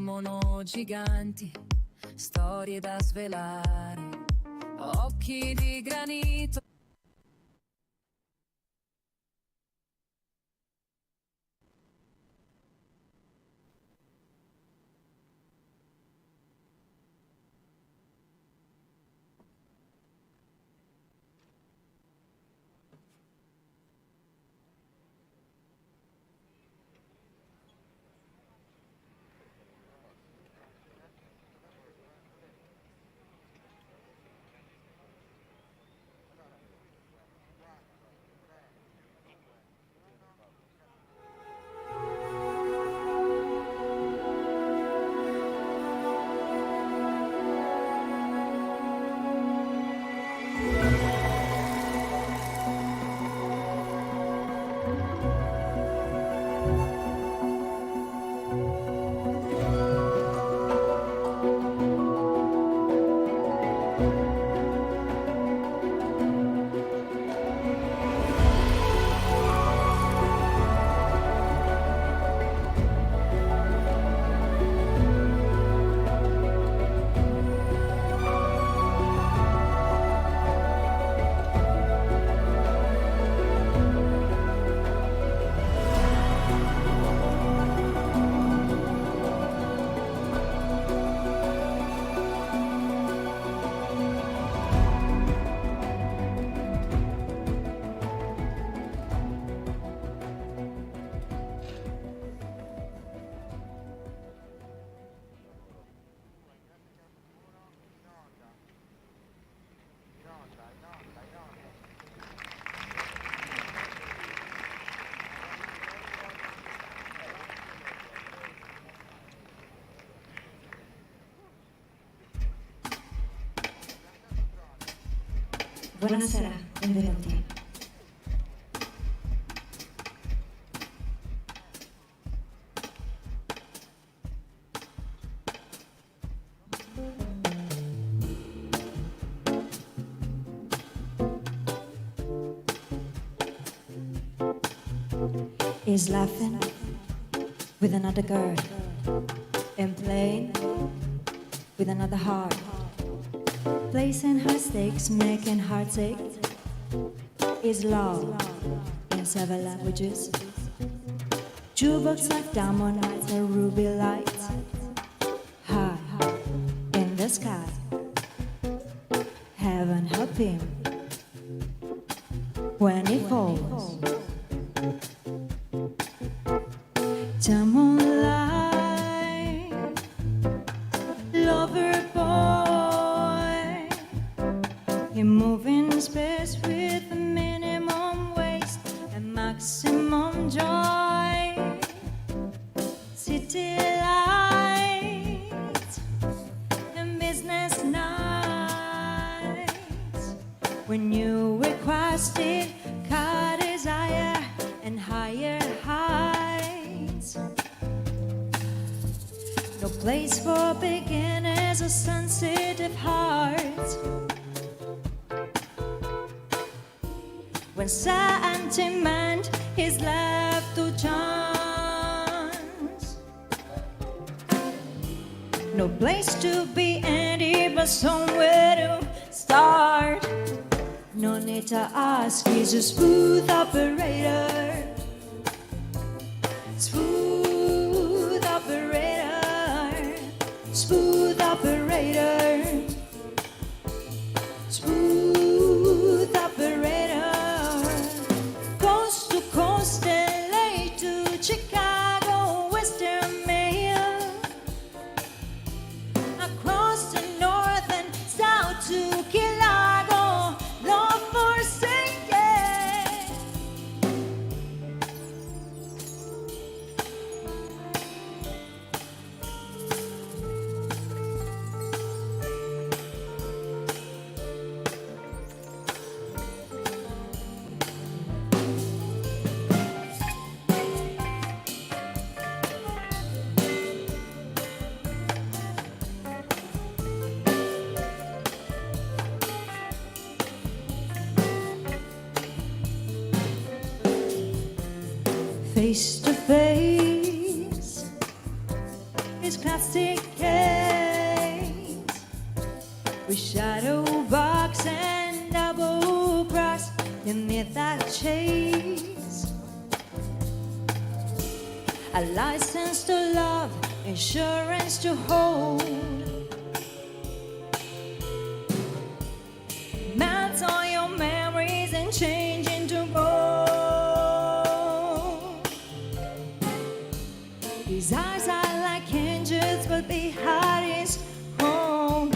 dormono giganti, storie da svelare, occhi di granito. Buonasera, benvenuti. Is laughing with another girl and playing with another heart. Placing high stakes, making hearts ache, is love in several languages. Jukebox like diamond nights and ruby lights, high in the sky. Heaven help him when he falls. The moonlight, lover boy, he moving in space with a minimum waste and maximum joy. City lights and business nights, when you requested car desire and higher heights. No place for beginners or sensitive hearts. When sentiment is left to chance, no place to be empty but somewhere to start. No need to ask, he's a smooth operator. Smooth operator. Smooth operator. Smooth operator. Coast to coast, LA to Chicago, Western Mail. Across the north and south to Key Largo, North Forsaken. Face to face, his craft plastic case with shadow box and double cross beneath that chase. A license to love, insurance to hold. Melt all your memories and change into gold. His eyes are like angels, but the heart is cold.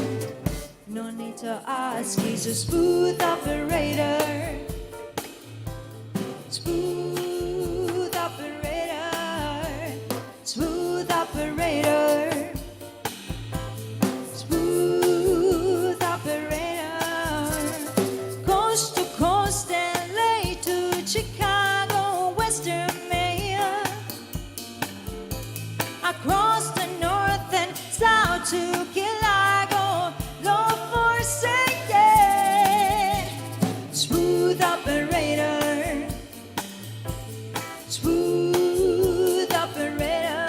No need to ask, he's a smooth operator. Smooth operator. Smooth operator. Smooth operator. Coast to coast, LA to Chicago, Western Mayor. Across the north and south to Key Largo, go Forsaken. Smooth operator. Smooth operator.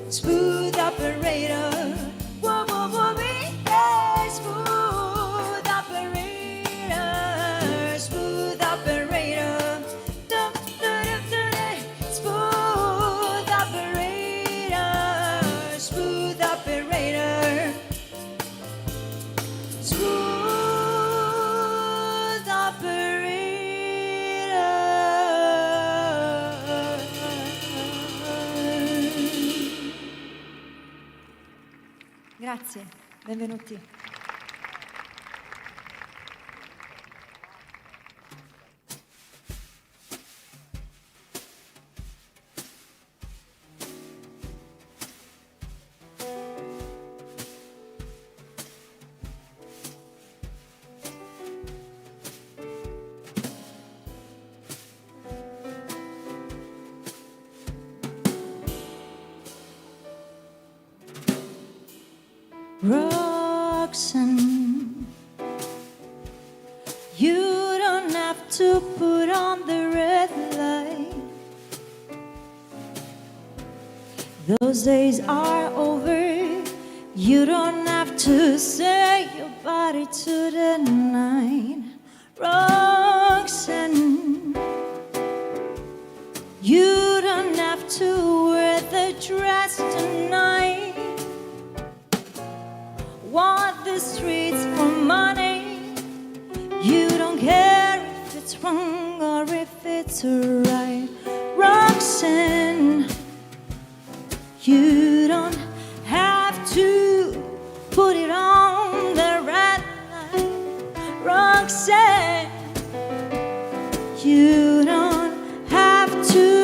Smooth operator. Whoa, whoa, whoa, yeah. Smooth operator. Smooth operator. Dum, dum, dum, dum, dum. Smooth operator. Smooth operator. Smooth operator. Grazie, benvenuti. Roxanne, you don't have to put on the red light. Those days are over. You don't have to say your body to the night. Roxanne, you don't have to wear the dress tonight. Walk the streets for money. You don't care if it's wrong or if it's right. Roxanne, you don't have to put it on the red light. Roxanne, you don't have to.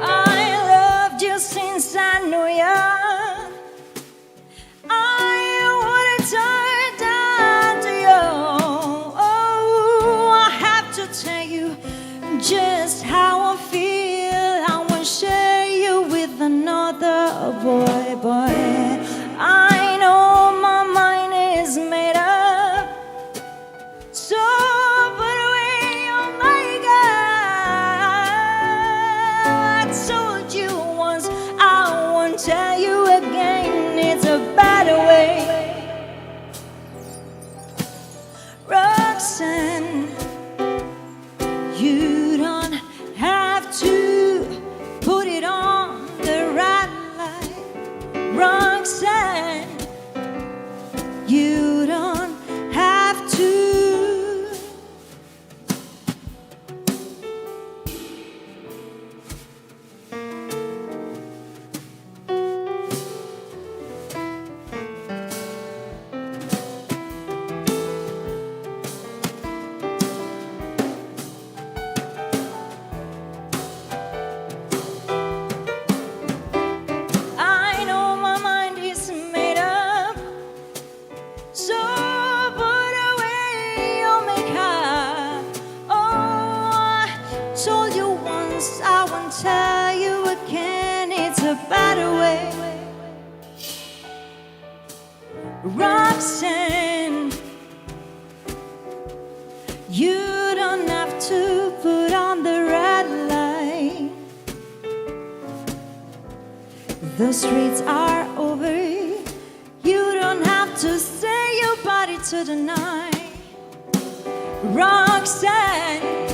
I loved you since I knew you. I wouldn't turn down to you. Oh, I have to tell you just how I feel. I won't share you with another boy, boy. I know my mind is made up. So put away your makeup. I told you once, I won't tell you again. It's a better way. Roxanne, you don't have to put it on the right light. Roxanne, you don't have to. I know my mind away. Roxanne, you don't have to put on the red light. The streets are over. You don't have to say your body to the night. Roxanne,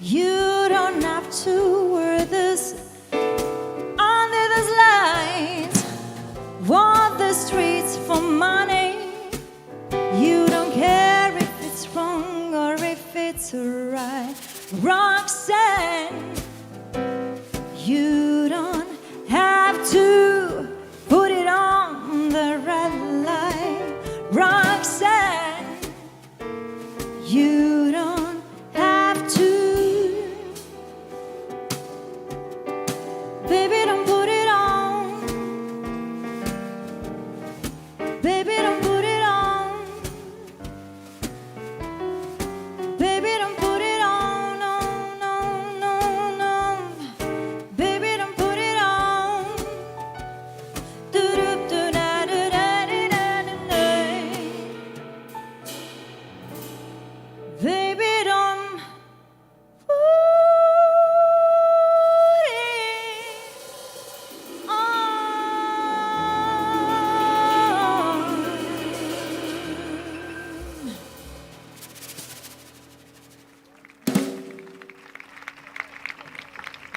you don't have to wear this under this light. Walk the streets for money. You don't care if it's wrong or if it's right. Roxanne, you don't have to put it on the red light. Roxanne, you don't have to. Baby, don't put it on. Baby, don't put it on. Baby, don't put it on. No, no, no, no. Baby, don't put it on. Do-do-do-da-do-da-do-da-do-da. Baby, don't put it on.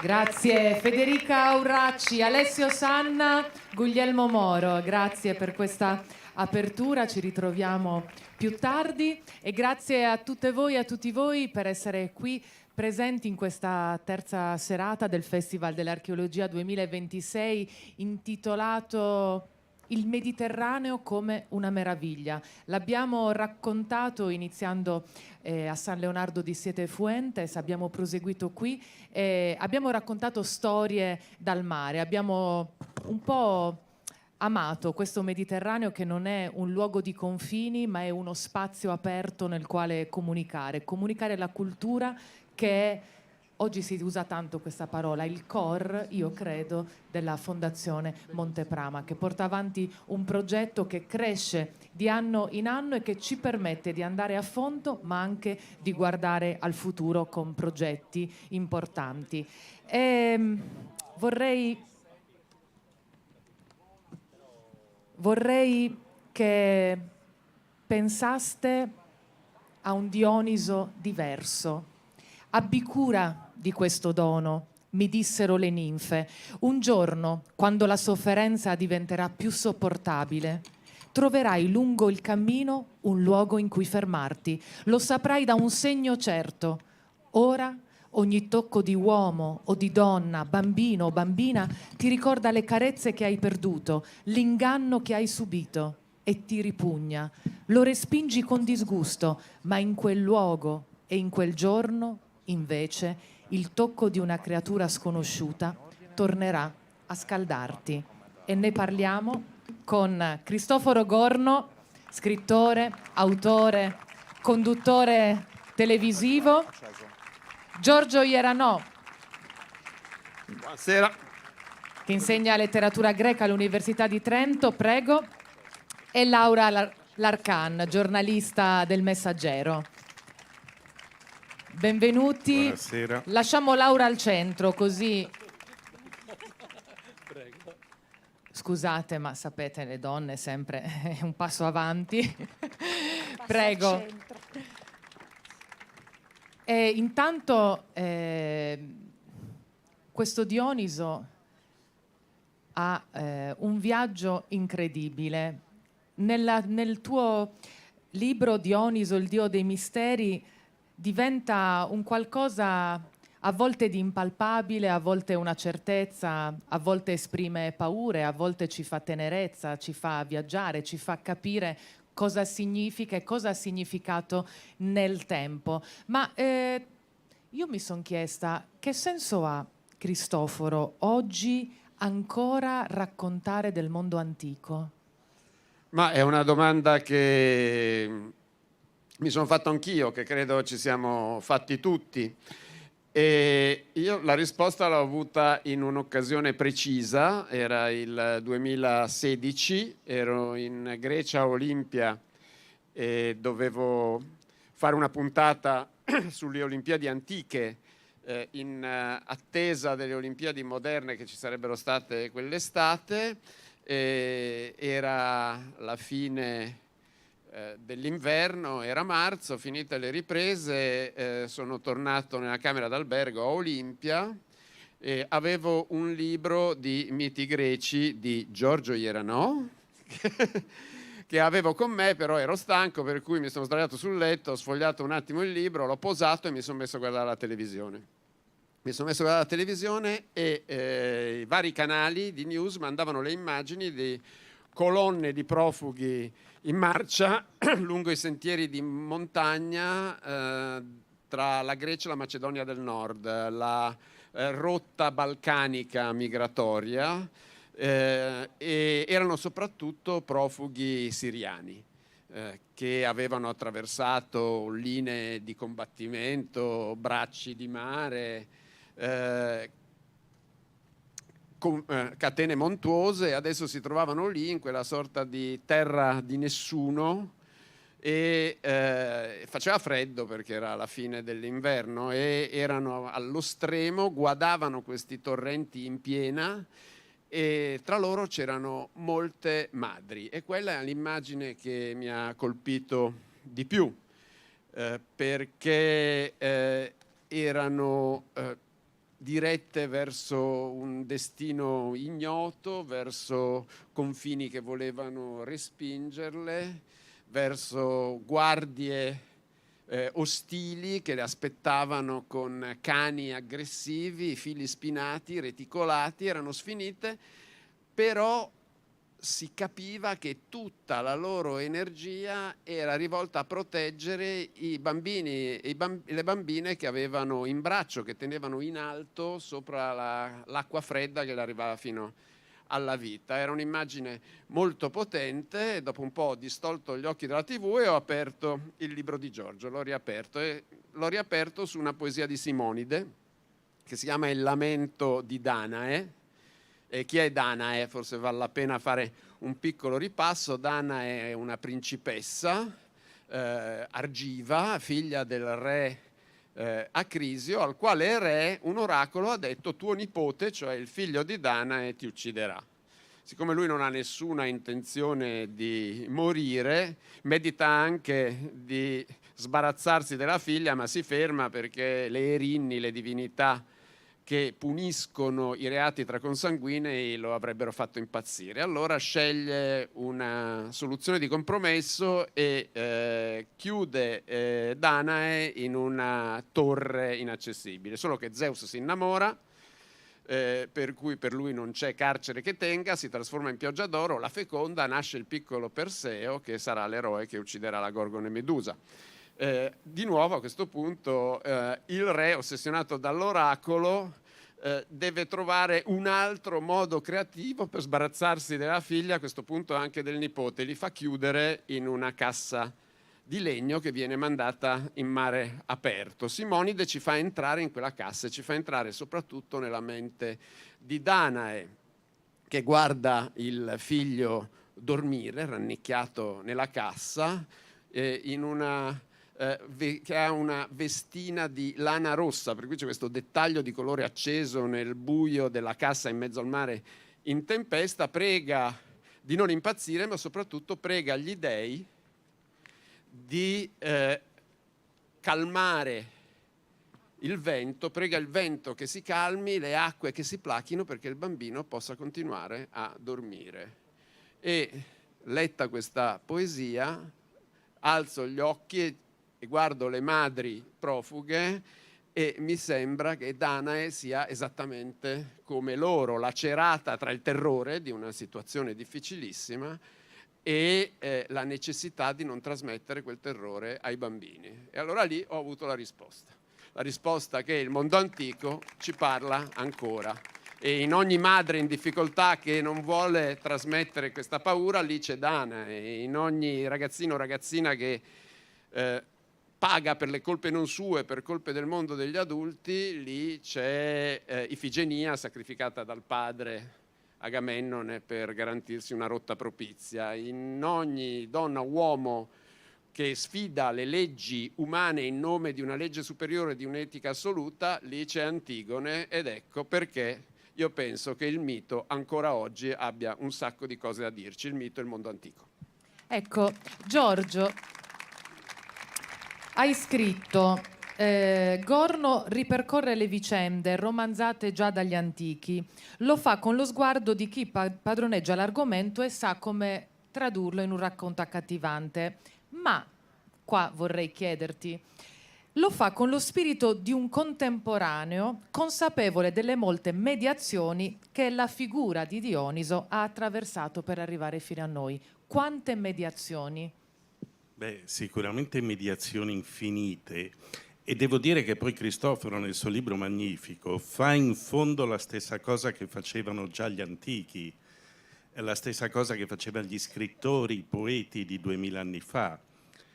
Grazie Federica Aurracci, Alessio Sanna, Guglielmo Moro, grazie per questa apertura, ci ritroviamo più tardi e grazie a tutte voi e a tutti voi per essere qui presenti in questa terza serata del Festival dell'Archeologia 2026 intitolato Il Mediterraneo come una meraviglia. L'abbiamo raccontato iniziando a San Leonardo di Siete Fuentes, abbiamo proseguito qui, abbiamo raccontato storie dal mare, abbiamo un po' amato questo Mediterraneo che non è un luogo di confini ma è uno spazio aperto nel quale comunicare la cultura che è, oggi si usa tanto questa parola, il core, io credo, della Fondazione Monteprama, che porta avanti un progetto che cresce di anno in anno e che ci permette di andare a fondo, ma anche di guardare al futuro con progetti importanti. Vorrei che pensaste a un Dioniso diverso. Abbi cura di questo dono, mi dissero le ninfe. Un giorno, quando la sofferenza diventerà più sopportabile, troverai lungo il cammino un luogo in cui fermarti. Lo saprai da un segno certo. Ora ogni tocco di uomo o di donna, bambino o bambina ti ricorda le carezze che hai perduto, l'inganno che hai subito e ti ripugna. Lo respingi con disgusto, ma in quel luogo e in quel giorno, invece, il tocco di una creatura sconosciuta tornerà a scaldarti. E ne parliamo con Cristoforo Gorno, scrittore, autore, conduttore televisivo, Giorgio Ieranò, buonasera, che insegna letteratura greca all'Università di Trento, prego, e Laura Larcan, giornalista del Messaggero. Benvenuti. Buonasera. Lasciamo Laura al centro, così. Prego. Scusate, ma sapete, le donne sempre un passo avanti. Prego. E intanto questo Dioniso ha un viaggio incredibile. Nel tuo libro Dioniso, il dio dei misteri, diventa un qualcosa a volte di impalpabile, a volte una certezza, a volte esprime paure, a volte ci fa tenerezza, ci fa viaggiare, ci fa capire cosa significa e cosa ha significato nel tempo. Ma io mi sono chiesta che senso ha, Cristoforo, oggi ancora raccontare del mondo antico? Ma è una domanda che mi sono fatto anch'io, che credo ci siamo fatti tutti. E io la risposta l'ho avuta in un'occasione precisa, era il 2016, ero in Grecia a Olimpia e dovevo fare una puntata sulle Olimpiadi antiche in attesa delle Olimpiadi moderne che ci sarebbero state quell'estate. Era la fine dell'inverno, era marzo, finite le riprese, sono tornato nella camera d'albergo a Olimpia e avevo un libro di miti greci di Giorgio Ieranò che avevo con me, però ero stanco, per cui mi sono sdraiato sul letto, ho sfogliato un attimo il libro, l'ho posato e mi sono messo a guardare la televisione. Mi sono messo a guardare la televisione e i vari canali di news mandavano le immagini di colonne di profughi in marcia lungo i sentieri di montagna tra la Grecia e la Macedonia del Nord, la rotta balcanica migratoria, e erano soprattutto profughi siriani che avevano attraversato linee di combattimento, bracci di mare, catene montuose, adesso si trovavano lì in quella sorta di terra di nessuno e faceva freddo perché era la fine dell'inverno e erano allo stremo, guadavano questi torrenti in piena e tra loro c'erano molte madri e quella è l'immagine che mi ha colpito di più perché erano dirette verso un destino ignoto, verso confini che volevano respingerle, verso guardie ostili che le aspettavano con cani aggressivi, fili spinati, reticolati, erano sfinite, però si capiva che tutta la loro energia era rivolta a proteggere i bambini e le bambine che avevano in braccio, che tenevano in alto sopra l'acqua fredda che le arrivava fino alla vita. Era un'immagine molto potente. Dopo un po' ho distolto gli occhi dalla TV e ho aperto il libro di Giorgio, l'ho riaperto su una poesia di Simonide che si chiama Il lamento di Danae. E chi è Danae? Forse vale la pena fare un piccolo ripasso. Danae è una principessa argiva, figlia del re Acrisio, al quale re un oracolo ha detto: tuo nipote, cioè il figlio di Danae, ti ucciderà. Siccome lui non ha nessuna intenzione di morire, medita anche di sbarazzarsi della figlia, ma si ferma perché le erinni, le divinità che puniscono i reati tra consanguinei lo avrebbero fatto impazzire. Allora sceglie una soluzione di compromesso e chiude Danae in una torre inaccessibile. Solo che Zeus si innamora, per cui per lui non c'è carcere che tenga, si trasforma in pioggia d'oro, la feconda, nasce il piccolo Perseo che sarà l'eroe che ucciderà la Gorgone Medusa. Di nuovo a questo punto il re, ossessionato dall'oracolo, deve trovare un altro modo creativo per sbarazzarsi della figlia, a questo punto anche del nipote. Li fa chiudere in una cassa di legno che viene mandata in mare aperto. Simonide ci fa entrare in quella cassa e ci fa entrare soprattutto nella mente di Danae, che guarda il figlio dormire rannicchiato nella cassa che ha una vestina di lana rossa, per cui c'è questo dettaglio di colore acceso nel buio della cassa in mezzo al mare in tempesta. Prega di non impazzire, ma soprattutto prega gli dei di calmare il vento, prega il vento che si calmi, le acque che si plachino perché il bambino possa continuare a dormire. E letta questa poesia, alzo gli occhi e guardo le madri profughe e mi sembra che Danae sia esattamente come loro, lacerata tra il terrore di una situazione difficilissima e la necessità di non trasmettere quel terrore ai bambini. E allora lì ho avuto la risposta che il mondo antico ci parla ancora. E in ogni madre in difficoltà che non vuole trasmettere questa paura, lì c'è Danae. E in ogni ragazzino o ragazzina che paga per le colpe non sue, per colpe del mondo degli adulti, lì c'è Ifigenia sacrificata dal padre Agamennone per garantirsi una rotta propizia. In ogni donna uomo che sfida le leggi umane in nome di una legge superiore, di un'etica assoluta, lì c'è Antigone, ed ecco perché io penso che il mito ancora oggi abbia un sacco di cose da dirci, il mito e il mondo antico. Ecco, Giorgio, hai scritto Gorno ripercorre le vicende romanzate già dagli antichi, lo fa con lo sguardo di chi padroneggia l'argomento e sa come tradurlo in un racconto accattivante. Ma, qua vorrei chiederti, lo fa con lo spirito di un contemporaneo consapevole delle molte mediazioni che la figura di Dioniso ha attraversato per arrivare fino a noi. Quante mediazioni? Beh, sicuramente mediazioni infinite. E devo dire che poi Cristoforo nel suo libro magnifico fa in fondo la stessa cosa che facevano già gli antichi, la stessa cosa che facevano gli scrittori, i poeti di 2000 anni fa,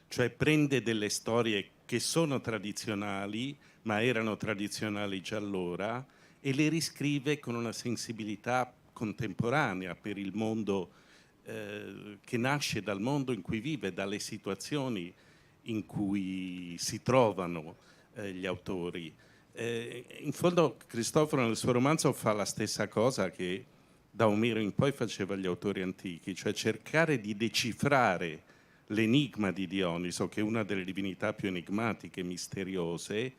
cioè prende delle storie che sono tradizionali, ma erano tradizionali già allora, e le riscrive con una sensibilità contemporanea per il mondo che nasce dal mondo in cui vive, dalle situazioni in cui si trovano gli autori. In fondo Cristoforo nel suo romanzo fa la stessa cosa che da Omero in poi faceva gli autori antichi, cioè cercare di decifrare l'enigma di Dioniso, che è una delle divinità più enigmatiche e misteriose,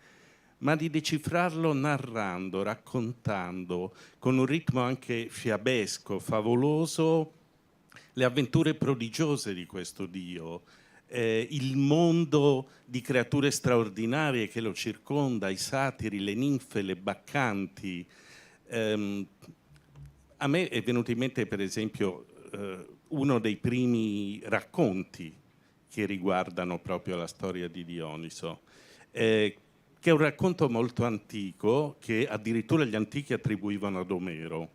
ma di decifrarlo narrando, raccontando, con un ritmo anche fiabesco, favoloso, le avventure prodigiose di questo Dio, il mondo di creature straordinarie che lo circonda, i satiri, le ninfe, le baccanti. A me è venuto in mente, per esempio, uno dei primi racconti che riguardano proprio la storia di Dioniso, che è un racconto molto antico che addirittura gli antichi attribuivano ad Omero.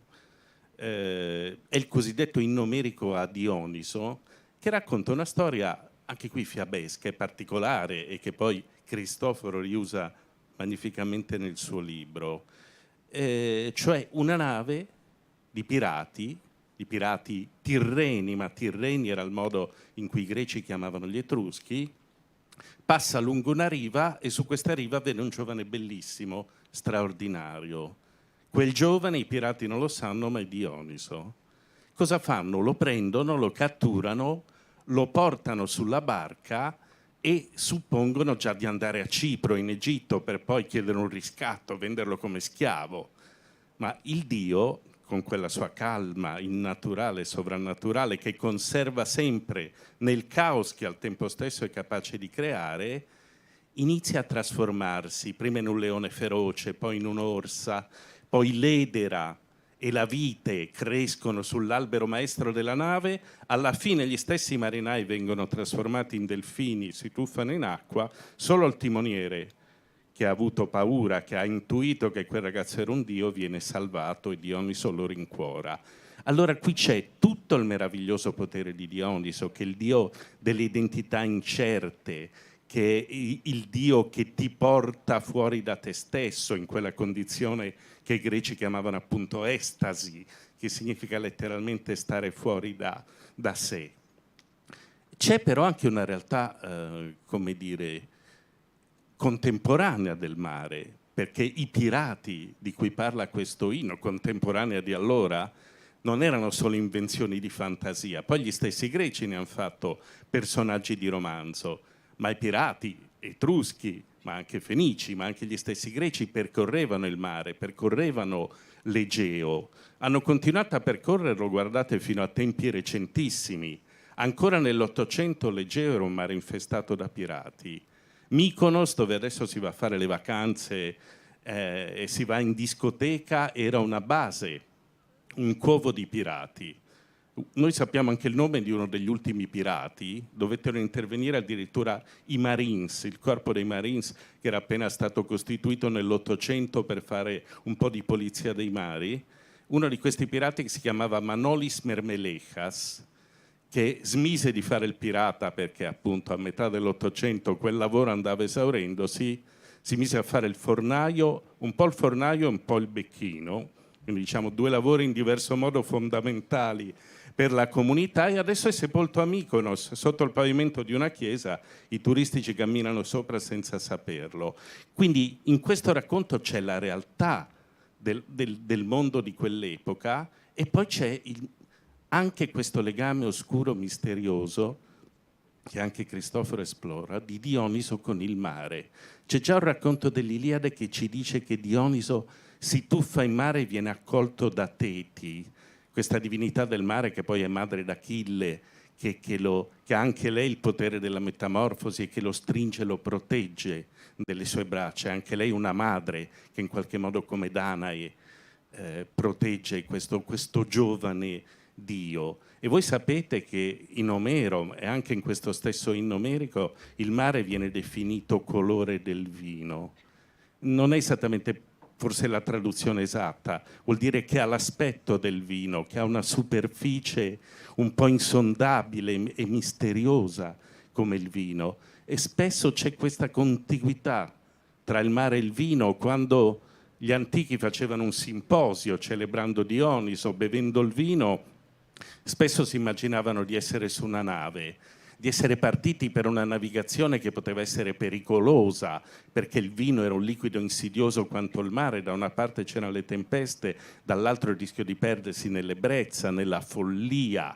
È il cosiddetto inno omerico a Dioniso, che racconta una storia anche qui fiabesca e particolare e che poi Cristoforo riusa magnificamente nel suo libro, cioè una nave di pirati tirreni, ma tirreni era il modo in cui i greci chiamavano gli etruschi, passa lungo una riva e su questa riva vede un giovane bellissimo, straordinario. Quel giovane i pirati non lo sanno, ma è Dioniso. Cosa fanno? Lo prendono, lo catturano, lo portano sulla barca e suppongono già di andare a Cipro, in Egitto, per poi chiedere un riscatto, venderlo come schiavo. Ma il Dio, con quella sua calma innaturale, sovrannaturale, che conserva sempre nel caos che al tempo stesso è capace di creare, inizia a trasformarsi, prima in un leone feroce, poi in un'orsa, poi l'edera e la vite crescono sull'albero maestro della nave, alla fine gli stessi marinai vengono trasformati in delfini, si tuffano in acqua, solo il timoniere, che ha avuto paura, che ha intuito che quel ragazzo era un dio, viene salvato e Dioniso lo rincuora. Allora qui c'è tutto il meraviglioso potere di Dioniso, che è il dio delle identità incerte, che è il dio che ti porta fuori da te stesso, in quella condizione che i greci chiamavano appunto estasi, che significa letteralmente stare fuori da sé. C'è però anche una realtà, come dire, contemporanea del mare, perché i pirati di cui parla questo inno, contemporanea di allora, non erano solo invenzioni di fantasia, poi gli stessi greci ne hanno fatto personaggi di romanzo, ma i pirati etruschi, ma anche fenici, ma anche gli stessi greci percorrevano il mare, percorrevano l'Egeo, hanno continuato a percorrerlo, guardate, fino a tempi recentissimi. Ancora nell'Ottocento l'Egeo era un mare infestato da pirati. Mykonos, dove adesso si va a fare le vacanze e si va in discoteca, era una base, un covo di pirati. Noi sappiamo anche il nome di uno degli ultimi pirati, dovettero intervenire addirittura i Marines, il corpo dei Marines che era appena stato costituito nell'Ottocento per fare un po' di polizia dei mari. Uno di questi pirati che si chiamava Manolis Mermelejas, che smise di fare il pirata perché appunto a metà dell'Ottocento quel lavoro andava esaurendosi, si mise a fare il fornaio, un po' il fornaio e un po' il becchino, quindi diciamo 2 lavori in diverso modo fondamentali per la comunità, e adesso è sepolto a Mykonos, sotto il pavimento di una chiesa, i turisti ci camminano sopra senza saperlo. Quindi in questo racconto c'è la realtà del mondo di quell'epoca, e poi c'è anche questo legame oscuro, misterioso, che anche Cristoforo esplora, di Dioniso con il mare. C'è già un racconto dell'Iliade che ci dice che Dioniso si tuffa in mare e viene accolto da Teti, questa divinità del mare che poi è madre d'Achille, che ha anche lei il potere della metamorfosi e che lo stringe, lo protegge delle sue braccia. Anche lei una madre che in qualche modo, come Danae, protegge questo giovane Dio. E voi sapete che in Omero e anche in questo stesso inno omerico il mare viene definito colore del vino. Non è esattamente forse la traduzione esatta, vuol dire che ha l'aspetto del vino, che ha una superficie un po' insondabile e misteriosa come il vino. E spesso c'è questa contiguità tra il mare e il vino. Quando gli antichi facevano un simposio celebrando Dioniso, bevendo il vino, spesso si immaginavano di essere su una nave, di essere partiti per una navigazione che poteva essere pericolosa, perché il vino era un liquido insidioso quanto il mare. Da una parte c'erano le tempeste, dall'altro il rischio di perdersi nell'ebbrezza, nella follia.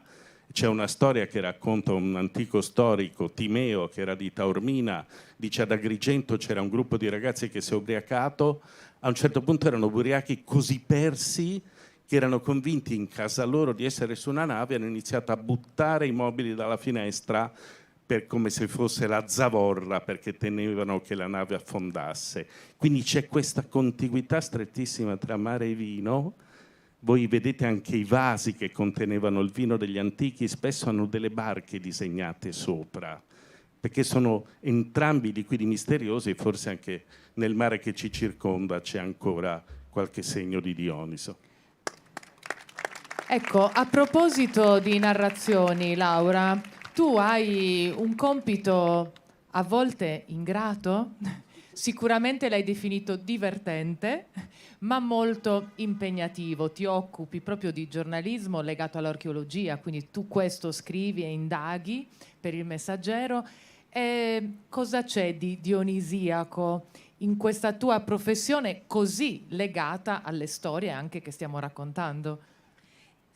C'è una storia che racconta un antico storico, Timeo, che era di Taormina, dice: ad Agrigento c'era un gruppo di ragazzi che si è ubriacato, a un certo punto erano ubriachi così persi che erano convinti in casa loro di essere su una nave, hanno iniziato a buttare i mobili dalla finestra come se fosse la zavorra, perché temevano che la nave affondasse. Quindi c'è questa contiguità strettissima tra mare e vino. Voi vedete anche i vasi che contenevano il vino degli antichi, spesso hanno delle barche disegnate sopra, perché sono entrambi liquidi misteriosi, e forse anche nel mare che ci circonda c'è ancora qualche segno di Dioniso. Ecco, a proposito di narrazioni, Laura, tu hai un compito a volte ingrato. Sicuramente l'hai definito divertente, ma molto impegnativo. Ti occupi proprio di giornalismo legato all'archeologia, quindi tu questo scrivi e indaghi per Il Messaggero. Cosa c'è di dionisiaco in questa tua professione così legata alle storie anche che stiamo raccontando?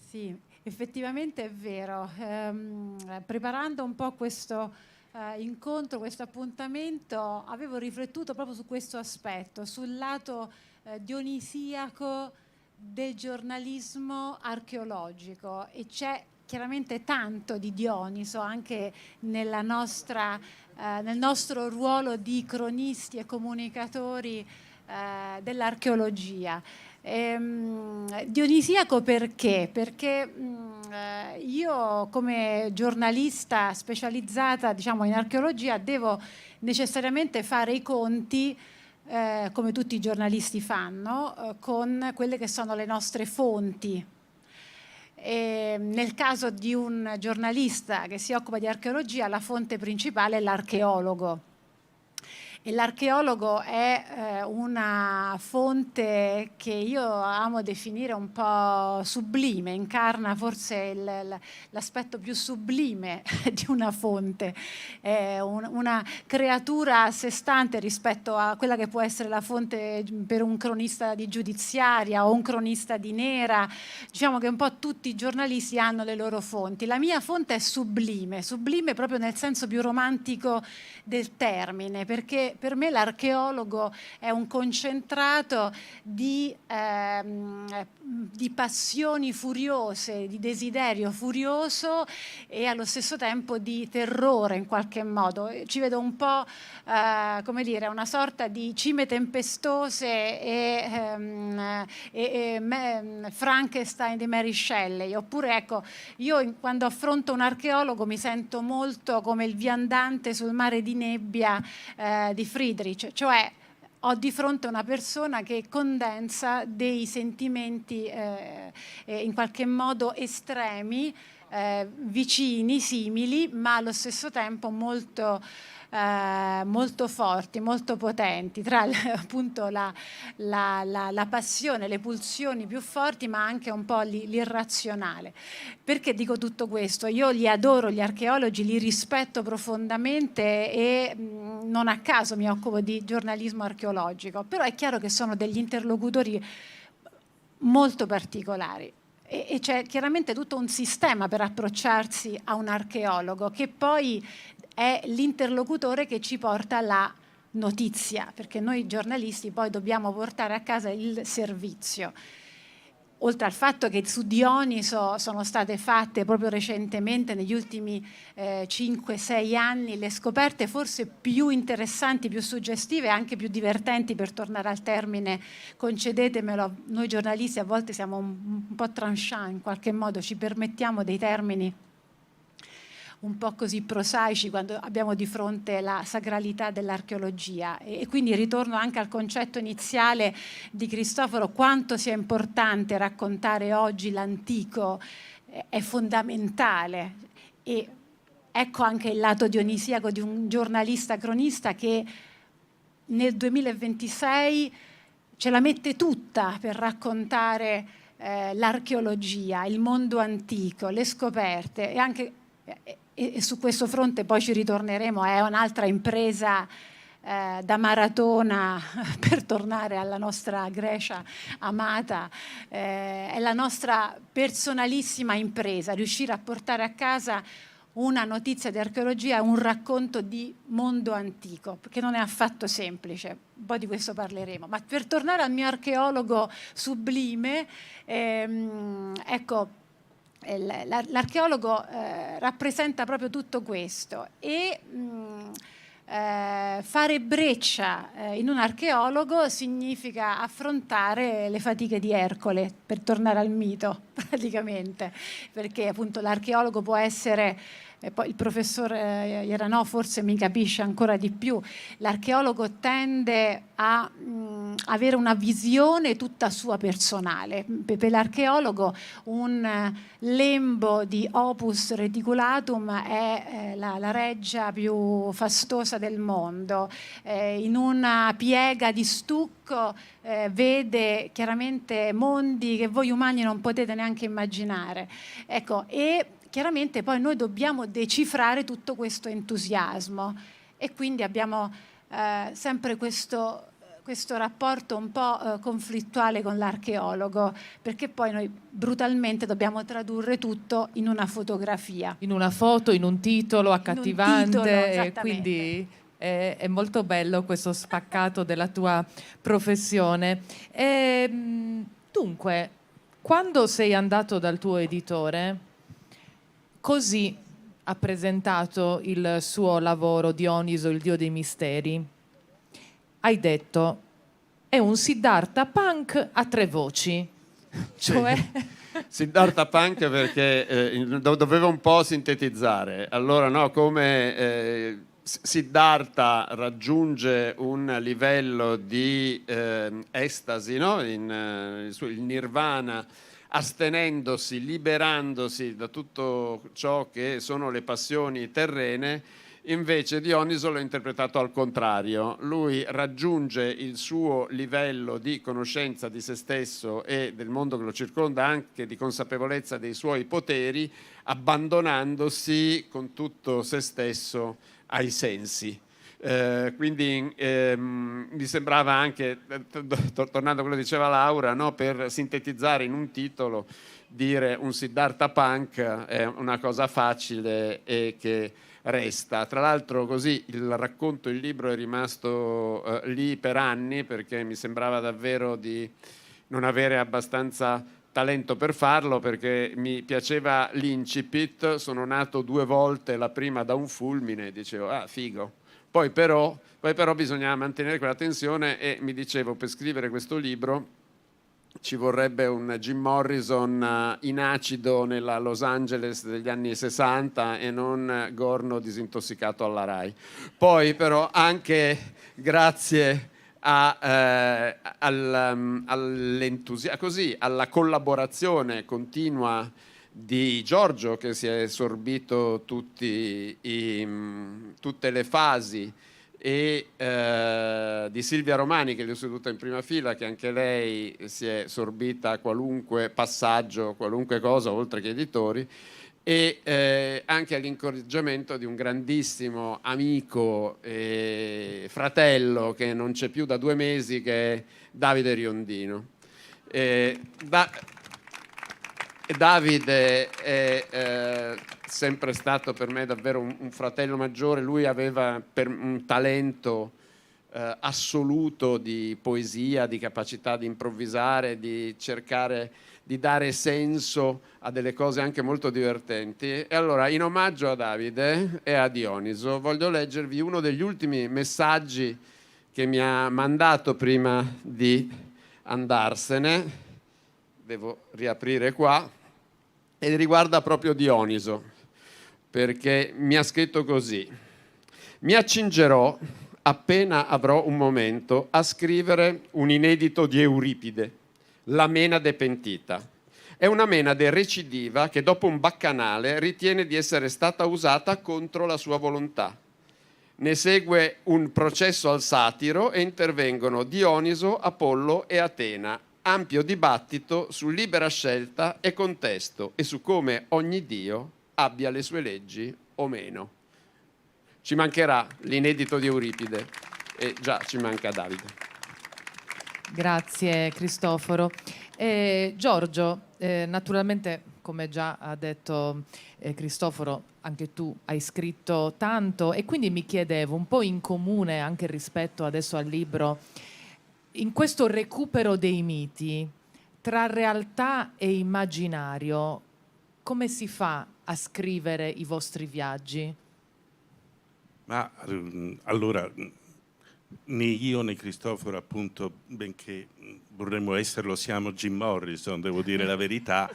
Sì, effettivamente è vero. Preparando un po' questo incontro, questo appuntamento, avevo riflettuto proprio su questo aspetto, sul lato dionisiaco del giornalismo archeologico, e c'è chiaramente tanto di Dioniso anche nel nostro ruolo di cronisti e comunicatori dell'archeologia. Dionisiaco perché? Perché io come giornalista specializzata, diciamo, in archeologia devo necessariamente fare i conti, come tutti i giornalisti fanno, con quelle che sono le nostre fonti. Nel caso di un giornalista che si occupa di archeologia, la fonte principale è l'archeologo. E l'archeologo è una fonte che io amo definire un po' sublime, incarna forse l'aspetto più sublime di una fonte, è una creatura a sé stante rispetto a quella che può essere la fonte per un cronista di giudiziaria o un cronista di nera. Diciamo che un po' tutti i giornalisti hanno le loro fonti. La mia fonte è sublime, sublime proprio nel senso più romantico del termine, perché per me l'archeologo è un concentrato di passioni furiose, di desiderio furioso e allo stesso tempo di terrore in qualche modo. Ci vedo un po' come dire, una sorta di cime tempestose e Frankenstein di Mary Shelley. Oppure ecco, io quando affronto un archeologo mi sento molto come il viandante sul mare di nebbia di Friedrich, cioè ho di fronte una persona che condensa dei sentimenti in qualche modo estremi vicini, simili, ma allo stesso tempo molto forti, molto potenti, tra appunto la passione, le pulsioni più forti, ma anche un po' l'irrazionale. Perché dico tutto questo? Io li adoro, gli archeologi, li rispetto profondamente e non a caso mi occupo di giornalismo archeologico, però è chiaro che sono degli interlocutori molto particolari. E c'è chiaramente tutto un sistema per approcciarsi a un archeologo, che poi è l'interlocutore che ci porta la notizia, perché noi giornalisti poi dobbiamo portare a casa il servizio. Oltre al fatto che su Dioniso sono state fatte proprio recentemente, negli ultimi 5-6 anni, le scoperte forse più interessanti, più suggestive e anche più divertenti, per tornare al termine, concedetemelo, noi giornalisti a volte siamo un po' tranchant in qualche modo, ci permettiamo dei termini un po' così prosaici quando abbiamo di fronte la sacralità dell'archeologia. E quindi ritorno anche al concetto iniziale di Cristoforo: quanto sia importante raccontare oggi l'antico è fondamentale. E ecco anche il lato dionisiaco di un giornalista cronista che nel 2026 ce la mette tutta per raccontare l'archeologia, il mondo antico, le scoperte, e anche e su questo fronte poi ci ritorneremo, è un'altra impresa da maratona per tornare alla nostra Grecia amata, è la nostra personalissima impresa, riuscire a portare a casa una notizia di archeologia, un racconto di mondo antico, perché non è affatto semplice, un po' di questo parleremo. Ma per tornare al mio archeologo sublime, ecco, l'archeologo rappresenta proprio tutto questo, e fare breccia in un archeologo significa affrontare le fatiche di Ercole, per tornare al mito praticamente, perché appunto l'archeologo può essere, e poi il professor Ieranò forse mi capisce ancora di più, l'archeologo tende a avere una visione tutta sua personale. Per l'archeologo un lembo di opus reticulatum è la reggia più fastosa del mondo. In una piega di stucco vede chiaramente mondi che voi umani non potete neanche immaginare. Ecco, e chiaramente poi noi dobbiamo decifrare tutto questo entusiasmo, e quindi abbiamo sempre questo rapporto un po' conflittuale con l'archeologo, perché poi noi brutalmente dobbiamo tradurre tutto in una fotografia. In una foto, in un titolo accattivante, titolo, e quindi è molto bello questo spaccato della tua professione. Dunque, quando sei andato dal tuo editore, così ha presentato il suo lavoro Dioniso, il dio dei misteri, hai detto: è un Siddhartha punk a 3 voci. Cioè Siddhartha punk, perché dovevo un po' sintetizzare. Allora, no, come Siddhartha raggiunge un livello di estasi, no? Il nirvana, astenendosi, liberandosi da tutto ciò che sono le passioni terrene. Invece Dioniso l'ha interpretato al contrario. Lui raggiunge il suo livello di conoscenza di se stesso e del mondo che lo circonda, anche di consapevolezza dei suoi poteri, abbandonandosi con tutto se stesso ai sensi. Quindi mi sembrava anche, tornando a quello che diceva Laura, no, per sintetizzare in un titolo, dire un Siddhartha punk è una cosa facile e che resta. Tra l'altro così il racconto, il libro è rimasto lì per anni, perché mi sembrava davvero di non avere abbastanza talento per farlo, perché mi piaceva l'incipit, sono nato 2 volte, la prima da un fulmine, dicevo ah figo. Poi però bisognava mantenere quella tensione, e mi dicevo, per scrivere questo libro ci vorrebbe un Jim Morrison in acido nella Los Angeles degli anni 60 e non Gorno disintossicato alla Rai. Poi però anche grazie all'entusiasmo, così, alla collaborazione continua di Giorgio, che si è sorbito tutte le fasi, e di Silvia Romani, che gli ho seduta in prima fila, che anche lei si è sorbita qualunque passaggio, qualunque cosa, oltre che editori, e anche all'incoraggiamento di un grandissimo amico e fratello che non c'è più da 2 mesi, che è Davide Riondino. Davide è sempre stato per me davvero un fratello maggiore. Lui aveva un talento assoluto di poesia, di capacità di improvvisare, di cercare di dare senso a delle cose anche molto divertenti. E allora, in omaggio a Davide e a Dioniso, voglio leggervi uno degli ultimi messaggi che mi ha mandato prima di andarsene. Devo riaprire qua, e riguarda proprio Dioniso, perché mi ha scritto così: mi accingerò, appena avrò un momento, a scrivere un inedito di Euripide, la Menade pentita. È una Menade recidiva che dopo un baccanale ritiene di essere stata usata contro la sua volontà. Ne segue un processo al satiro e intervengono Dioniso, Apollo e Atena. Ampio dibattito su libera scelta e contesto e su come ogni dio abbia le sue leggi o meno. Ci mancherà l'inedito di Euripide e già ci manca Davide. Grazie Cristoforo. Giorgio, naturalmente, come già ha detto Cristoforo, anche tu hai scritto tanto, e quindi mi chiedevo, un po' in comune anche rispetto adesso al libro, in questo recupero dei miti tra realtà e immaginario, come si fa a scrivere i vostri viaggi? Ma allora, né io né Cristoforo, appunto, benché vorremmo esserlo, siamo Jim Morrison, devo dire la verità,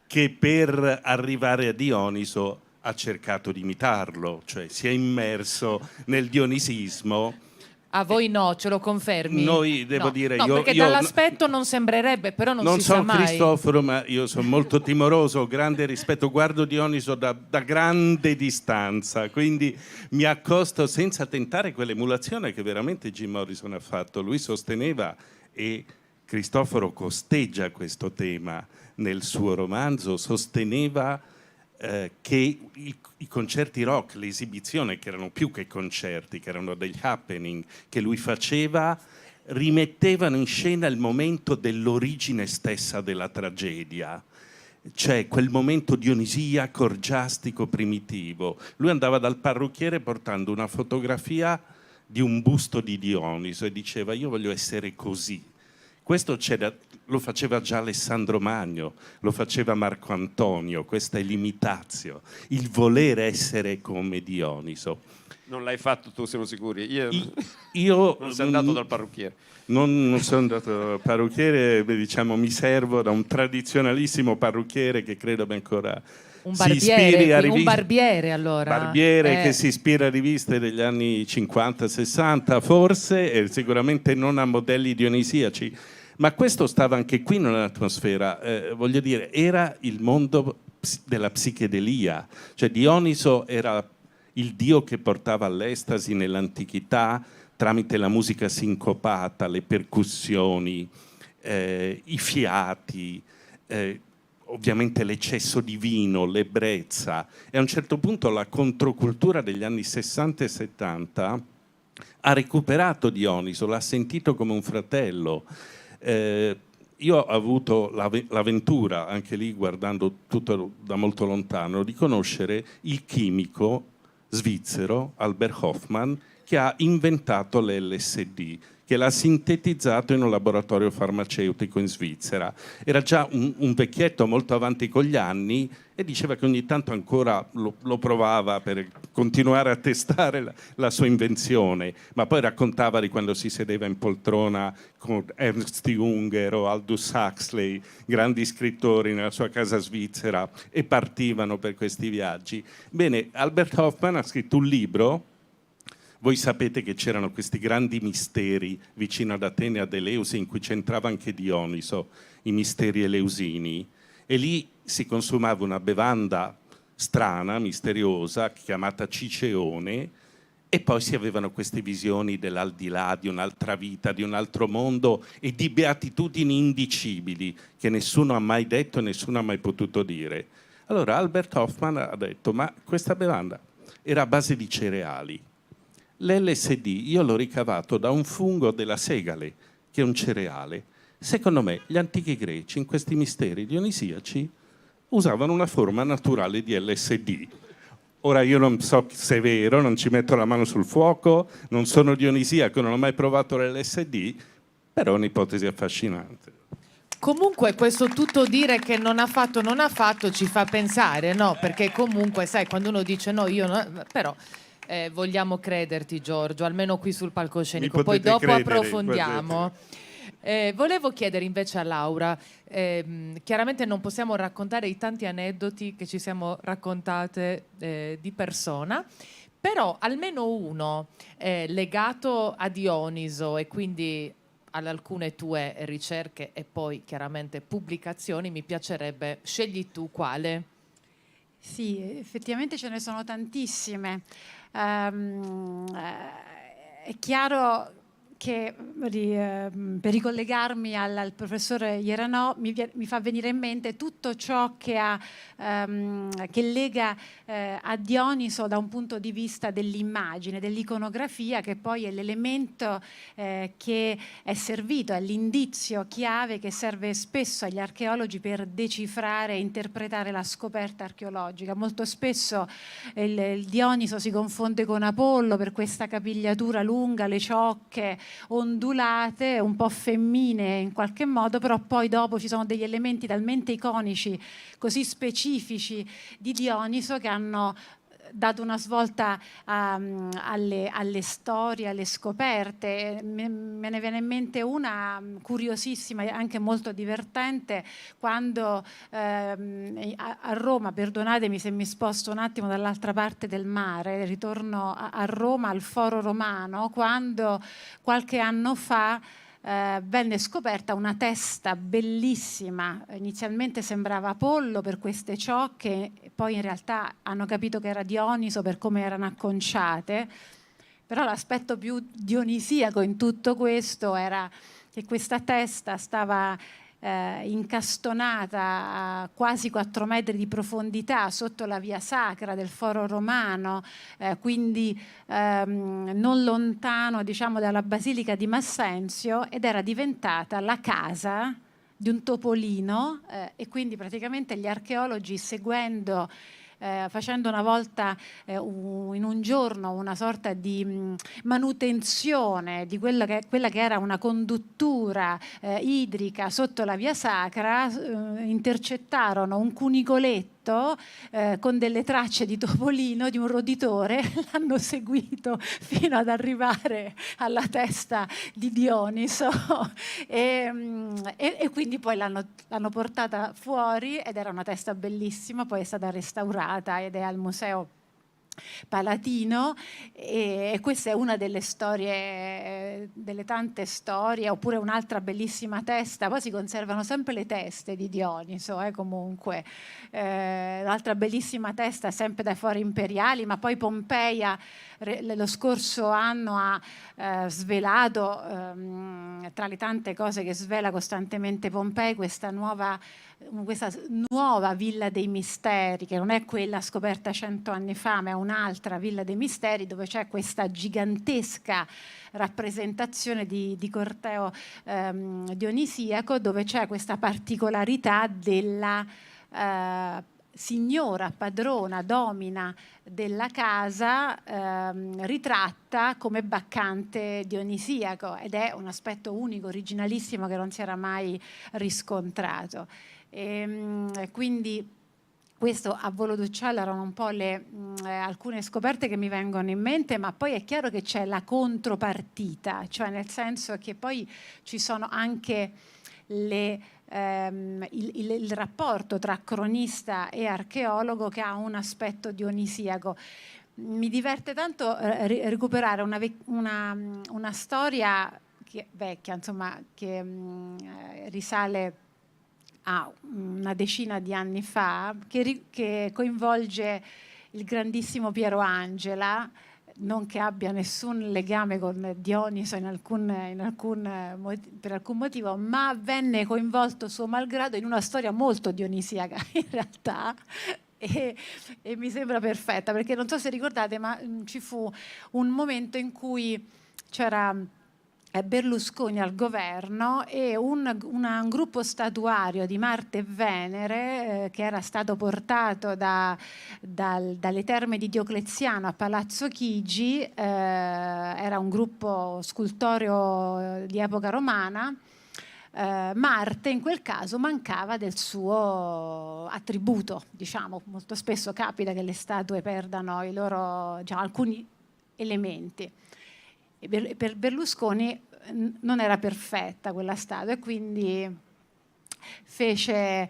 che per arrivare a Dioniso ha cercato di imitarlo, cioè si è immerso nel dionisismo. A voi no, ce lo confermi? Noi, devo no. dire, no, io... perché dall'aspetto non sembrerebbe, però non si sa mai. Non sono Cristoforo, ma io sono molto timoroso, grande rispetto, guardo Dioniso da grande distanza, quindi mi accosto senza tentare quell'emulazione che veramente Jim Morrison ha fatto. Lui sosteneva, e Cristoforo costeggia questo tema nel suo romanzo, sosteneva che i concerti rock, le esibizioni, che erano più che concerti, che erano degli happening che lui faceva, rimettevano in scena il momento dell'origine stessa della tragedia, cioè quel momento dionisiaco, orgiastico, primitivo. Lui andava dal parrucchiere portando una fotografia di un busto di Dioniso e diceva: io voglio essere così. Questo lo faceva già Alessandro Magno, lo faceva Marco Antonio, questa è l'imitatio, il voler essere come Dioniso. Non l'hai fatto tu, siamo sicuri? Io non sei andato dal parrucchiere? Non sono andato dal parrucchiere, diciamo, mi servo da un tradizionalissimo parrucchiere che credo abbia ancora... Un barbiere, un barbiere allora. Barbiere che si ispira a riviste degli anni 50-60 forse, e sicuramente non a modelli dionisiaci. Ma questo stava anche qui nell'atmosfera, voglio dire, era il mondo della psichedelia, cioè Dioniso era il dio che portava all'estasi nell'antichità tramite la musica sincopata, le percussioni, i fiati, ovviamente l'eccesso di vino, l'ebbrezza, e a un certo punto la controcultura degli anni 60 e 70 ha recuperato Dioniso, l'ha sentito come un fratello. Io ho avuto l'avventura, anche lì guardando tutto da molto lontano, di conoscere il chimico svizzero Albert Hoffmann, che ha inventato l'LSD, che l'ha sintetizzato in un laboratorio farmaceutico in Svizzera. Era già un vecchietto molto avanti con gli anni e diceva che ogni tanto ancora lo provava per continuare a testare la sua invenzione, ma poi raccontava di quando si sedeva in poltrona con Ernst Junger o Aldous Huxley, grandi scrittori, nella sua casa svizzera, e partivano per questi viaggi. Bene, Albert Hoffmann ha scritto un libro. Voi sapete che c'erano questi grandi misteri vicino ad Atene, ad Eleusi, in cui c'entrava anche Dioniso, i misteri eleusini. E lì si consumava una bevanda strana, misteriosa, chiamata ciceone, e poi si avevano queste visioni dell'aldilà, di un'altra vita, di un altro mondo e di beatitudini indicibili che nessuno ha mai detto e nessuno ha mai potuto dire. Allora Albert Hoffman ha detto: ma questa bevanda era a base di cereali. L'LSD io l'ho ricavato da un fungo della segale, che è un cereale. Secondo me gli antichi greci in questi misteri dionisiaci usavano una forma naturale di LSD. Ora io non so se è vero, non ci metto la mano sul fuoco, non sono dionisiaco, non ho mai provato l'LSD, però è un'ipotesi affascinante. Comunque questo tutto dire che non ha fatto ci fa pensare, no? Perché comunque, sai, quando uno dice no, io no, però vogliamo crederti, Giorgio, almeno qui sul palcoscenico, poi dopo credere, approfondiamo. Volevo chiedere invece a Laura, chiaramente non possiamo raccontare i tanti aneddoti che ci siamo raccontate di persona, però almeno uno legato a Dioniso e quindi ad alcune tue ricerche e poi chiaramente pubblicazioni, mi piacerebbe, scegli tu quale. Sì, effettivamente ce ne sono tantissime. È chiaro che per ricollegarmi al professore Ieranò mi fa venire in mente tutto ciò che lega a Dioniso da un punto di vista dell'immagine, dell'iconografia, che poi è l'elemento che è servito, è l'indizio chiave che serve spesso agli archeologi per decifrare e interpretare la scoperta archeologica. Molto spesso il Dioniso si confonde con Apollo per questa capigliatura lunga, le ciocche ondulate, un po' femminee in qualche modo, però poi dopo ci sono degli elementi talmente iconici, così specifici di Dioniso, che hanno dato una svolta alle storie, alle scoperte. Me ne viene in mente una curiosissima e anche molto divertente, quando a Roma, perdonatemi se mi sposto un attimo dall'altra parte del mare, ritorno a Roma al Foro Romano, quando qualche anno fa venne scoperta una testa bellissima. Inizialmente sembrava Apollo per queste ciocche, poi in realtà hanno capito che era Dioniso per come erano acconciate. Però l'aspetto più dionisiaco in tutto questo era che questa testa stava incastonata a quasi 4 metri di profondità sotto la via sacra del Foro Romano, quindi non lontano, diciamo, dalla Basilica di Massenzio, ed era diventata la casa di un topolino, e quindi praticamente gli archeologi, seguendo facendo una volta in un giorno una sorta di manutenzione di quella che era una conduttura idrica sotto la via sacra, intercettarono un cunicoletto con delle tracce di topolino, di un roditore, l'hanno seguito fino ad arrivare alla testa di Dioniso e quindi poi l'hanno portata fuori, ed era una testa bellissima, poi è stata restaurata ed è al Museo Palatino, e questa è una delle storie, delle tante storie. Oppure un'altra bellissima testa, poi si conservano sempre le teste di Dioniso, comunque l'altra bellissima testa sempre dai Fori Imperiali, ma poi Pompeia lo scorso anno ha svelato, tra le tante cose che svela costantemente Pompei, questa nuova Villa dei Misteri, che non è quella scoperta 100 anni fa, ma è un'altra Villa dei Misteri, dove c'è questa gigantesca rappresentazione di corteo dionisiaco, dove c'è questa particolarità della signora, padrona, domina della casa, ritratta come baccante dionisiaco, ed è un aspetto unico, originalissimo, che non si era mai riscontrato. Quindi questo a volo d'uccello erano un po' alcune scoperte che mi vengono in mente, ma poi è chiaro che c'è la contropartita, cioè nel senso che poi ci sono anche il rapporto tra cronista e archeologo, che ha un aspetto dionisiaco. Mi diverte tanto recuperare una storia vecchia, insomma, che risale a una decina di anni fa, che coinvolge il grandissimo Piero Angela, non che abbia nessun legame con Dioniso per alcun motivo, ma venne coinvolto suo malgrado in una storia molto dionisiaca in realtà, e mi sembra perfetta, perché non so se ricordate, ma ci fu un momento in cui c'era Berlusconi al governo e un gruppo statuario di Marte e Venere che era stato portato dalle terme di Diocleziano a Palazzo Chigi, era un gruppo scultoreo di epoca romana. Marte in quel caso mancava del suo attributo, diciamo. Molto spesso capita che le statue perdano i loro, diciamo, alcuni elementi. E per Berlusconi non era perfetta quella statua e quindi fece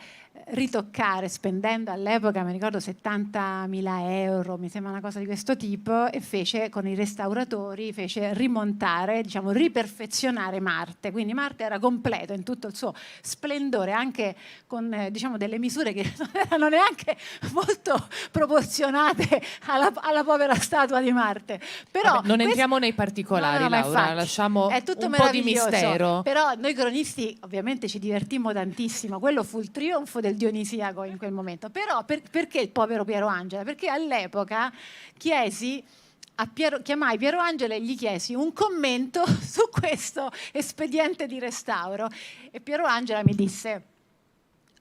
ritoccare, spendendo all'epoca, mi ricordo, 70.000 euro, mi sembra una cosa di questo tipo, e fece con i restauratori, fece rimontare, diciamo, riperfezionare Marte. Quindi Marte era completo in tutto il suo splendore, anche con diciamo delle misure che non erano neanche molto proporzionate alla povera statua di Marte. Però vabbè, non entriamo nei particolari, no, Laura, infatti, lasciamo è tutto un po' di meraviglioso. mistero. Però noi cronisti ovviamente ci divertimmo tantissimo, quello fu il trionfo del dionisiaco in quel momento. Però perché il povero Piero Angela? Perché all'epoca chiamai Piero Angela e gli chiesi un commento su questo espediente di restauro, e Piero Angela mi disse: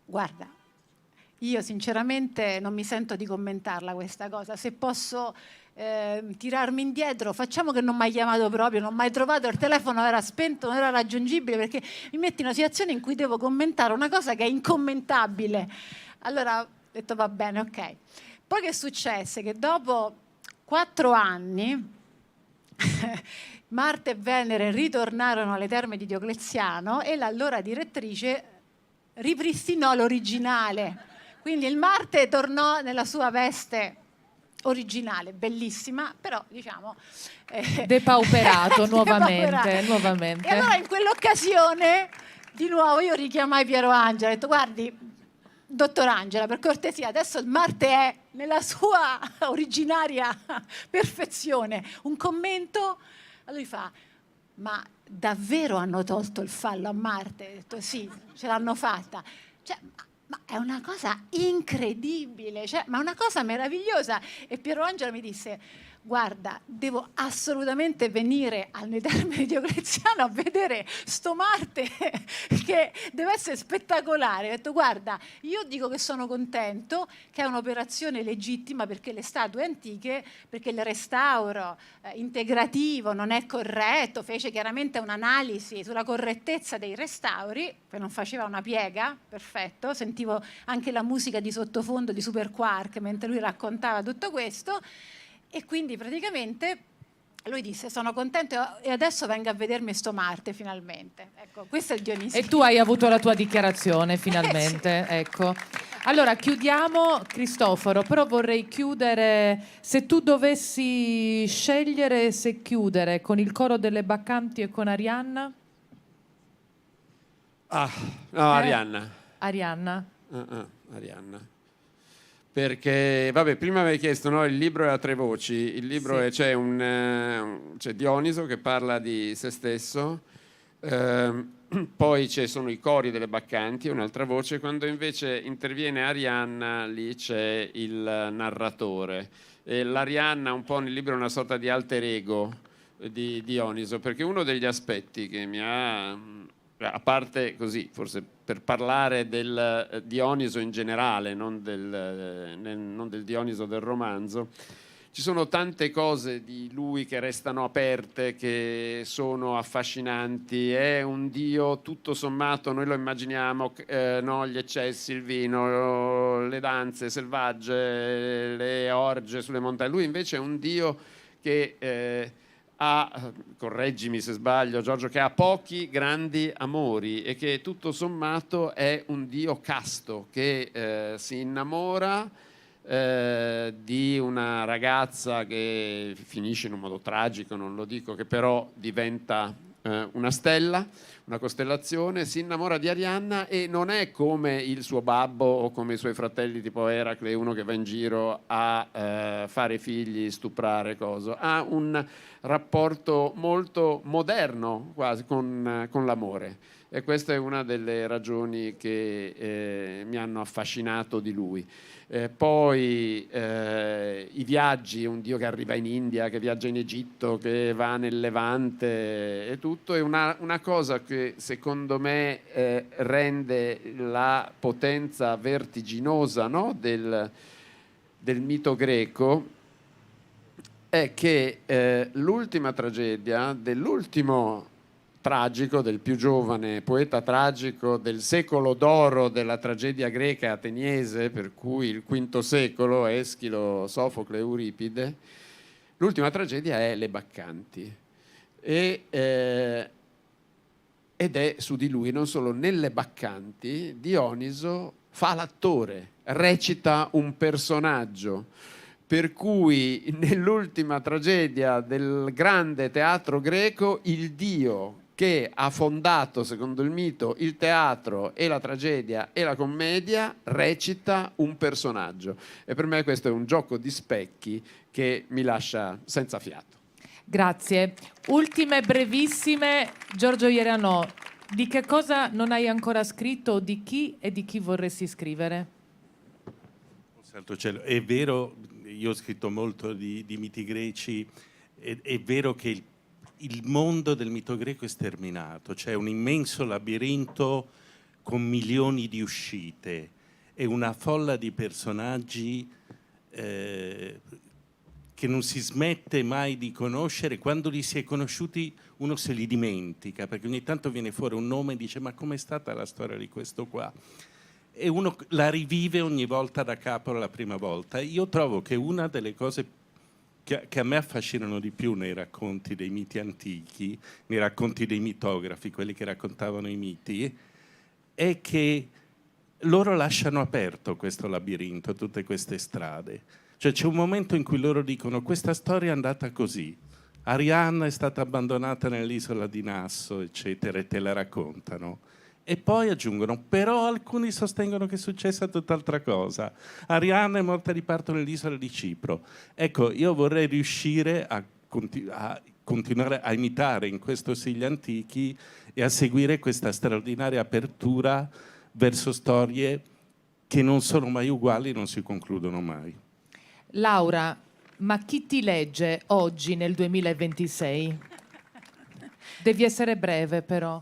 guarda, io sinceramente non mi sento di commentarla questa cosa, se posso tirarmi indietro, facciamo che non mi hai chiamato proprio, non mi hai trovato, il telefono era spento, non era raggiungibile, perché mi metti in una situazione in cui devo commentare una cosa che è incommentabile. Allora ho detto va bene, ok. Poi che successe? Che dopo 4 anni Marte e Venere ritornarono alle terme di Diocleziano e l'allora direttrice ripristinò l'originale. Quindi il Marte tornò nella sua veste originale, bellissima, però diciamo Depauperato depauperato. nuovamente. E allora in quell'occasione di nuovo io richiamai Piero Angela, ho detto: guardi, dottor Angela, per cortesia, adesso il Marte è nella sua originaria perfezione, un commento. Allora lui fa: ma davvero hanno tolto il fallo a Marte? Ho detto: sì, ce l'hanno fatta. Cioè, ma è una cosa incredibile, cioè, ma una cosa meravigliosa. E Piero Angela mi disse: guarda, devo assolutamente venire alle terme di Diocleziano a vedere sto Marte che deve essere spettacolare. Ho detto: guarda, io dico che sono contento, che è un'operazione legittima, perché le statue antiche, perché il restauro integrativo non è corretto, fece chiaramente un'analisi sulla correttezza dei restauri, poi non faceva una piega, perfetto, sentivo anche la musica di sottofondo di Super Quark mentre lui raccontava tutto questo. E quindi praticamente lui disse: sono contento e adesso venga a vedermi sto Marte finalmente. Ecco, questo è il Dionisio. E tu hai avuto la tua dichiarazione finalmente. Sì. Ecco. Allora chiudiamo, Cristoforo, però vorrei chiudere, se tu dovessi scegliere se chiudere con il coro delle Baccanti e con Arianna. Arianna. Arianna. Arianna. Perché, vabbè, prima avevi chiesto, no, il libro è a 3 voci. Il libro sì. c'è Dioniso che parla di se stesso, poi ci sono i cori delle Baccanti, un'altra voce. Quando invece interviene Arianna, lì c'è il narratore. E l'Arianna un po' nel libro è una sorta di alter ego di Dioniso, perché uno degli aspetti che mi ha, a parte così, forse per parlare del Dioniso in generale, non del Dioniso del romanzo, ci sono tante cose di lui che restano aperte, che sono affascinanti. È un dio tutto sommato, noi lo immaginiamo, no, gli eccessi, il vino, le danze selvagge, le orge sulle montagne. Lui invece è un dio che correggimi se sbaglio Giorgio, che ha pochi grandi amori e che tutto sommato è un dio casto che si innamora di una ragazza che finisce in un modo tragico, non lo dico, che però diventa una stella, una costellazione, si innamora di Arianna e non è come il suo babbo o come i suoi fratelli tipo Eracle, uno che va in giro a fare figli, stuprare, coso. Ha un rapporto molto moderno quasi con l'amore, e questa è una delle ragioni che mi hanno affascinato di lui. Poi i viaggi, un dio che arriva in India, che viaggia in Egitto, che va nel Levante e tutto, è una cosa che secondo me rende la potenza vertiginosa, no, del mito greco, è che l'ultima tragedia dell'ultimo tragico, del più giovane poeta tragico del secolo d'oro della tragedia greca ateniese, per cui il V secolo, Eschilo, Sofocle, Euripide, l'ultima tragedia è Le Baccanti. Ed è su di lui. Non solo, nelle Baccanti Dioniso fa l'attore, recita un personaggio, per cui nell'ultima tragedia del grande teatro greco il dio che ha fondato, secondo il mito, il teatro e la tragedia e la commedia, recita un personaggio. E per me questo è un gioco di specchi che mi lascia senza fiato. Grazie. Ultime brevissime, Giorgio Ierano, di che cosa non hai ancora scritto, o di chi e di chi vorresti scrivere? Santo cielo, è vero, io ho scritto molto di miti greci, è vero che il mondo del mito greco è sterminato, c'è un immenso labirinto con milioni di uscite e una folla di personaggi che non si smette mai di conoscere. Quando li si è conosciuti uno se li dimentica, perché ogni tanto viene fuori un nome e dice: ma com'è stata la storia di questo qua? E uno la rivive ogni volta da capo la prima volta. Io trovo che una delle cose che a me affascinano di più nei racconti dei miti antichi, nei racconti dei mitografi, quelli che raccontavano i miti, è che loro lasciano aperto questo labirinto, tutte queste strade. Cioè c'è un momento in cui loro dicono: questa storia è andata così, Arianna è stata abbandonata nell'isola di Nasso, eccetera, e te la raccontano. E poi aggiungono: però alcuni sostengono che è successa tutt'altra cosa. Arianna è morta di parto nell'isola di Cipro. Ecco, io vorrei riuscire a continuare a imitare in questo sì gli antichi e a seguire questa straordinaria apertura verso storie che non sono mai uguali e non si concludono mai. Laura, ma chi ti legge oggi nel 2026? Devi essere breve, però.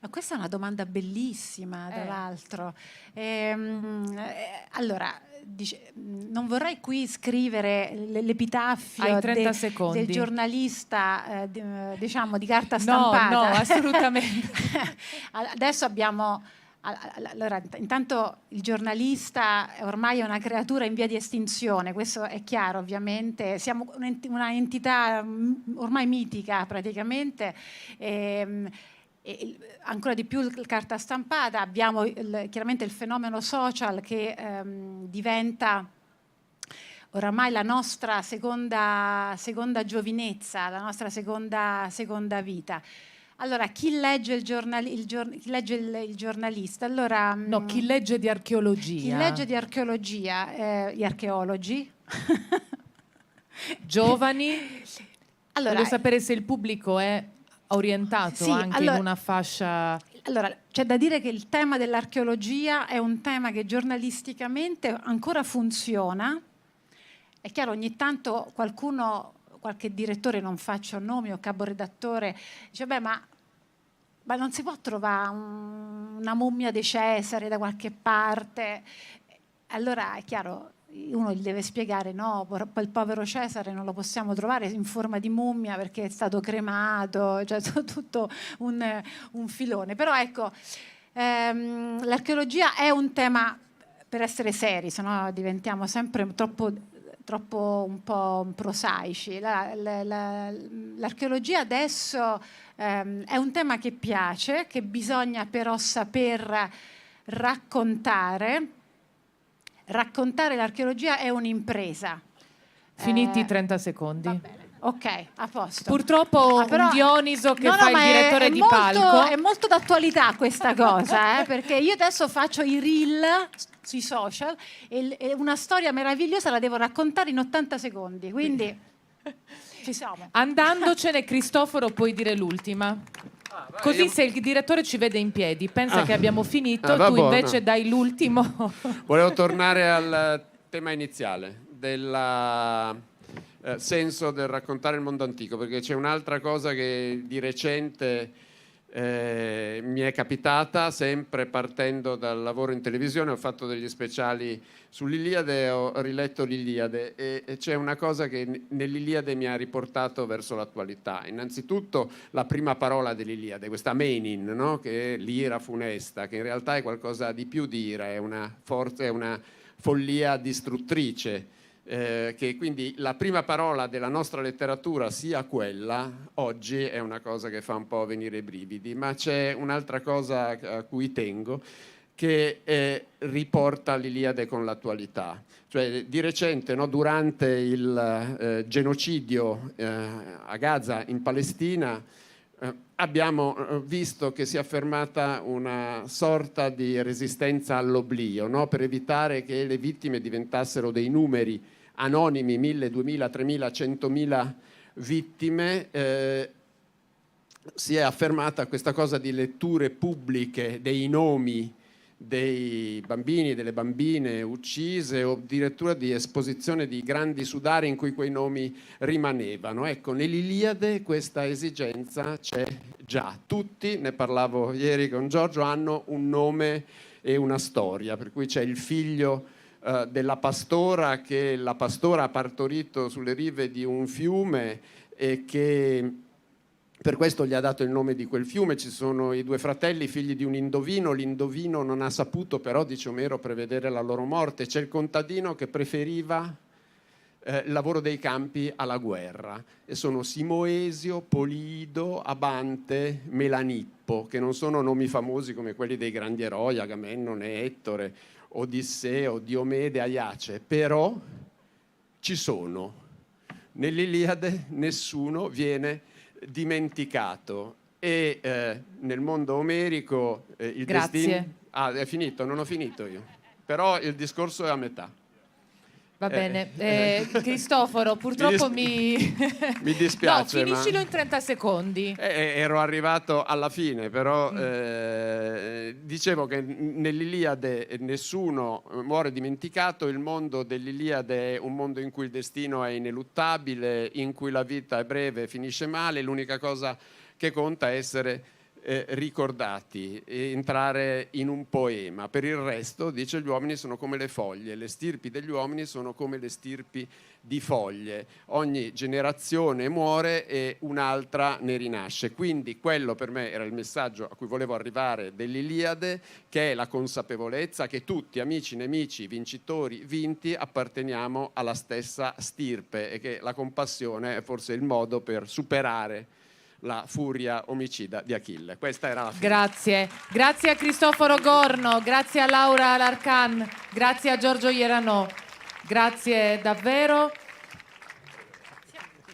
Ma questa è una domanda bellissima, tra l'altro. Allora, non vorrei qui scrivere l'epitaffio del giornalista, diciamo, di carta stampata. No, assolutamente. Adesso abbiamo... Allora, intanto il giornalista ormai è una creatura in via di estinzione, questo è chiaro, ovviamente. Siamo una entità ormai mitica, praticamente. E ancora di più il carta stampata. Abbiamo chiaramente il fenomeno social che diventa oramai la nostra seconda giovinezza, la nostra seconda vita. Allora, chi legge il giornalista? Allora, no, chi legge di archeologia? Chi legge di archeologia? Gli archeologi. Giovani? Allora, voglio sapere se il pubblico è orientato anche in una fascia... Allora, c'è da dire che il tema dell'archeologia è un tema che giornalisticamente ancora funziona. È chiaro, ogni tanto qualche direttore, non faccio nomi, o caporedattore, dice: beh, ma non si può trovare una mummia di Cesare da qualche parte? Allora è chiaro, uno gli deve spiegare: no, il povero Cesare non lo possiamo trovare in forma di mummia perché è stato cremato, cioè tutto un filone. Però ecco, l'archeologia è un tema per essere seri, sennò diventiamo sempre troppo un po' prosaici. L'archeologia adesso è un tema che piace, che bisogna però saper raccontare. Raccontare l'archeologia è un'impresa. Finiti 30 secondi. Va bene. Ok, a posto. Purtroppo Però- un Dioniso che No, fa ma il direttore di molto, palco. È molto d'attualità questa cosa, perché io adesso faccio i reel sui social e una storia meravigliosa la devo raccontare in 80 secondi, quindi ci siamo. Andandocene, Cristoforo, puoi dire l'ultima. Così se il direttore ci vede in piedi, pensa che abbiamo finito, va tu buono. invece dai l'ultimo. Volevo tornare al tema iniziale del senso del raccontare il mondo antico, perché c'è un'altra cosa che di recente mi è capitata, sempre partendo dal lavoro in televisione. Ho fatto degli speciali sull'Iliade, ho riletto l'Iliade e c'è una cosa che nell'Iliade mi ha riportato verso l'attualità. Innanzitutto la prima parola dell'Iliade, questa menin, no? Che è l'ira funesta, che in realtà è qualcosa di più di ira, è una forza, è una follia distruttrice. Che quindi la prima parola della nostra letteratura sia quella, oggi è una cosa che fa un po' venire i brividi, ma c'è un'altra cosa a cui tengo, che riporta l'Iliade con l'attualità. Cioè, di recente, no, durante il genocidio a Gaza, in Palestina, abbiamo visto che si è affermata una sorta di resistenza all'oblio, no? Per evitare che le vittime diventassero dei numeri anonimi, 1000, 2000, 3000, 100.000 vittime. Si è affermata questa cosa di letture pubbliche dei nomi dei bambini e delle bambine uccise, o addirittura di esposizione di grandi sudari in cui quei nomi rimanevano. Ecco, nell'Iliade questa esigenza c'è già. Tutti, ne parlavo ieri con Giorgio, hanno un nome e una storia, per cui c'è il figlio della pastora che la pastora ha partorito sulle rive di un fiume e che per questo gli ha dato il nome di quel fiume. Ci sono i due fratelli, figli di un indovino. L'indovino non ha saputo però, dice Omero, prevedere la loro morte. C'è il contadino che preferiva il lavoro dei campi alla guerra. E sono Simoesio, Polido, Abante, Melanippo, che non sono nomi famosi come quelli dei grandi eroi, Agamennone, Ettore, Odisseo, Diomede, Aiace. Però ci sono. Nell'Iliade nessuno viene dimenticato e nel mondo omerico il destino... Ah, è finito, non ho finito io, però il discorso è a metà. Va bene, Cristoforo, purtroppo mi dispiace. No, finiscilo in 30 secondi. Ero arrivato alla fine, però dicevo che nell'Iliade nessuno muore dimenticato. Il mondo dell'Iliade è un mondo in cui il destino è ineluttabile, in cui la vita è breve e finisce male. L'unica cosa che conta è essere ricordati, entrare in un poema. Per il resto, dice, gli uomini sono come le foglie, le stirpi degli uomini sono come le stirpi di foglie, ogni generazione muore e un'altra ne rinasce. Quindi quello per me era il messaggio a cui volevo arrivare dell'Iliade, che è la consapevolezza che tutti, amici, nemici, vincitori, vinti, apparteniamo alla stessa stirpe e che la compassione è forse il modo per superare la furia omicida di Achille. Questa era la fine. Grazie a Cristoforo Gorno, grazie a Laura Larcan, grazie a Giorgio Ierano, grazie davvero.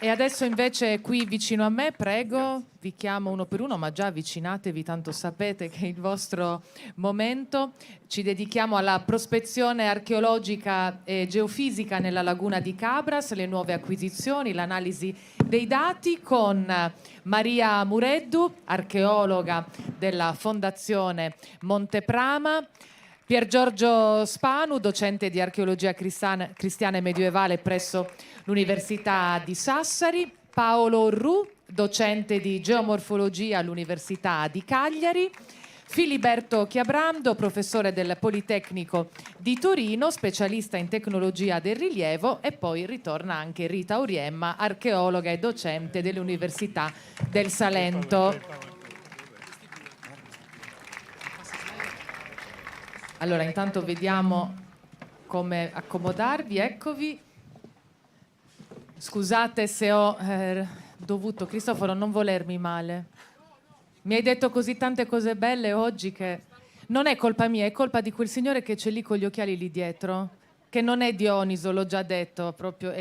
E adesso invece qui vicino a me, prego, vi chiamo uno per uno, ma già avvicinatevi, tanto sapete che è il vostro momento. Ci dedichiamo alla prospezione archeologica e geofisica nella laguna di Cabras, le nuove acquisizioni, l'analisi dei dati con Maria Mureddu, archeologa della Fondazione Monteprama, Pier Giorgio Spanu, docente di archeologia cristiana e medievale presso l'Università di Sassari, Paolo Orru, docente di geomorfologia all'Università di Cagliari, Filiberto Chiabrando, professore del Politecnico di Torino, specialista in tecnologia del rilievo, e poi ritorna anche Rita Auriemma, archeologa e docente dell'Università del Salento. Allora, intanto vediamo come accomodarvi, eccovi. Scusate se ho dovuto, Cristoforo, non volermi male. Mi hai detto così tante cose belle oggi che non è colpa mia, è colpa di quel signore che c'è lì con gli occhiali lì dietro, che non è Dioniso, l'ho già detto, proprio.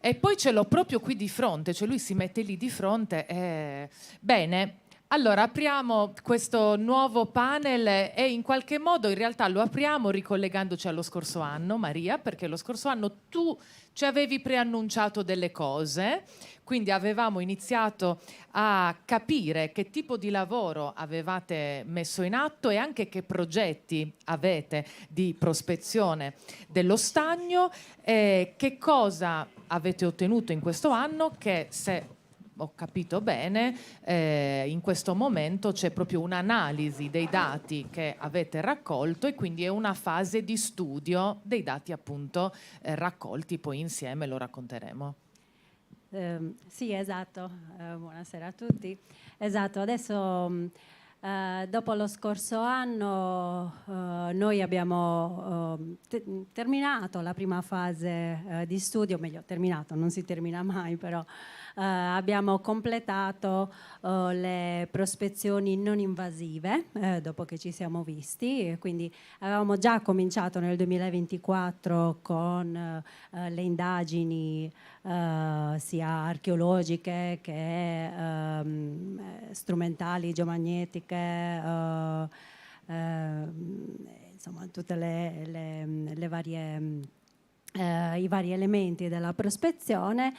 E poi ce l'ho proprio qui di fronte, cioè lui si mette lì di fronte. Bene, allora apriamo questo nuovo panel e in qualche modo in realtà lo apriamo ricollegandoci allo scorso anno, Maria, perché lo scorso anno tu ci avevi preannunciato delle cose, quindi avevamo iniziato a capire che tipo di lavoro avevate messo in atto e anche che progetti avete di prospezione dello stagno, che cosa avete ottenuto in questo anno, che se ho capito bene, in questo momento c'è proprio un'analisi dei dati che avete raccolto e quindi è una fase di studio dei dati appunto raccolti, poi insieme lo racconteremo. Sì, esatto. Buonasera a tutti. Esatto, adesso dopo lo scorso anno noi abbiamo terminato la prima fase di studio, meglio terminato, non si termina mai, però abbiamo completato le prospezioni non invasive dopo che ci siamo visti, e quindi avevamo già cominciato nel 2024 con le indagini sia archeologiche che strumentali, geomagnetiche, insomma tutte le varie i vari elementi della prospezione,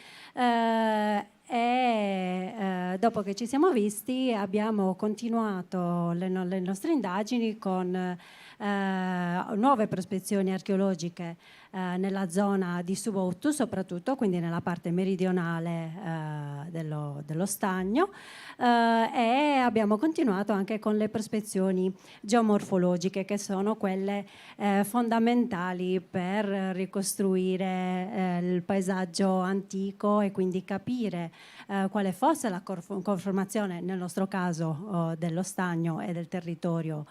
e dopo che ci siamo visti abbiamo continuato le nostre indagini con nuove prospezioni archeologiche nella zona di Subottu soprattutto, quindi nella parte meridionale dello stagno, e abbiamo continuato anche con le prospezioni geomorfologiche, che sono quelle fondamentali per ricostruire il paesaggio antico e quindi capire quale fosse la conformazione, nel nostro caso, dello stagno e del territorio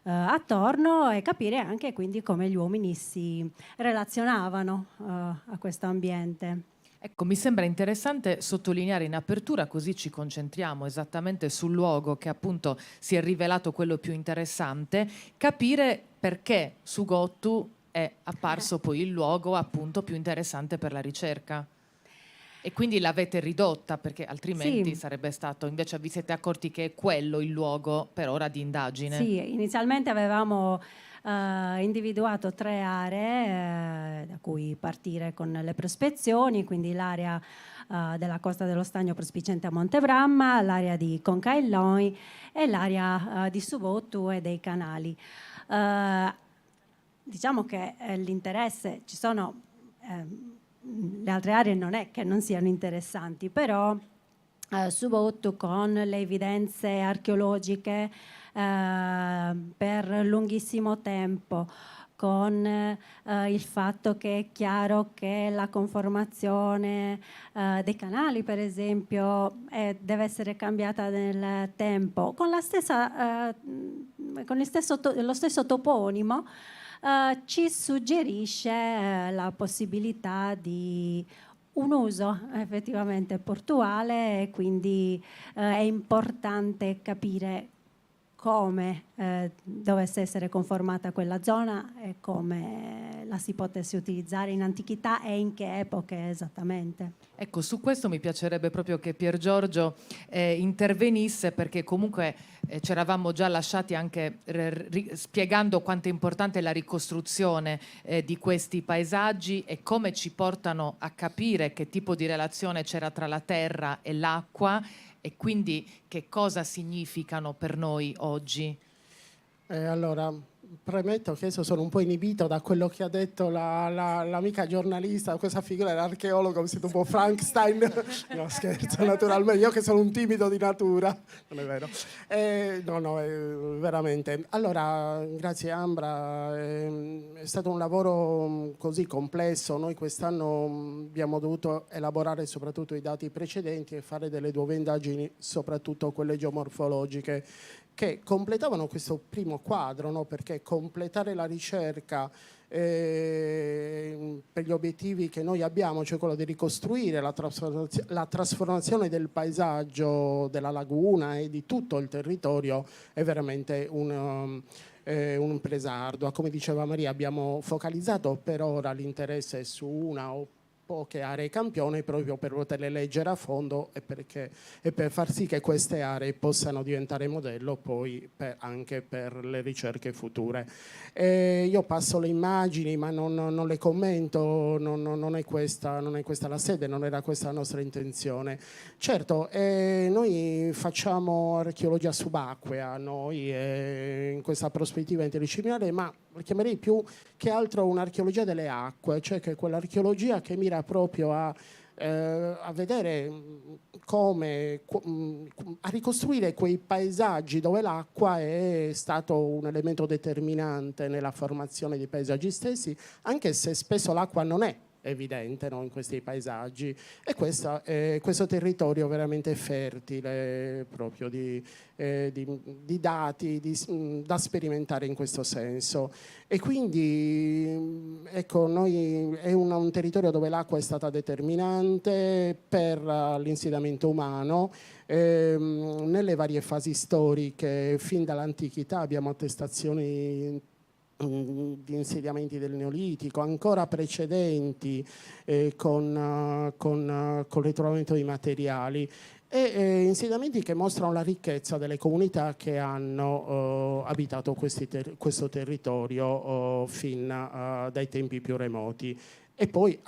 attorno, e capire anche quindi come gli uomini si relazionavano a questo ambiente. Ecco, mi sembra interessante sottolineare in apertura, così ci concentriamo esattamente sul luogo che appunto si è rivelato quello più interessante, capire perché Sugottu è apparso poi il luogo appunto più interessante per la ricerca. E quindi l'avete ridotta, perché altrimenti sarebbe stato, invece vi siete accorti che è quello il luogo per ora di indagine. Sì, inizialmente avevamo individuato 3 aree da cui partire con le prospezioni, quindi l'area della costa dello stagno prospiciente a Montebramma, l'area di Concaillon e l'area di Subottu e dei canali. Diciamo che l'interesse, ci sono le altre aree, non è che non siano interessanti, però Subottu, con le evidenze archeologiche per lunghissimo tempo, con il fatto che è chiaro che la conformazione dei canali, per esempio, deve essere cambiata nel tempo, con lo stesso toponimo, ci suggerisce la possibilità di un uso effettivamente portuale, e quindi è importante capire come dovesse essere conformata quella zona e come la si potesse utilizzare in antichità e in che epoche esattamente. Ecco, su questo mi piacerebbe proprio che Pier Giorgio intervenisse, perché comunque ci eravamo già lasciati anche spiegando quanto è importante la ricostruzione di questi paesaggi e come ci portano a capire che tipo di relazione c'era tra la terra e l'acqua, e quindi che cosa significano per noi oggi. Allora, premetto che adesso sono un po' inibito da quello che ha detto l'amica giornalista, questa figura dell'archeologo, mi sento un po' Frankenstein. No, scherzo, naturalmente, io che sono un timido di natura, non è vero. No, veramente. Allora, grazie Ambra, è stato un lavoro così complesso. Noi quest'anno abbiamo dovuto elaborare soprattutto i dati precedenti e fare delle nuove indagini, soprattutto quelle geomorfologiche, che completavano questo primo quadro, no? Perché completare la ricerca per gli obiettivi che noi abbiamo, cioè quello di ricostruire la trasformazione del paesaggio, della laguna e di tutto il territorio, è veramente un'impresa ardua. Come diceva Maria, abbiamo focalizzato per ora l'interesse su una o poche aree campione proprio per poterle leggere a fondo e per far sì che queste aree possano diventare modello poi anche per le ricerche future. Io passo le immagini ma non le commento, non è questa la sede, non era questa la nostra intenzione. Certo, noi facciamo archeologia subacquea, noi in questa prospettiva interdisciplinare, ma la chiamerei più che altro un'archeologia delle acque, cioè che quell'archeologia che mira proprio a vedere a ricostruire quei paesaggi dove l'acqua è stato un elemento determinante nella formazione dei paesaggi stessi, anche se spesso l'acqua non è evidente, no, in questi paesaggi, e questo territorio veramente fertile proprio di dati da sperimentare in questo senso. E quindi ecco, noi è un territorio dove l'acqua è stata determinante per l'insediamento umano. Nelle varie fasi storiche, fin dall'antichità abbiamo attestazioni di insediamenti del Neolitico, ancora precedenti con il ritrovamento di materiali e insediamenti che mostrano la ricchezza delle comunità che hanno abitato questo territorio fin dai tempi più remoti. E poi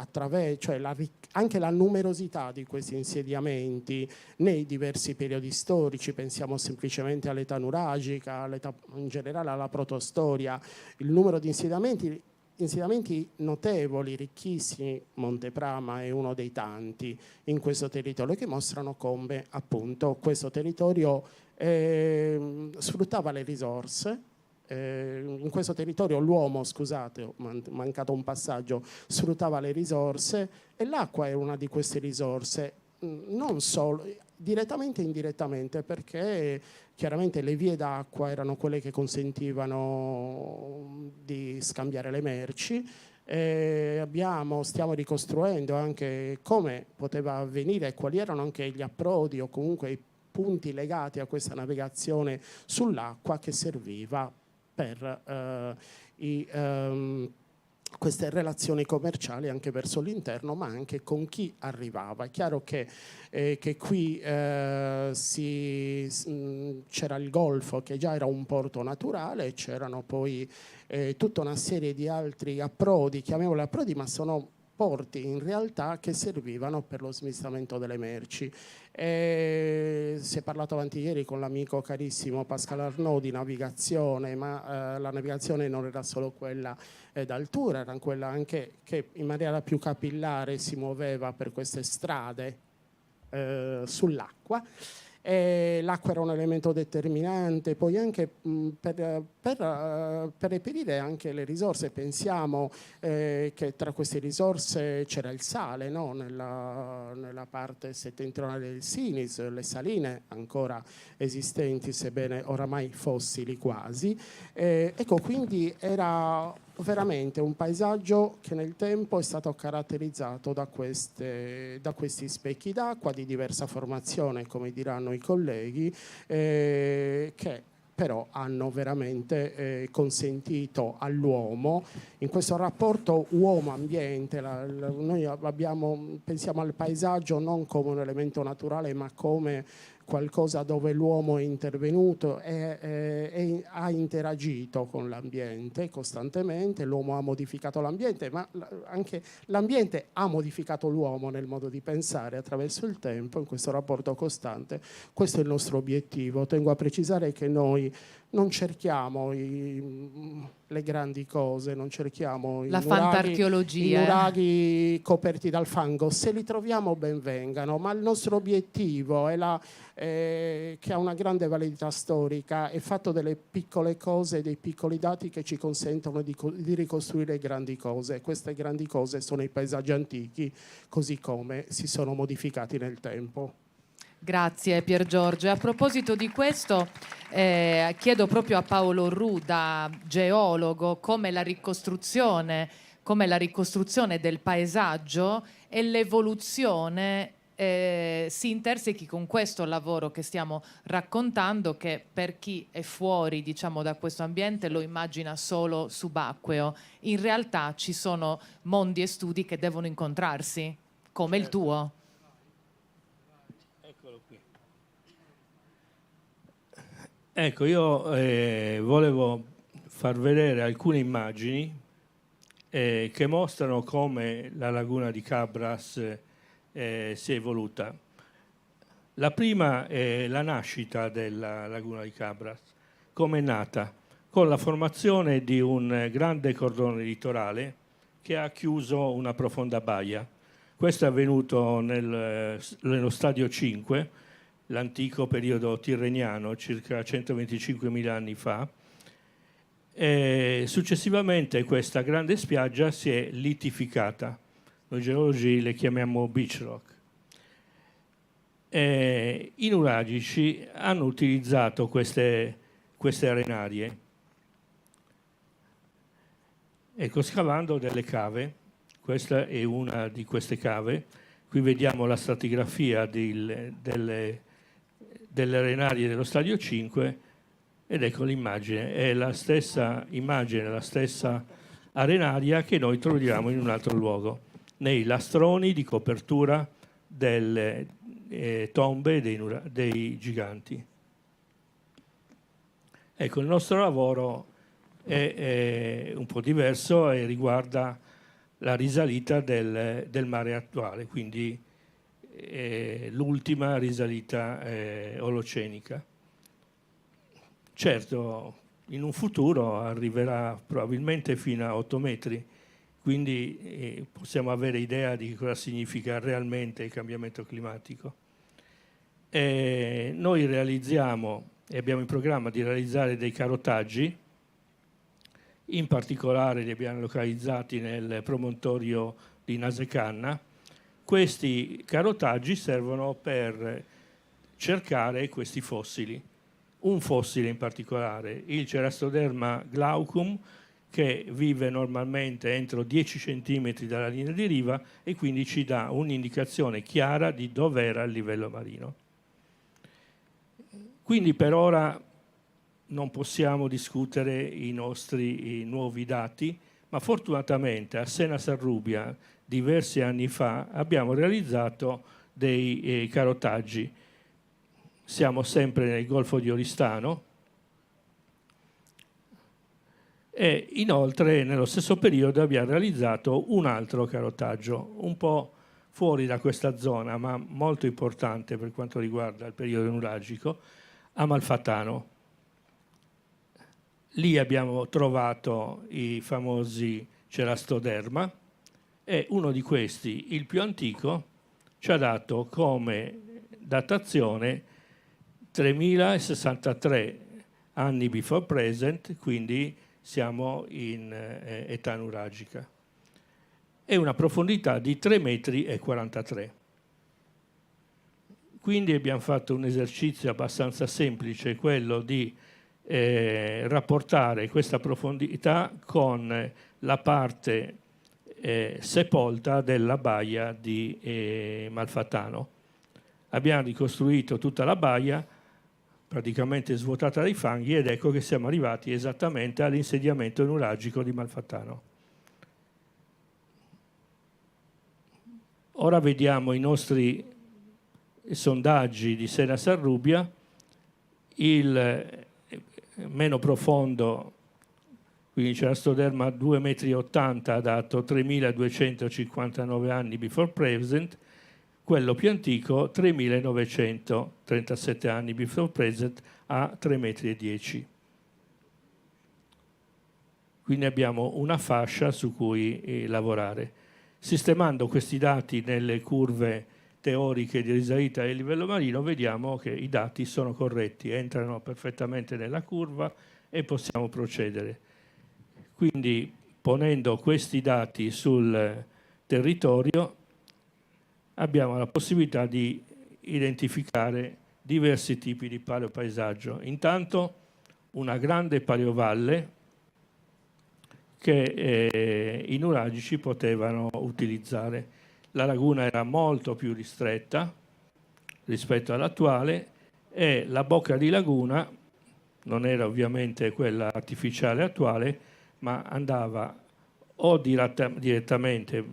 anche la numerosità di questi insediamenti nei diversi periodi storici, pensiamo semplicemente all'età nuragica, in generale alla protostoria, il numero di insediamenti notevoli, ricchissimi. Monteprama è uno dei tanti in questo territorio, che mostrano come appunto questo territorio sfruttava le risorse. In questo territorio l'uomo, scusate, ho mancato un passaggio, sfruttava le risorse, e l'acqua è una di queste risorse, non solo direttamente e indirettamente, perché chiaramente le vie d'acqua erano quelle che consentivano di scambiare le merci. Stiamo ricostruendo anche come poteva avvenire e quali erano anche gli approdi o comunque i punti legati a questa navigazione sull'acqua che serviva per queste relazioni commerciali anche verso l'interno, ma anche con chi arrivava. È chiaro che qui c'era il Golfo, che già era un porto naturale, c'erano poi tutta una serie di altri approdi, chiamiamoli approdi, ma sono porti in realtà che servivano per lo smistamento delle merci. Si è parlato avanti ieri con l'amico carissimo Pascal Arnaud di navigazione, ma la navigazione non era solo quella d'altura, era quella anche che in maniera più capillare si muoveva per queste strade sull'acqua. L'acqua era un elemento determinante, poi anche per reperire anche le risorse. Pensiamo che tra queste risorse c'era il sale, no? Nella parte settentrionale del Sinis, le saline ancora esistenti, sebbene oramai fossili quasi. Ecco, quindi era veramente un paesaggio che nel tempo è stato caratterizzato da questi specchi d'acqua di diversa formazione, come diranno i colleghi, che però hanno veramente consentito all'uomo, in questo rapporto uomo-ambiente, noi pensiamo al paesaggio non come un elemento naturale, ma come qualcosa dove l'uomo è intervenuto e ha interagito con l'ambiente costantemente. L'uomo ha modificato l'ambiente, ma anche l'ambiente ha modificato l'uomo nel modo di pensare attraverso il tempo, in questo rapporto costante. Questo è il nostro obiettivo. Tengo a precisare che noi non cerchiamo le grandi cose, non cerchiamo i nuraghi coperti dal fango. Se li troviamo ben vengano, ma il nostro obiettivo è che ha una grande validità storica, è fatto delle piccole cose, dei piccoli dati che ci consentono di ricostruire grandi cose. Queste grandi cose sono i paesaggi antichi, così come si sono modificati nel tempo. Grazie Pier Giorgio. E a proposito di questo, chiedo proprio a Paolo Roux, da geologo, come la ricostruzione del paesaggio e l'evoluzione si intersechi con questo lavoro che stiamo raccontando, che per chi è fuori, diciamo, da questo ambiente lo immagina solo subacqueo. In realtà ci sono mondi e studi che devono incontrarsi, come il tuo. Eccolo qui. Ecco, io volevo far vedere alcune immagini che mostrano come la laguna di Cabras si è evoluta. La prima è la nascita della laguna di Cabras. Come è nata? Con la formazione di un grande cordone litorale che ha chiuso una profonda baia. Questo è avvenuto nello stadio 5, l'antico periodo tirreniano, circa 125.000 anni fa. E successivamente questa grande spiaggia si è litificata. Noi geologi le chiamiamo beach rock. I nuragici hanno utilizzato queste arenarie, ecco, scavando delle cave. Questa è una di queste cave. Qui vediamo la stratigrafia delle arenarie dello stadio 5 ed ecco l'immagine. È la stessa immagine, la stessa arenaria che noi troviamo in un altro luogo, nei lastroni di copertura delle tombe dei giganti. Ecco, il nostro lavoro è un po' diverso e riguarda la risalita del mare attuale, quindi l'ultima risalita olocenica. Certo, in un futuro arriverà probabilmente fino a 8 metri, quindi possiamo avere idea di cosa significa realmente il cambiamento climatico. Noi realizziamo e abbiamo in programma di realizzare dei carotaggi, in particolare li abbiamo localizzati nel promontorio di Nasecanna. Questi carotaggi servono per cercare questi fossili. Un fossile in particolare, il Cerastoderma glaucum, che vive normalmente entro 10 cm dalla linea di riva e quindi ci dà un'indicazione chiara di dove era il livello marino. Quindi per ora non possiamo discutere i nostri nuovi dati, ma fortunatamente a Sena Sarrubia diversi anni fa abbiamo realizzato dei carotaggi. Siamo sempre nel Golfo di Oristano e inoltre nello stesso periodo abbiamo realizzato un altro carotaggio, un po' fuori da questa zona, ma molto importante per quanto riguarda il periodo nuragico, a Malfatano. Lì abbiamo trovato i famosi Cerastoderma e uno di questi, il più antico, ci ha dato come datazione 3063 anni before present, quindi siamo in età nuragica, e una profondità di 3,43 metri. Quindi abbiamo fatto un esercizio abbastanza semplice, quello di rapportare questa profondità con la parte sepolta della baia di Malfatano. Abbiamo ricostruito tutta la baia, praticamente svuotata dai fanghi, ed ecco che siamo arrivati esattamente all'insediamento nuragico di Malfatano. Ora vediamo i nostri sondaggi di Sena Sarrubia. Il meno profondo, quindi Cerastoderma 2,80 metri, ha dato 3259 anni before present, quello più antico 3937 anni before present a 3,10 metri. Quindi abbiamo una fascia su cui lavorare. Sistemando questi dati nelle curve teoriche di risalita del livello marino, vediamo che i dati sono corretti, entrano perfettamente nella curva e possiamo procedere. Quindi, ponendo questi dati sul territorio, abbiamo la possibilità di identificare diversi tipi di paleopaesaggio. Intanto una grande paleovalle che i nuragici potevano utilizzare. la laguna era molto più ristretta rispetto all'attuale e la bocca di laguna non era ovviamente quella artificiale attuale, ma andava o direttamente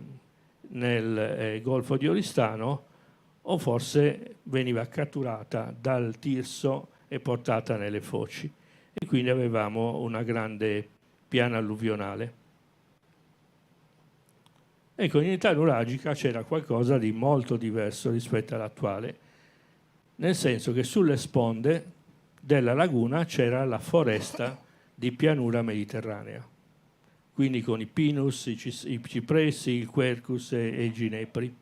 nel Golfo di Oristano o forse veniva catturata dal Tirso e portata nelle foci. E quindi avevamo una grande piana alluvionale. Ecco, in età nuragica c'era qualcosa di molto diverso rispetto all'attuale, nel senso che sulle sponde della laguna c'era la foresta di pianura mediterranea, quindi con i pinus, i cipressi, il quercus e i ginepri.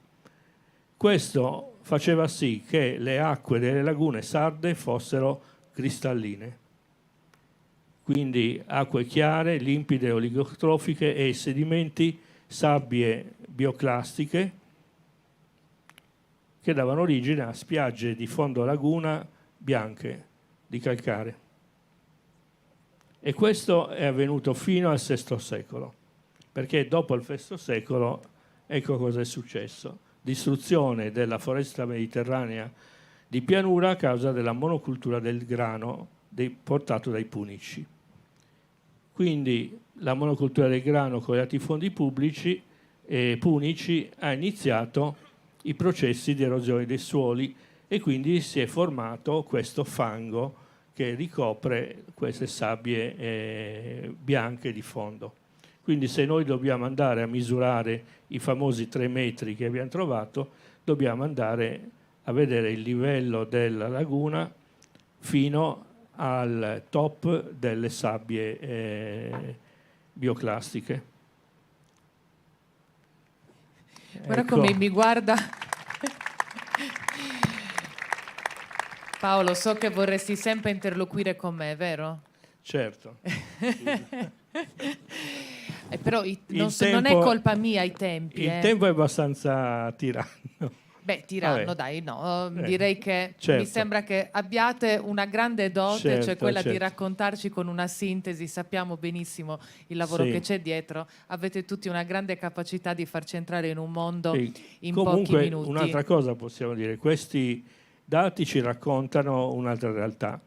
Questo faceva sì che le acque delle lagune sarde fossero cristalline, quindi acque chiare, limpide, oligotrofiche e sedimenti, sabbie bioclastiche che davano origine a spiagge di fondo laguna bianche di calcare. E questo è avvenuto fino al VI secolo, perché dopo il VI secolo ecco cosa è successo: distruzione della foresta mediterranea di pianura a causa della monocultura del grano portato dai Punici. Quindi la monocultura del grano con i latifondi pubblici e punici ha iniziato i processi di erosione dei suoli e quindi si è formato questo fango che ricopre queste sabbie bianche di fondo. Quindi se noi dobbiamo andare a misurare i famosi 3 metri che abbiamo trovato, dobbiamo andare a vedere il livello della laguna fino al top delle sabbie bioclastiche. Guarda Ecco. come mi guarda. Paolo, so che vorresti sempre interloquire con me, vero? Certo. Però non è tempo- colpa mia i tempi. Il tempo è abbastanza tiranno. Beh, tiranno, Vabbè. dai, no. Direi che Certo. mi sembra che abbiate una grande dote, cioè Certo, quella di certo. raccontarci con una sintesi. Sappiamo benissimo il lavoro Sì. che c'è dietro. Avete tutti una grande capacità di farci entrare in un mondo Sì. in Comunque, pochi minuti. un'altra cosa possiamo dire: questi dati ci raccontano un'altra realtà,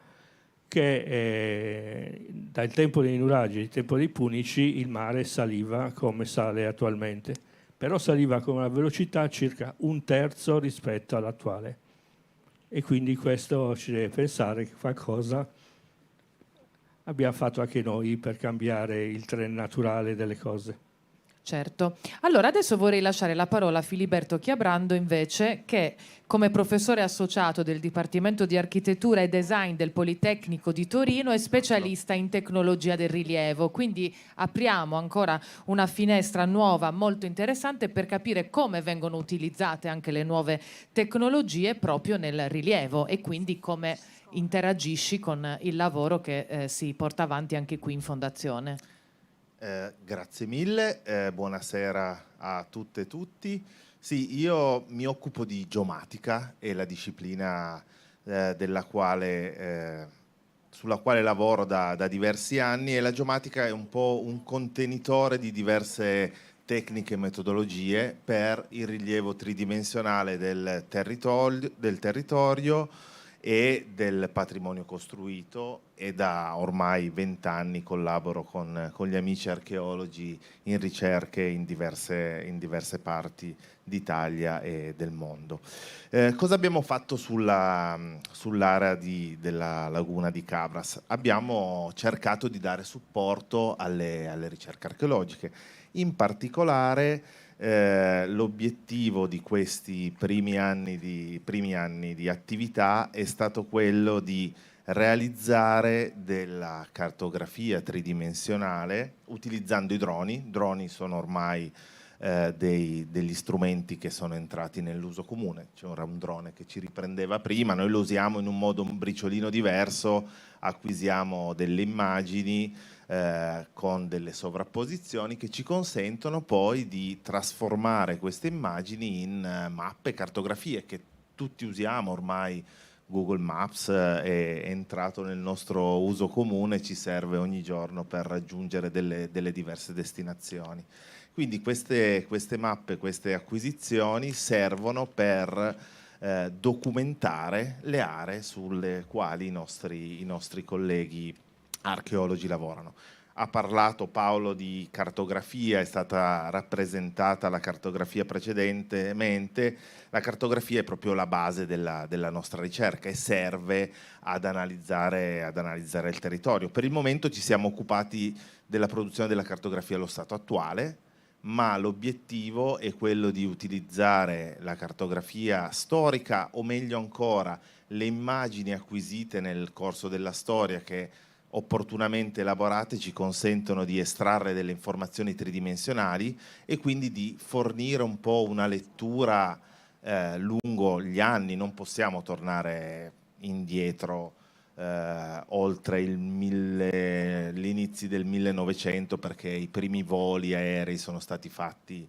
che dal tempo dei nuraghi, il tempo dei Punici, il mare saliva come sale attualmente, però saliva con una velocità circa 1/3 rispetto all'attuale. E quindi questo ci deve pensare che qualcosa abbiamo fatto anche noi per cambiare il trend naturale delle cose. Certo. Allora adesso vorrei lasciare la parola a Filiberto Chiabrando invece, che come professore associato del Dipartimento di Architettura e Design del Politecnico di Torino è specialista in tecnologia del rilievo. Quindi apriamo ancora una finestra nuova molto interessante per capire come vengono utilizzate anche le nuove tecnologie proprio nel rilievo e quindi come interagisci con il lavoro che si porta avanti anche qui in Fondazione. Grazie mille, buonasera a tutte e tutti. Sì, io mi occupo di geomatica, è la disciplina sulla quale lavoro da diversi anni, e la geomatica è un po' un contenitore di diverse tecniche e metodologie per il rilievo tridimensionale del territorio e del patrimonio costruito, e da ormai 20 anni collaboro con gli amici archeologi in ricerche in diverse parti d'Italia e del mondo. Cosa abbiamo fatto sull'area della laguna di Cabras? Abbiamo cercato di dare supporto alle ricerche archeologiche. In particolare l'obiettivo di questi primi anni di attività è stato quello di realizzare della cartografia tridimensionale utilizzando i droni. I droni sono ormai degli strumenti che sono entrati nell'uso comune. C'era un drone che ci riprendeva prima, noi lo usiamo in un modo un briciolino diverso, acquisiamo delle immagini con delle sovrapposizioni che ci consentono poi di trasformare queste immagini in mappe, cartografie che tutti usiamo ormai. Google Maps è entrato nel nostro uso comune, ci serve ogni giorno per raggiungere delle diverse destinazioni. Quindi queste mappe, queste acquisizioni servono per documentare le aree sulle quali i nostri colleghi archeologi lavorano. Ha parlato Paolo di cartografia, è stata rappresentata la cartografia precedentemente. La cartografia è proprio la base della nostra ricerca e serve ad analizzare il territorio. Per il momento ci siamo occupati della produzione della cartografia allo stato attuale, ma l'obiettivo è quello di utilizzare la cartografia storica, o meglio ancora le immagini acquisite nel corso della storia che opportunamente elaborate ci consentono di estrarre delle informazioni tridimensionali e quindi di fornire un po' una lettura lungo gli anni. Non possiamo tornare indietro oltre gli inizi del 1900, perché i primi voli aerei sono stati fatti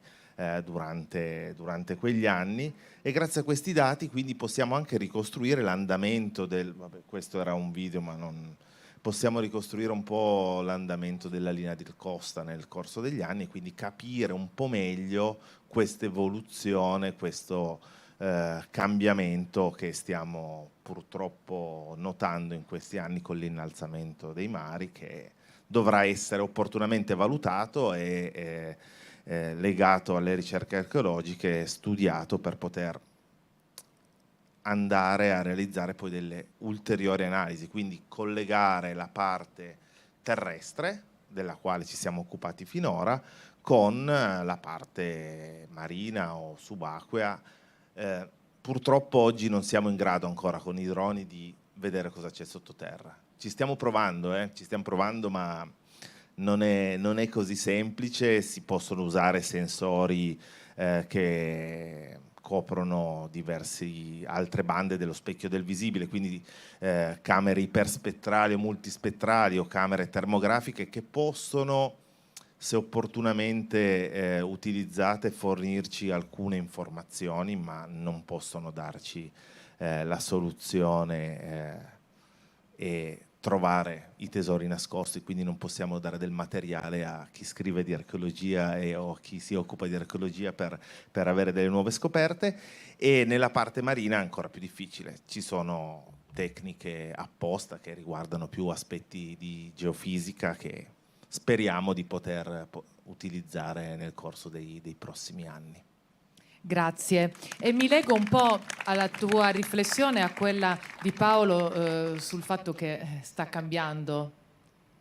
durante quegli anni, e grazie a questi dati quindi possiamo anche ricostruire l'andamento questo era un video, ma non possiamo ricostruire un po' l'andamento della linea di costa nel corso degli anni, quindi capire un po' meglio questa evoluzione, questo cambiamento che stiamo purtroppo notando in questi anni con l'innalzamento dei mari, che dovrà essere opportunamente valutato e legato alle ricerche archeologiche, studiato per poter andare a realizzare poi delle ulteriori analisi, quindi collegare la parte terrestre, della quale ci siamo occupati finora, con la parte marina o subacquea. Purtroppo oggi non siamo in grado ancora con i droni di vedere cosa c'è sottoterra. Ci stiamo provando, ma non è così semplice. Si possono usare sensori che coprono diverse altre bande dello specchio del visibile, quindi camere iperspettrali o multispettrali o camere termografiche che possono, se opportunamente utilizzate, fornirci alcune informazioni, ma non possono darci la soluzione e trovare i tesori nascosti, quindi non possiamo dare del materiale a chi scrive di archeologia o a chi si occupa di archeologia per avere delle nuove scoperte. E nella parte marina è ancora più difficile, ci sono tecniche apposta che riguardano più aspetti di geofisica che speriamo di poter utilizzare nel corso dei prossimi anni. Grazie. E mi lego un po' alla tua riflessione, a quella di Paolo sul fatto che sta cambiando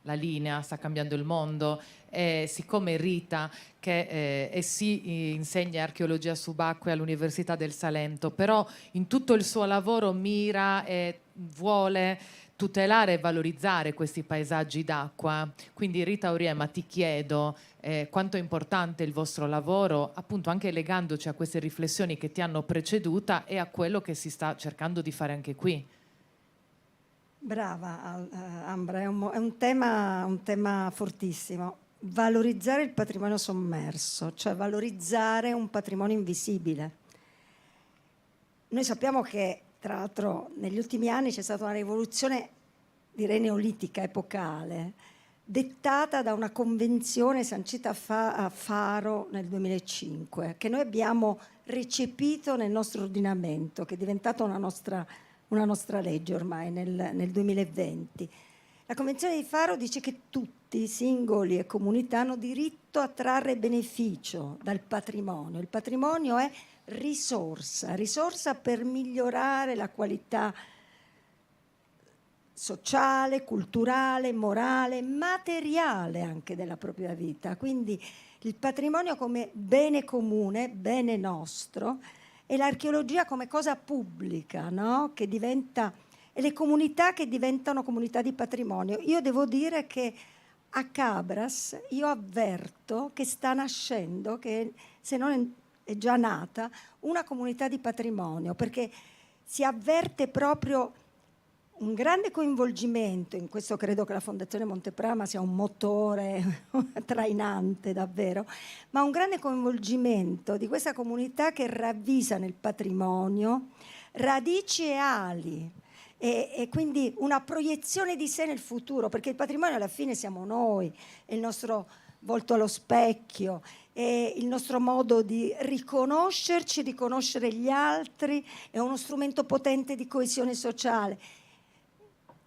la linea, sta cambiando il mondo. E siccome Rita, che si insegna archeologia subacquea all'Università del Salento, però in tutto il suo lavoro mira e vuole tutelare e valorizzare questi paesaggi d'acqua. Quindi Rita Auriemma, ti chiedo quanto è importante il vostro lavoro, appunto anche legandoci a queste riflessioni che ti hanno preceduta e a quello che si sta cercando di fare anche qui. Brava Ambra, è un tema fortissimo. Valorizzare il patrimonio sommerso, cioè valorizzare un patrimonio invisibile. Noi sappiamo che, tra l'altro, negli ultimi anni c'è stata una rivoluzione, direi neolitica, epocale, dettata da una convenzione sancita a Faro nel 2005, che noi abbiamo recepito nel nostro ordinamento, che è diventata una nostra legge ormai nel 2020. La Convenzione di Faro dice che tutti, singoli e comunità, hanno diritto a trarre beneficio dal patrimonio. Il patrimonio è risorsa per migliorare la qualità sociale, culturale, morale, materiale anche della propria vita. Quindi il patrimonio come bene comune, bene nostro, e l'archeologia come cosa pubblica, no? Che diventa, e le comunità che diventano comunità di patrimonio. Io devo dire che a Cabras io avverto che sta nascendo, che se non è già nata, una comunità di patrimonio, perché si avverte proprio un grande coinvolgimento. In questo credo che la Fondazione Monteprama sia un motore trainante davvero, ma un grande coinvolgimento di questa comunità che ravvisa nel patrimonio radici e ali, e quindi una proiezione di sé nel futuro, perché il patrimonio alla fine siamo noi, è il nostro volto allo specchio, è il nostro modo di riconoscerci, riconoscere gli altri, è uno strumento potente di coesione sociale.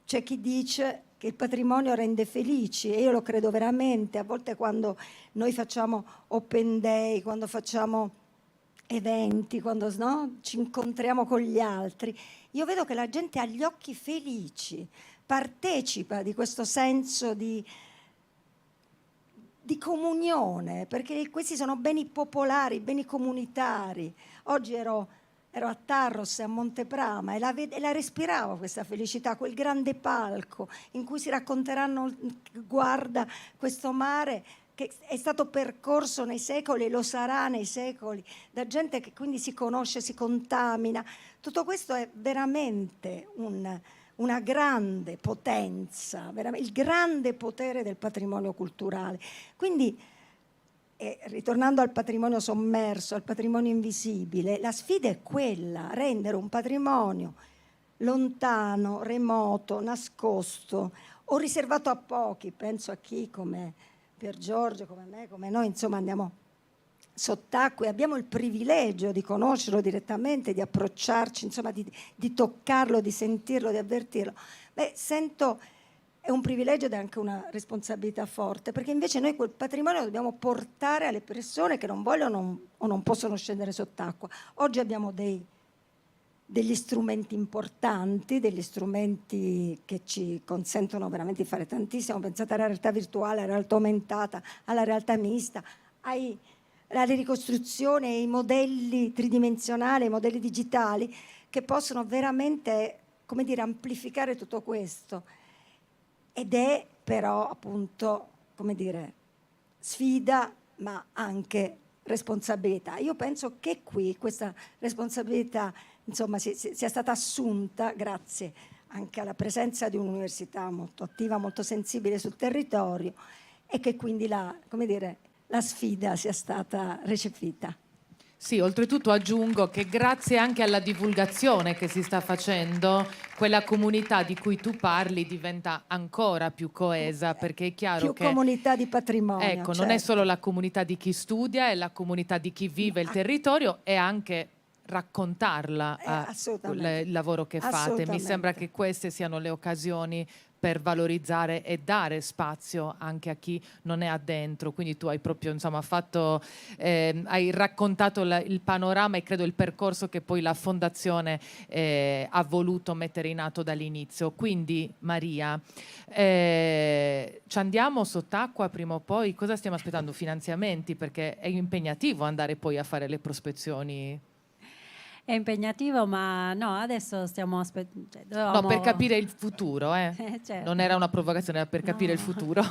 C'è chi dice che il patrimonio rende felici e io lo credo veramente. A volte quando noi facciamo open day, quando facciamo eventi, quando ci incontriamo con gli altri, io vedo che la gente ha gli occhi felici, partecipa di questo senso di comunione, perché questi sono beni popolari, beni comunitari. Oggi ero a Tarros e a Monteprama e la respiravo questa felicità, quel grande palco in cui si racconteranno, guarda questo mare che è stato percorso nei secoli e lo sarà nei secoli, da gente che quindi si conosce, si contamina. Tutto questo è veramente una grande potenza, il grande potere del patrimonio culturale. Quindi, ritornando al patrimonio sommerso, al patrimonio invisibile, la sfida è quella, rendere un patrimonio lontano, remoto, nascosto o riservato a pochi. Penso a chi come Pier Giorgio, come me, come noi, insomma, andiamo sott'acqua e abbiamo il privilegio di conoscerlo direttamente, di approcciarci, insomma, di toccarlo, di sentirlo, di avvertirlo. Sento è un privilegio ed è anche una responsabilità forte, perché invece noi quel patrimonio lo dobbiamo portare alle persone che non vogliono o non possono scendere sott'acqua. Oggi abbiamo degli strumenti importanti, degli strumenti che ci consentono veramente di fare tantissimo. Pensate alla realtà virtuale, alla realtà aumentata, alla realtà mista, alla ricostruzione, ai modelli tridimensionali, ai modelli digitali che possono veramente, come dire, amplificare tutto questo. Ed è però appunto, come dire, sfida ma anche responsabilità. Io penso che qui questa responsabilità, insomma, sia stata assunta grazie anche alla presenza di un'università molto attiva, molto sensibile sul territorio e che quindi la sfida sia stata recepita. Sì, oltretutto aggiungo che grazie anche alla divulgazione che si sta facendo, quella comunità di cui tu parli diventa ancora più coesa, perché è chiaro che... Più comunità di patrimonio. Ecco, certo. Non è solo la comunità di chi studia, è la comunità di chi vive il territorio e anche raccontarla il lavoro che fate. Mi sembra che queste siano le occasioni per valorizzare e dare spazio anche a chi non è addentro. Quindi tu hai proprio, insomma, hai raccontato il panorama e credo il percorso che poi la Fondazione ha voluto mettere in atto dall'inizio. Quindi Maria, ci andiamo sott'acqua prima o poi? Cosa stiamo aspettando? Finanziamenti? Perché è impegnativo andare poi a fare le prospezioni. È impegnativo, ma no, adesso stiamo aspettando. No, per capire il futuro, certo. Non era una provocazione, era per capire il futuro.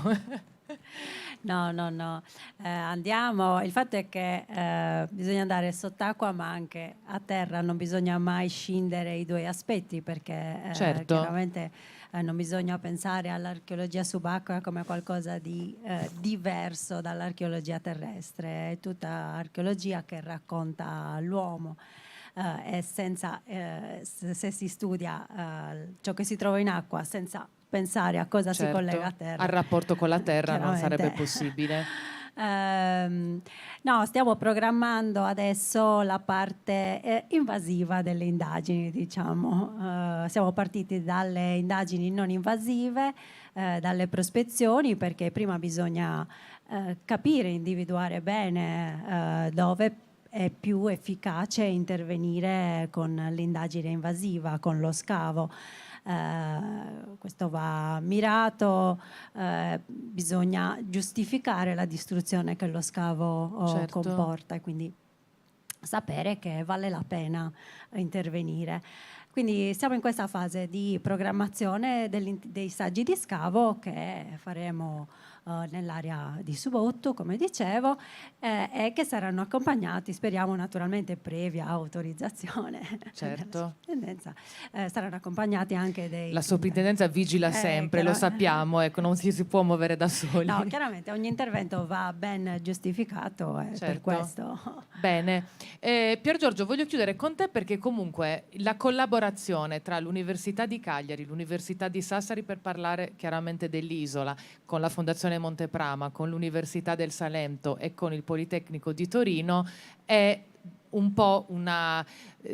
No. Andiamo. Il fatto è che bisogna andare sott'acqua, ma anche a terra. Non bisogna mai scindere i due aspetti, perché certo. chiaramente non bisogna pensare all'archeologia subacquea come qualcosa di diverso dall'archeologia terrestre. È tutta archeologia che racconta l'uomo. E senza, se si studia ciò che si trova in acqua senza pensare a cosa si collega a terra, al rapporto con la terra non sarebbe possibile. No, stiamo programmando adesso la parte invasiva delle indagini, diciamo. Siamo partiti dalle indagini non invasive, dalle prospezioni, perché prima bisogna capire, individuare bene dove è più efficace intervenire con l'indagine invasiva, con lo scavo. Questo va mirato, bisogna giustificare la distruzione che lo scavo comporta e quindi sapere che vale la pena intervenire. Quindi siamo in questa fase di programmazione dei saggi di scavo che faremo nell'area di Subotto, come dicevo, e che saranno accompagnati, speriamo naturalmente previa autorizzazione. Certo. Saranno accompagnati anche dei... La soprintendenza vigila sempre, lo sappiamo, non si può muovere da soli. No, chiaramente ogni intervento va ben giustificato, per questo. Bene. Pier Giorgio, voglio chiudere con te perché comunque la collaborazione collaborazione tra l'Università di Cagliari, l'Università di Sassari, per parlare chiaramente dell'isola, con la Fondazione Monteprama, con l'Università del Salento e con il Politecnico di Torino è un po'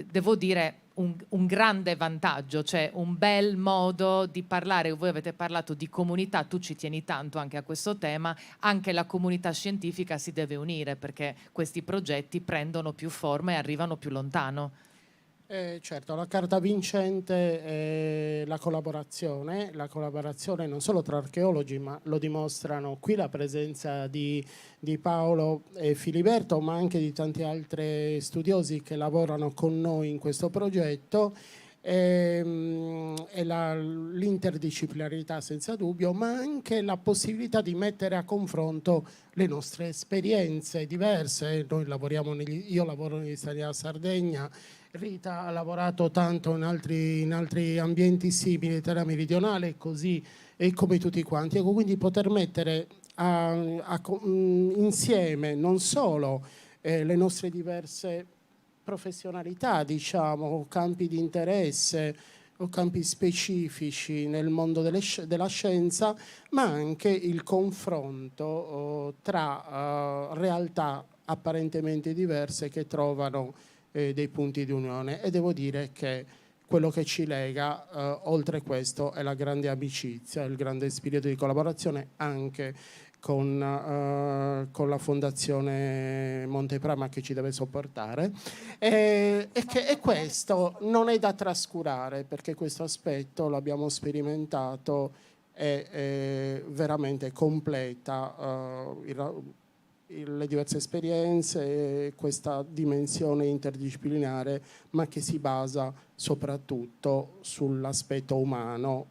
devo dire, un grande vantaggio, cioè un bel modo di parlare. Voi avete parlato di comunità, tu ci tieni tanto anche a questo tema, anche la comunità scientifica si deve unire perché questi progetti prendono più forma e arrivano più lontano. Certo, la carta vincente è la collaborazione non solo tra archeologi, ma lo dimostrano qui la presenza di Paolo e Filiberto, ma anche di tanti altri studiosi che lavorano con noi in questo progetto, e l'interdisciplinarità senza dubbio, ma anche la possibilità di mettere a confronto le nostre esperienze diverse. Io lavoro negli Stati della Sardegna, Rita ha lavorato tanto in altri ambienti simili, terra meridionale, così e come tutti quanti. Ecco, quindi poter mettere insieme non solo le nostre diverse professionalità, diciamo, campi di interesse o campi specifici nel mondo della scienza, ma anche il confronto tra realtà apparentemente diverse che trovano dei punti di unione. E devo dire che quello che ci lega, oltre questo, è la grande amicizia, il grande spirito di collaborazione anche con la Fondazione Monteprama, che ci deve sopportare, e questo non è da trascurare, perché questo aspetto l'abbiamo sperimentato e veramente completa le diverse esperienze, questa dimensione interdisciplinare, ma che si basa soprattutto sull'aspetto umano,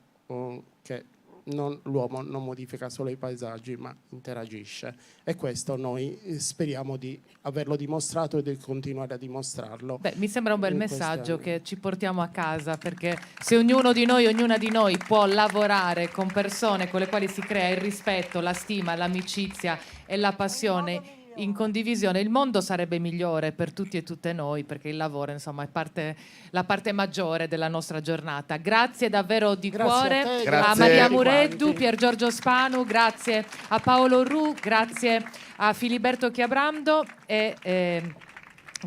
che l'uomo non modifica solo i paesaggi, ma interagisce. E questo noi speriamo di averlo dimostrato e di continuare a dimostrarlo. Beh, mi sembra un bel messaggio che ci portiamo a casa, perché se ognuno di noi, ognuna di noi può lavorare con persone con le quali si crea il rispetto, la stima, l'amicizia e la passione in condivisione, il mondo sarebbe migliore per tutti e tutte noi, perché il lavoro, insomma, è la parte maggiore della nostra giornata. Grazie davvero di cuore a Maria Mureddu, Pier Giorgio Spanu, grazie a Paolo Ru, grazie a Filiberto Chiabrando e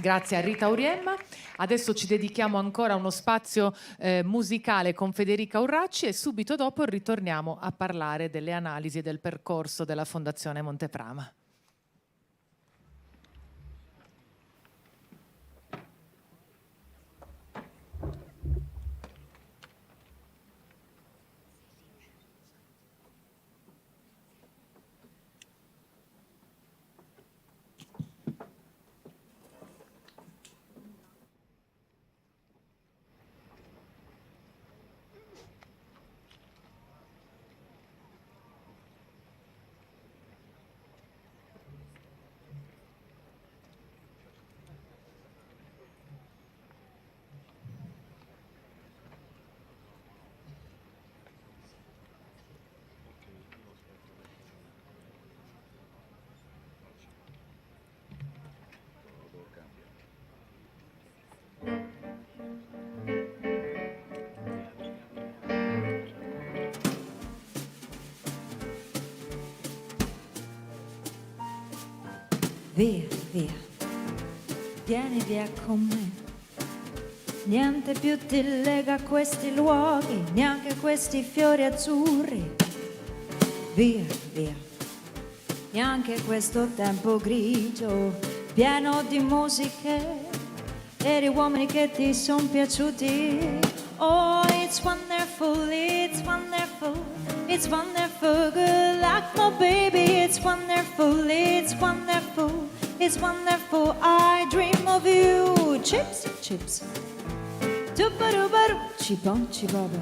grazie a Rita Auriemma. Adesso ci dedichiamo ancora a uno spazio musicale con Federica Urracci e subito dopo ritorniamo a parlare delle analisi del percorso della Fondazione Monteprama. Via, via, vieni via con me. Niente più ti lega a questi luoghi, neanche questi fiori azzurri. Via, via, neanche questo tempo grigio, pieno di musiche e di uomini che ti son piaciuti. Oh, it's wonderful, it's wonderful, it's wonderful, good luck, my baby. It's wonderful, it's wonderful, it's wonderful, I dream of you. Chips, chips, dooba-dooba-doo, chipon, chibaba,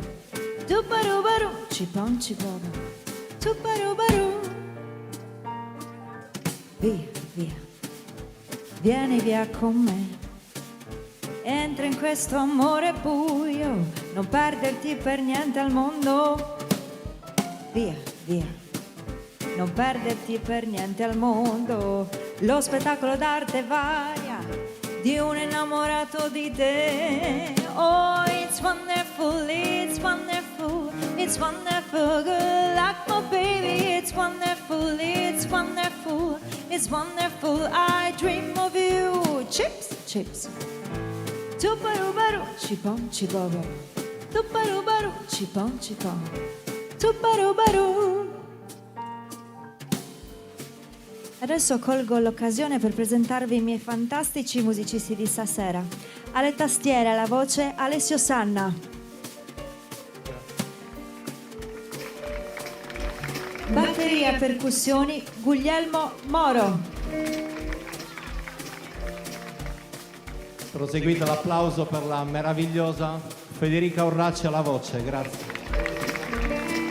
dooba-dooba-doo, chipon, chibaba, dooba-dooba-doo. Via, via, vieni via con me. Entra in questo amore buio, non perderti per niente al mondo. Via, via, non perderti per niente al mondo. Lo spettacolo d'arte varia di un innamorato di te. Oh, it's wonderful, it's wonderful, it's wonderful. Good luck, my baby, it's wonderful, it's wonderful, it's wonderful. I dream of you. Chips, chips. Tuparubaru, chipom, chipom. Tuparubaru, chipom, chipom. Tuparubaru. Adesso colgo l'occasione per presentarvi i miei fantastici musicisti di stasera. Alle tastiere, alla voce, Alessio Sanna. Batteria e percussioni, Guglielmo Moro. Proseguite l'applauso per la meravigliosa Federica Urracci alla voce, grazie.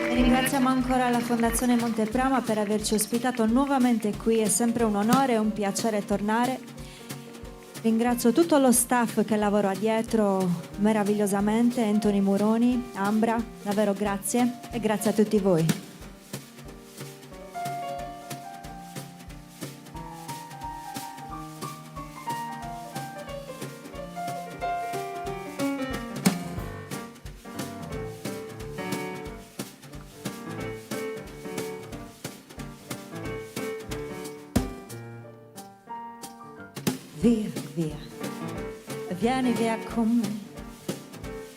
E ringraziamo ancora la Fondazione Monteprama per averci ospitato nuovamente qui, è sempre un onore e un piacere tornare. Ringrazio tutto lo staff che lavora dietro meravigliosamente, Anthony Muroni, Ambra, davvero grazie e grazie a tutti voi. Via, via, vieni via con me,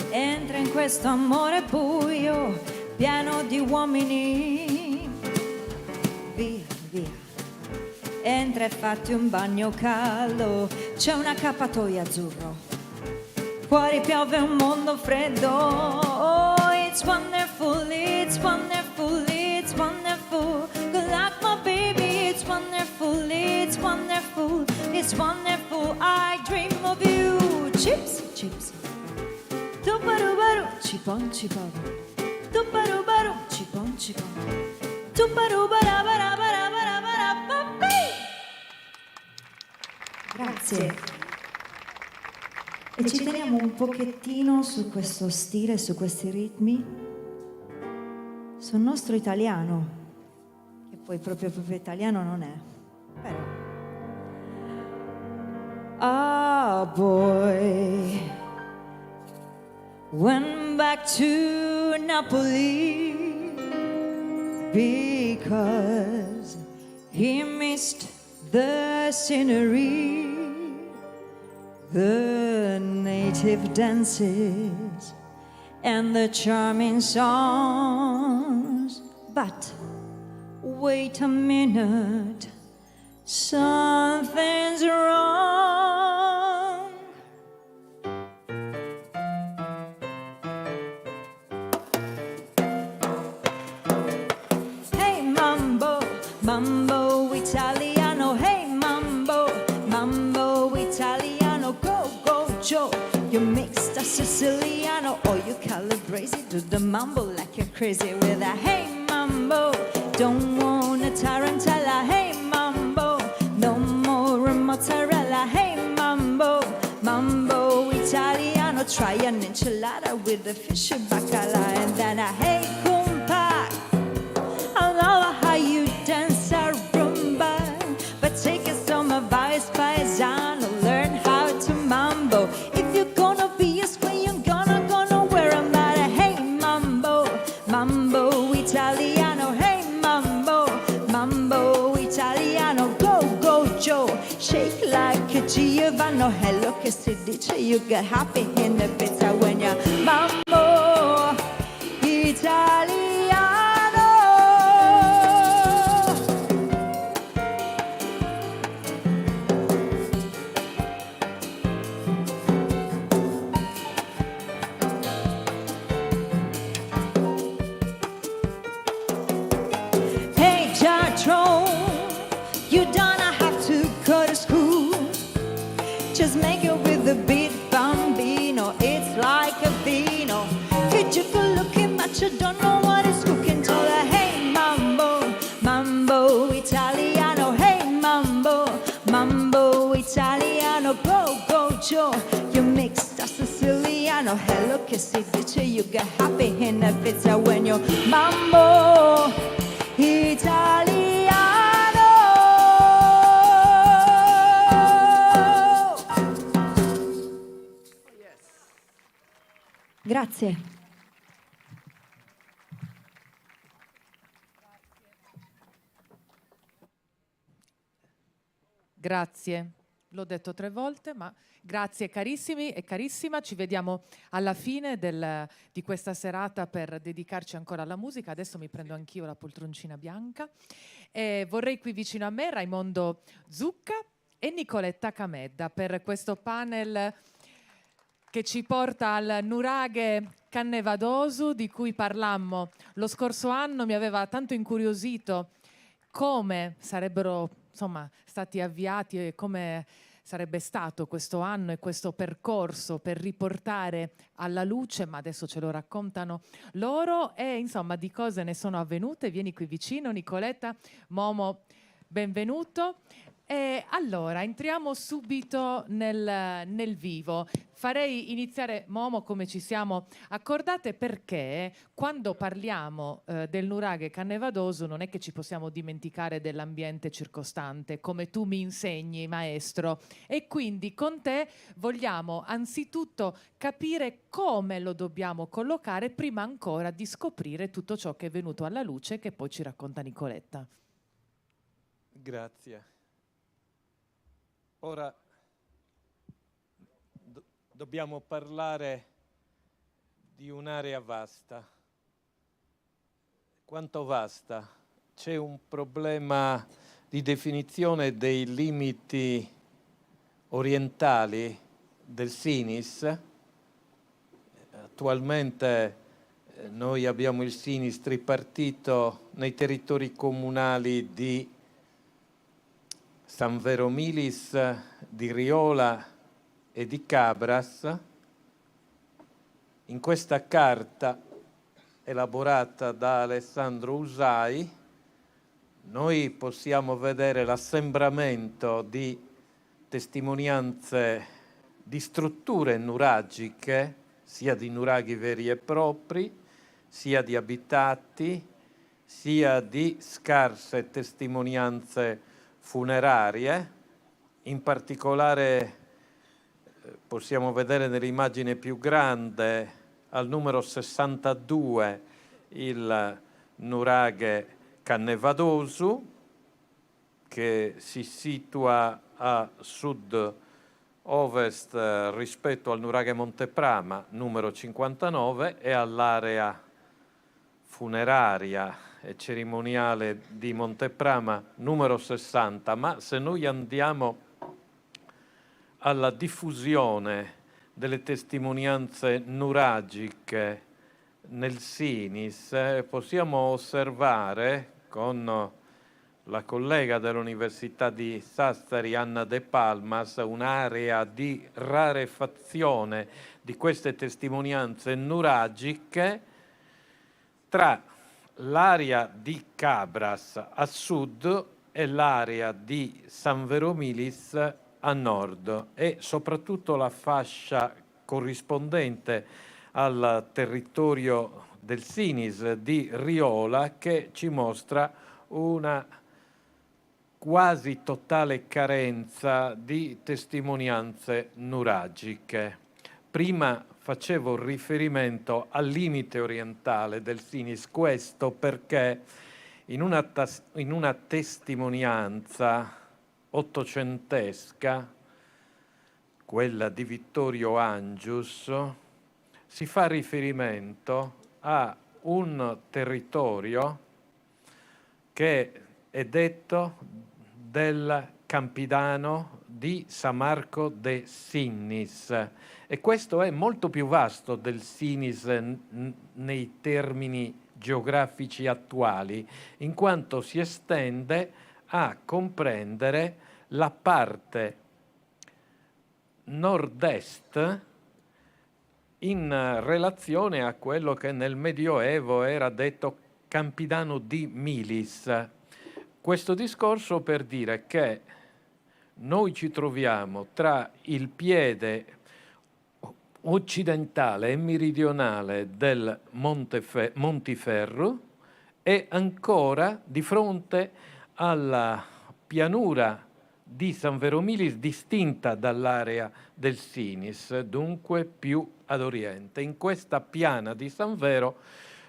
entra in questo amore buio, pieno di uomini. Via, via, entra e fatti un bagno caldo, c'è un accappatoio azzurro, fuori piove un mondo freddo. Oh, it's wonderful, it's wonderful, it's wonderful. Good luck, my baby, it's wonderful, it's wonderful, it's wonderful. I dream of you. Chips, chips. Tuparubaru, chipon, chipon. Tuparubaru, chipon, chipon. Tuparubarabarabarabarabarababi. Grazie. E ci teniamo un pochettino su questo stile, su questi ritmi, sul nostro italiano, che poi proprio italiano non è, però. Our boy went back to Napoli because he missed the scenery, the native dances and the charming songs. But wait a minute, something's wrong. Hey mambo, mambo italiano. Hey mambo, mambo italiano. Go, go, Joe. You mixed a Siciliano, or you calabrese. Do the mambo like you're crazy with a hey mambo. Don't want a tarantella. Hey mambo, no more mozzarella. Hey mambo, mambo italiano. Try an enchilada with the fish bacala. And then a hey compa, I love how you dance a rumba, but take it some advice, paisano. Learn how to mambo. If you're gonna be a square, you're gonna wear a matter. Hey mambo, mambo italiano. Hey mambo, mambo italiano. Go, go, Joe. Shake like a Giovanni. Hello, che si dice? You get happy in the pizza when you're mambo italiano. Hey, Jartron, you don't have to go to school. Just make it with the beat, bambino. It's like a vino. Kid, you good looking, but you don't know what it's cooking. Tell her, hey, mambo, mambo italiano. Hey, mambo, mambo italiano. Go, go, Joe. You mixed a Siciliano. Hello, che si dice? You get happy in the pizza when you're mambo italiano. Grazie. Grazie, l'ho detto 3 volte, ma grazie carissimi e carissima. Ci vediamo alla fine di questa serata per dedicarci ancora alla musica. Adesso mi prendo anch'io la poltroncina bianca. E vorrei qui vicino a me Raimondo Zucca e Nicoletta Camedda per questo panel che ci porta al nuraghe Cannevadosu, di cui parlammo lo scorso anno. Mi aveva tanto incuriosito come sarebbero stati avviati e come sarebbe stato questo anno e questo percorso per riportare alla luce, ma adesso ce lo raccontano loro, e insomma di cose ne sono avvenute. Vieni qui vicino, Nicoletta. Momo, benvenuto. E allora entriamo subito nel vivo. Farei iniziare, Momo, come ci siamo accordate, perché quando parliamo del nuraghe Cannevadosu non è che ci possiamo dimenticare dell'ambiente circostante, come tu mi insegni, maestro. E quindi con te vogliamo anzitutto capire come lo dobbiamo collocare prima ancora di scoprire tutto ciò che è venuto alla luce, che poi ci racconta Nicoletta. Grazie. Ora dobbiamo parlare di un'area vasta. Quanto vasta? C'è un problema di definizione dei limiti orientali del SINIS. Attualmente noi abbiamo il SINIS tripartito nei territori comunali di San Vero Milis, di Riola e di Cabras. In questa carta elaborata da Alessandro Usai noi possiamo vedere l'assembramento di testimonianze di strutture nuragiche, sia di nuraghi veri e propri, sia di abitati, sia di scarse testimonianze funerarie. In particolare possiamo vedere nell'immagine più grande al numero 62 il nuraghe Cannevadosu, che si situa a sud-ovest rispetto al nuraghe Monteprama numero 59 e all'area funeraria e cerimoniale di Monteprama numero 60. Ma se noi andiamo alla diffusione delle testimonianze nuragiche nel SINIS, possiamo osservare con la collega dell'Università di Sassari, Anna De Palmas, un'area di rarefazione di queste testimonianze nuragiche tra l'area di Cabras a sud e l'area di San Vero Milis a nord, e soprattutto la fascia corrispondente al territorio del SINIS di Riola, che ci mostra una quasi totale carenza di testimonianze nuragiche. Prima facevo riferimento al limite orientale del SINIS, questo perché in una testimonianza ottocentesca, quella di Vittorio Angius, si fa riferimento a un territorio che è detto del Campidano di San Marco de Sinnis, e questo è molto più vasto del SINIS nei termini geografici attuali, in quanto si estende a comprendere la parte nord-est in relazione a quello che nel Medioevo era detto Campidano di Milis. Questo discorso per dire che noi ci troviamo tra il piede occidentale e meridionale del Montiferru e ancora di fronte alla pianura di San Vero Milis distinta dall'area del Sinis, dunque più ad oriente. In questa piana di San Vero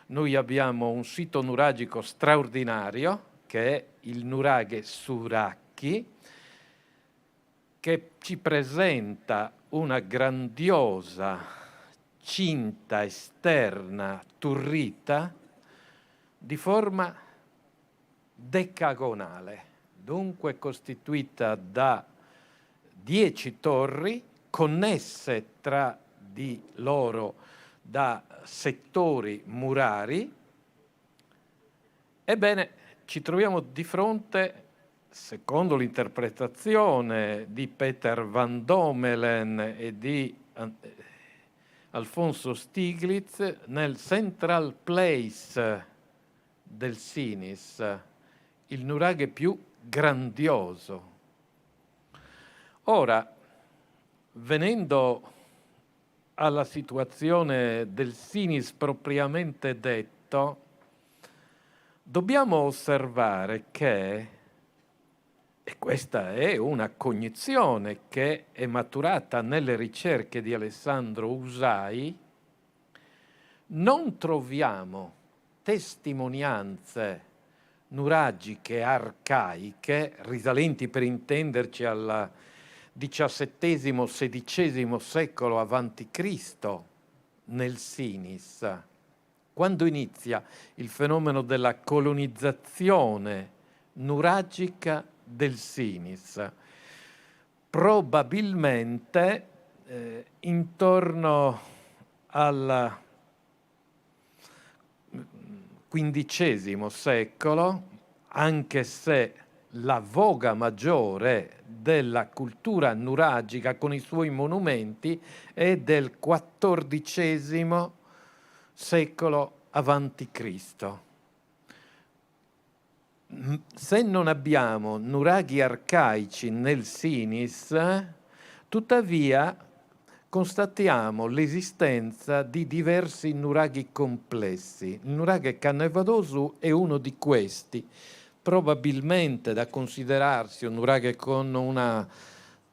noi abbiamo un sito nuragico straordinario, che è il nuraghe Suracchi, che ci presenta una grandiosa cinta esterna turrita di forma decagonale, dunque costituita da 10 torri connesse tra di loro da settori murari. Ebbene, ci troviamo di fronte, secondo l'interpretazione di Peter van Domelen e di Alfonso Stiglitz, nel Central Place del Sinis, il nuraghe più grandioso. Ora, venendo alla situazione del Sinis propriamente detto, dobbiamo osservare che, e questa è una cognizione che è maturata nelle ricerche di Alessandro Usai, non troviamo testimonianze nuragiche arcaiche, risalenti per intenderci al XVII-XVI secolo a.C. nel Sinis, quando inizia il fenomeno della colonizzazione nuragica del Sinis. Probabilmente intorno al XV secolo, anche se la voga maggiore della cultura nuragica con i suoi monumenti è del XIV secolo avanti Cristo. Se non abbiamo nuraghi arcaici nel Sinis, tuttavia constatiamo l'esistenza di diversi nuraghi complessi. Il nuraghe Cannevadosu è uno di questi, probabilmente da considerarsi un nuraghe con una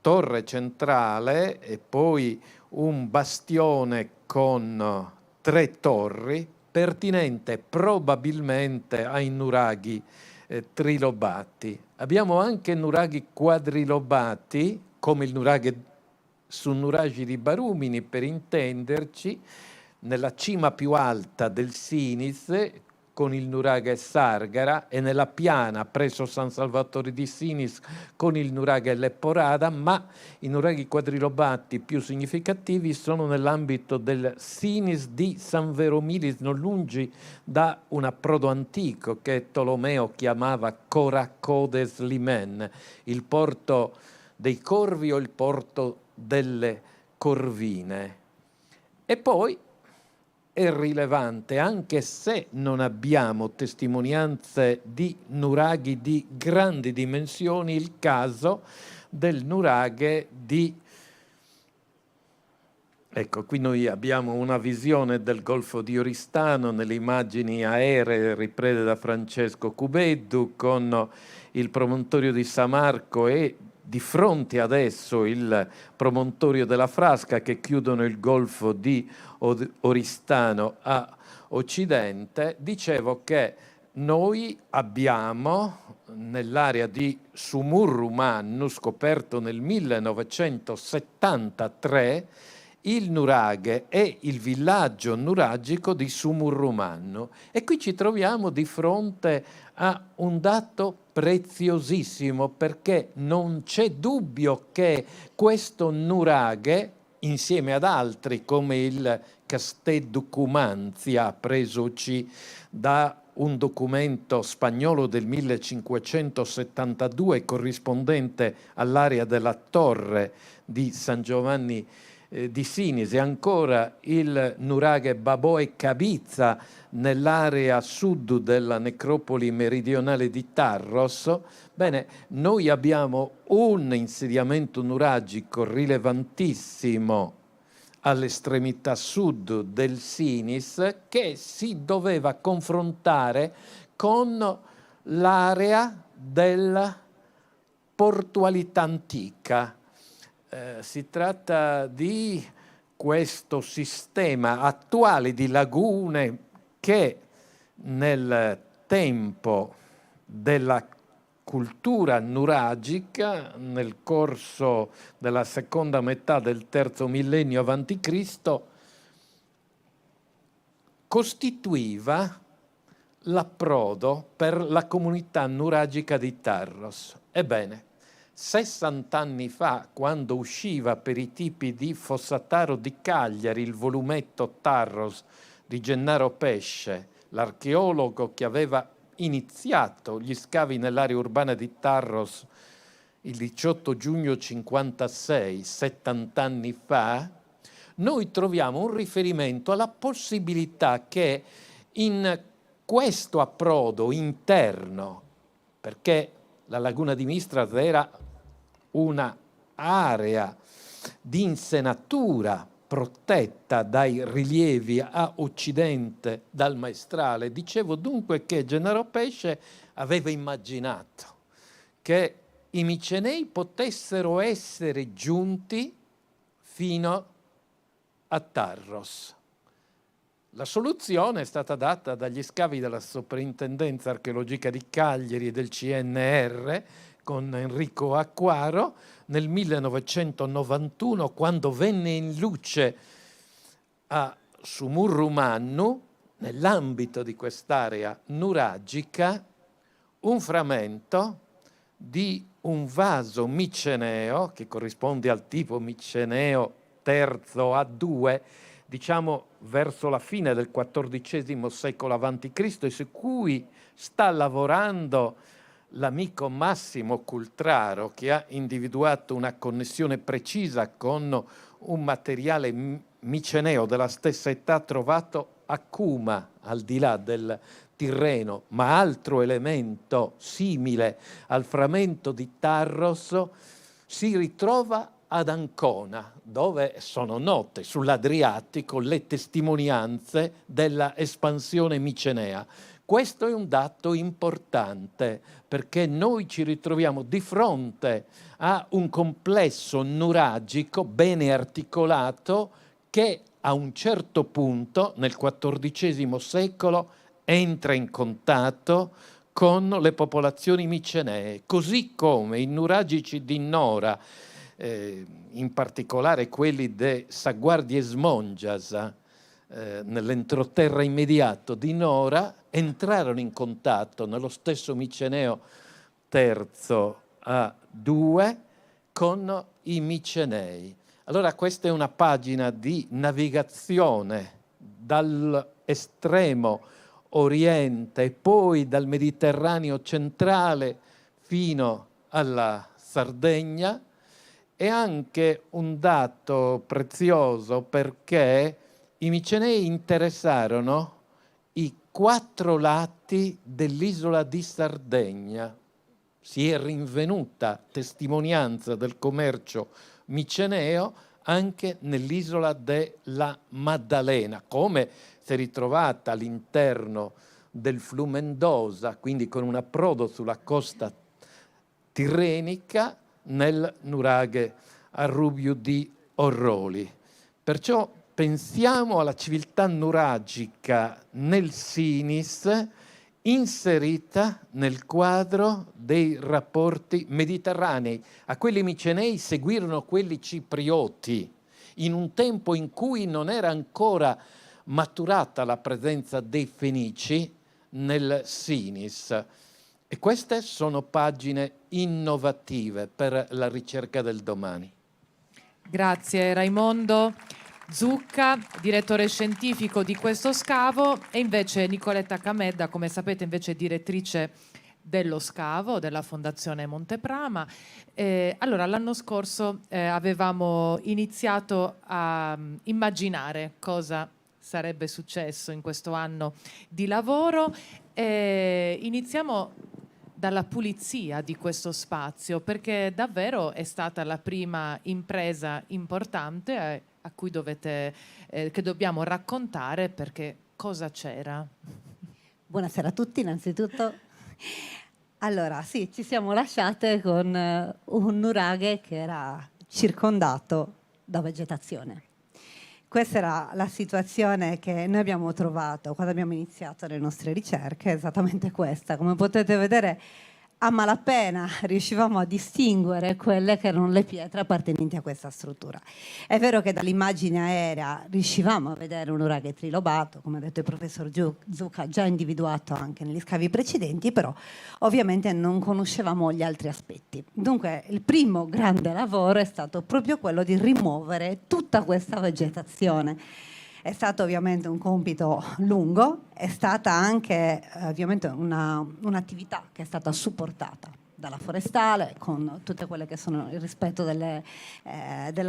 torre centrale e poi un bastione con 3 torri, pertinente probabilmente ai nuraghi trilobati. Abbiamo anche nuraghi quadrilobati, come il nuraghe su Nuragi di Barumini, per intenderci, nella cima più alta del Sinis con il nuraghe Sargara e nella piana presso San Salvatore di Sinis con il nuraghe Lepporada, ma i nuraghi quadrilobati più significativi sono nell'ambito del Sinis di San Vero Milis, non lungi da un approdo antico che Tolomeo chiamava Coracodes Limen, il porto dei corvi o il porto delle corvine. E poi è rilevante, anche se non abbiamo testimonianze di nuraghi di grandi dimensioni, il caso del nuraghe di... Ecco, qui noi abbiamo una visione del Golfo di Oristano nelle immagini aeree riprese da Francesco Cubeddu con il promontorio di Samarco e di fronte adesso il promontorio della Frasca che chiudono il Golfo di Oristano a occidente. Dicevo che noi abbiamo nell'area di Sumurrumannu, scoperto nel 1973, il nuraghe e il villaggio nuragico di Sumurrumannu. E qui ci troviamo di fronte a un dato preziosissimo, perché non c'è dubbio che questo nuraghe, insieme ad altri come il Casteddu Cumanzia, presoci da un documento spagnolo del 1572 corrispondente all'area della torre di San Giovanni di Sinis, e ancora il nuraghe Baboe Cabizza nell'area sud della necropoli meridionale di Tarros. Bene, noi abbiamo un insediamento nuragico rilevantissimo all'estremità sud del Sinis che si doveva confrontare con l'area del portualità antica. Si tratta di questo sistema attuale di lagune che nel tempo della cultura nuragica, nel corso della seconda metà del terzo millennio a.C., costituiva l'approdo per la comunità nuragica di Tarros. Ebbene, 60 anni fa, quando usciva per i tipi di Fossataro di Cagliari il volumetto Tarros di Gennaro Pesce, l'archeologo che aveva iniziato gli scavi nell'area urbana di Tarros il 18 giugno 56, 70 anni fa, noi troviamo un riferimento alla possibilità che in questo approdo interno, perché la laguna di Mistras era una area di insenatura protetta dai rilievi a occidente dal maestrale, dicevo dunque che Gennaro Pesce aveva immaginato che i Micenei potessero essere giunti fino a Tarros. La soluzione è stata data dagli scavi della Soprintendenza Archeologica di Cagliari e del CNR con Enrico Acquaro nel 1991, quando venne in luce a Sumurrumannu, nell'ambito di quest'area nuragica, un frammento di un vaso miceneo, che corrisponde al tipo miceneo terzo A2, diciamo verso la fine del XIV secolo a.C., e su cui sta lavorando l'amico Massimo Cultraro, che ha individuato una connessione precisa con un materiale miceneo della stessa età trovato a Cuma, al di là del Tirreno, ma altro elemento simile al frammento di Tarros si ritrova ad Ancona, dove sono note sull'Adriatico le testimonianze della espansione micenea. Questo è un dato importante, perché noi ci ritroviamo di fronte a un complesso nuragico ben articolato che a un certo punto, nel XIV secolo, entra in contatto con le popolazioni micenee, così come i nuragici di Nora, in particolare quelli de Saguardi e Smongias, nell'entroterra immediato di Nora, entrarono in contatto nello stesso Miceneo terzo A2 con i Micenei. Allora questa è una pagina di navigazione dall'estremo oriente e poi dal Mediterraneo centrale fino alla Sardegna. È anche un dato prezioso perché i Micenei interessarono i 4 lati dell'isola di Sardegna. Si è rinvenuta testimonianza del commercio miceneo anche nell'isola della Maddalena, come si è ritrovata all'interno del Flumendosa, quindi con un approdo sulla costa tirrenica nel nuraghe a Rubiu di Orroli. Perciò pensiamo alla civiltà nuragica nel Sinis inserita nel quadro dei rapporti mediterranei. A quelli micenei seguirono quelli ciprioti, in un tempo in cui non era ancora maturata la presenza dei Fenici nel Sinis. E queste sono pagine innovative per la ricerca del domani. Grazie Raimondo Zucca, direttore scientifico di questo scavo, e invece Nicoletta Camedda, come sapete, invece direttrice dello scavo della Fondazione Monteprama. Allora, l'anno scorso avevamo iniziato a immaginare cosa sarebbe successo in questo anno di lavoro. Iniziamo dalla pulizia di questo spazio, perché davvero è stata la prima impresa importante a cui che dobbiamo raccontare, perché cosa c'era? Buonasera a tutti innanzitutto. Allora, sì, ci siamo lasciate con un nuraghe che era circondato da vegetazione. Questa era la situazione che noi abbiamo trovato quando abbiamo iniziato le nostre ricerche, esattamente questa. Come potete vedere, a malapena riuscivamo a distinguere quelle che erano le pietre appartenenti a questa struttura. È vero che dall'immagine aerea riuscivamo a vedere un nuraghe trilobato, come ha detto il professor Zucca, già individuato anche negli scavi precedenti, però ovviamente non conoscevamo gli altri aspetti. Dunque il primo grande lavoro è stato proprio quello di rimuovere tutta questa vegetazione. È stato ovviamente un compito lungo, è stata anche ovviamente un'attività che è stata supportata dalla forestale con tutte quelle che sono il rispetto della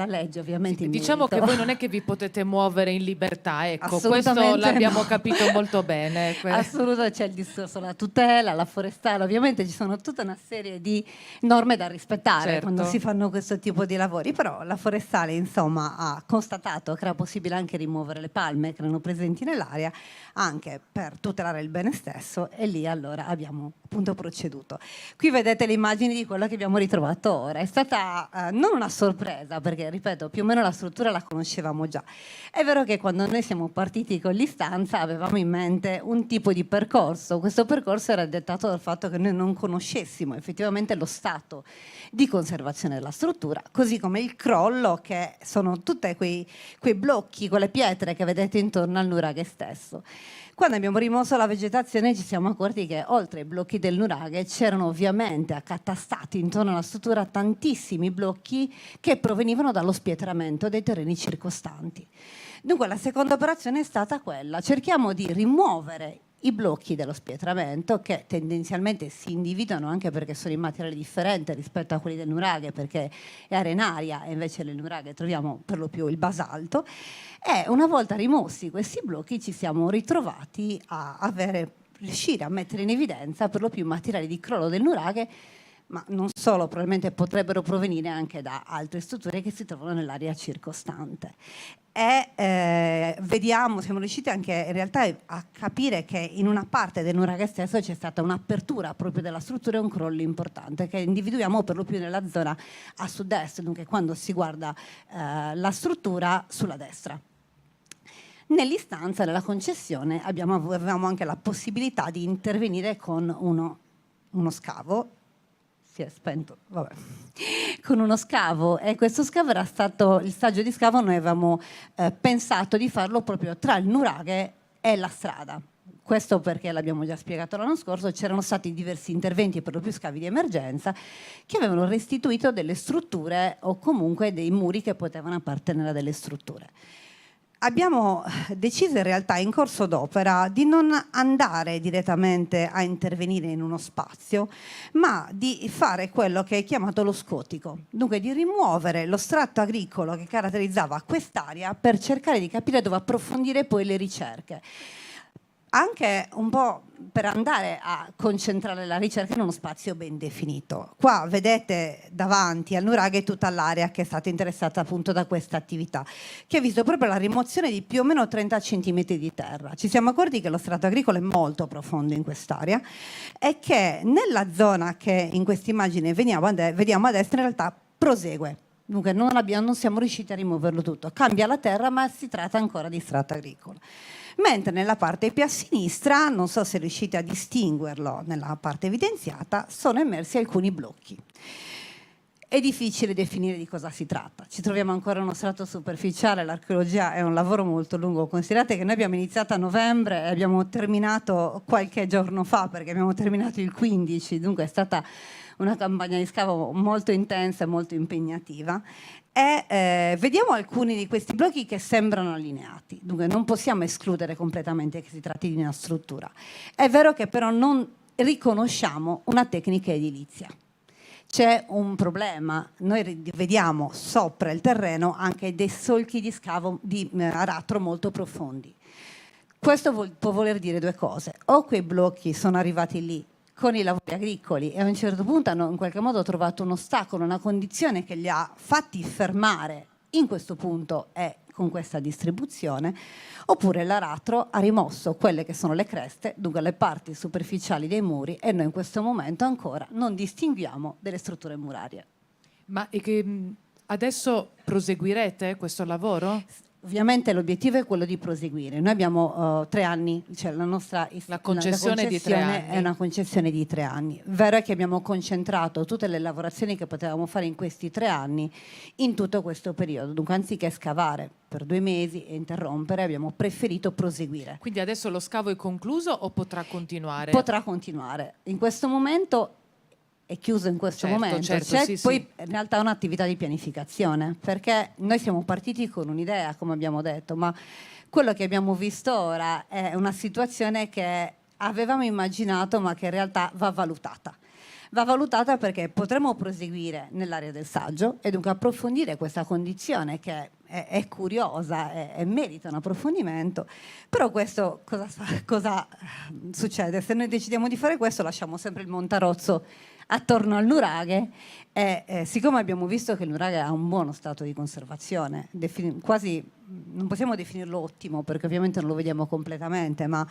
legge, ovviamente. Sì, diciamo merito. che voi non è che vi potete muovere in libertà, ecco, questo Assolutamente l'abbiamo no. capito molto bene. Assolutamente, c'è il discorso la tutela, la forestale, ovviamente ci sono tutta una serie di norme da rispettare Certo. quando si fanno questo tipo di lavori, però la forestale insomma ha constatato che era possibile anche rimuovere le palme che erano presenti nell'area anche per tutelare il bene stesso, e lì allora abbiamo appunto proceduto. Qui vedete le immagini di quello che abbiamo ritrovato ora. È stata non una sorpresa, perché ripeto, più o meno la struttura la conoscevamo già. È vero che quando noi siamo partiti con l'istanza avevamo in mente un tipo di percorso. Questo percorso era dettato dal fatto che noi non conoscessimo effettivamente lo stato di conservazione della struttura, così come il crollo, che sono tutti quei blocchi, quelle pietre che vedete intorno al nuraghe stesso. Quando abbiamo rimosso la vegetazione ci siamo accorti che oltre ai blocchi del nuraghe c'erano ovviamente accatastati intorno alla struttura tantissimi blocchi che provenivano dallo spietramento dei terreni circostanti. Dunque la seconda operazione è stata quella: cerchiamo di rimuovere i blocchi dello spietramento, che tendenzialmente si individuano anche perché sono in materiale differente rispetto a quelli del nuraghe, perché è arenaria e invece nel nuraghe troviamo per lo più il basalto. E una volta rimossi questi blocchi ci siamo ritrovati a riuscire a mettere in evidenza per lo più materiali di crollo del nuraghe, ma non solo, probabilmente potrebbero provenire anche da altre strutture che si trovano nell'area circostante. E siamo riusciti anche in realtà a capire che in una parte del nuraghe stesso c'è stata un'apertura proprio della struttura e un crollo importante che individuiamo per lo più nella zona a sud-est, dunque quando si guarda la struttura sulla destra. Nell'istanza, nella concessione, avevamo anche la possibilità di intervenire con uno scavo. Si è spento, vabbè. Con uno scavo, e questo scavo era stato il stagio di scavo. Noi avevamo pensato di farlo proprio tra il nuraghe e la strada. Questo perché, l'abbiamo già spiegato l'anno scorso, c'erano stati diversi interventi, per lo più scavi di emergenza, che avevano restituito delle strutture o comunque dei muri che potevano appartenere a delle strutture. Abbiamo deciso in realtà in corso d'opera di non andare direttamente a intervenire in uno spazio, ma di fare quello che è chiamato lo scotico, dunque di rimuovere lo strato agricolo che caratterizzava quest'area per cercare di capire dove approfondire poi le ricerche. Anche un po' per andare a concentrare la ricerca in uno spazio ben definito. Qua vedete davanti al nuraghe tutta l'area che è stata interessata appunto da questa attività, che ha visto proprio la rimozione di più o meno 30 centimetri di terra. Ci siamo accorti che lo strato agricolo è molto profondo in quest'area e che nella zona che in questa immagine vediamo a destra in realtà prosegue. Dunque non siamo riusciti a rimuoverlo tutto. Cambia la terra, ma si tratta ancora di strato agricolo. Mentre nella parte più a sinistra, non so se riuscite a distinguerlo nella parte evidenziata, sono emersi alcuni blocchi. È difficile definire di cosa si tratta. Ci troviamo ancora in uno strato superficiale, l'archeologia è un lavoro molto lungo. Considerate che noi abbiamo iniziato a novembre e abbiamo terminato qualche giorno fa, perché abbiamo terminato il 15, dunque è stata una campagna di scavo molto intensa e molto impegnativa. E vediamo alcuni di questi blocchi che sembrano allineati, dunque non possiamo escludere completamente che si tratti di una struttura. È vero che però non riconosciamo una tecnica edilizia. C'è un problema: noi vediamo sopra il terreno anche dei solchi di scavo di aratro molto profondi. Questo può voler dire due cose: o quei blocchi sono arrivati lì con i lavori agricoli e a un certo punto hanno in qualche modo trovato un ostacolo, una condizione che li ha fatti fermare in questo punto e con questa distribuzione, oppure l'aratro ha rimosso quelle che sono le creste, dunque le parti superficiali dei muri, e noi in questo momento ancora non distinguiamo delle strutture murarie. Ma adesso proseguirete questo lavoro? Ovviamente l'obiettivo è quello di proseguire. Noi abbiamo 3 anni, cioè la concessione di 3 anni. È una concessione di 3 anni. Vero è che abbiamo concentrato tutte le lavorazioni che potevamo fare in questi 3 anni in tutto questo periodo. Dunque, anziché scavare per 2 mesi e interrompere, abbiamo preferito proseguire. Quindi adesso lo scavo è concluso o potrà continuare? Potrà continuare. In questo momento è chiuso in questo momento, c'è sì, poi sì. in realtà un'attività di pianificazione, perché noi siamo partiti con un'idea, come abbiamo detto, ma quello che abbiamo visto ora è una situazione che avevamo immaginato ma che in realtà va valutata. Va valutata perché potremo proseguire nell'area del saggio e dunque approfondire questa condizione che è curiosa e merita un approfondimento, però questo cosa succede? Se noi decidiamo di fare questo, lasciamo sempre il Montarozzo attorno al nuraghe e siccome abbiamo visto che il nuraghe ha un buono stato di conservazione, quasi non possiamo definirlo ottimo perché ovviamente non lo vediamo completamente, ma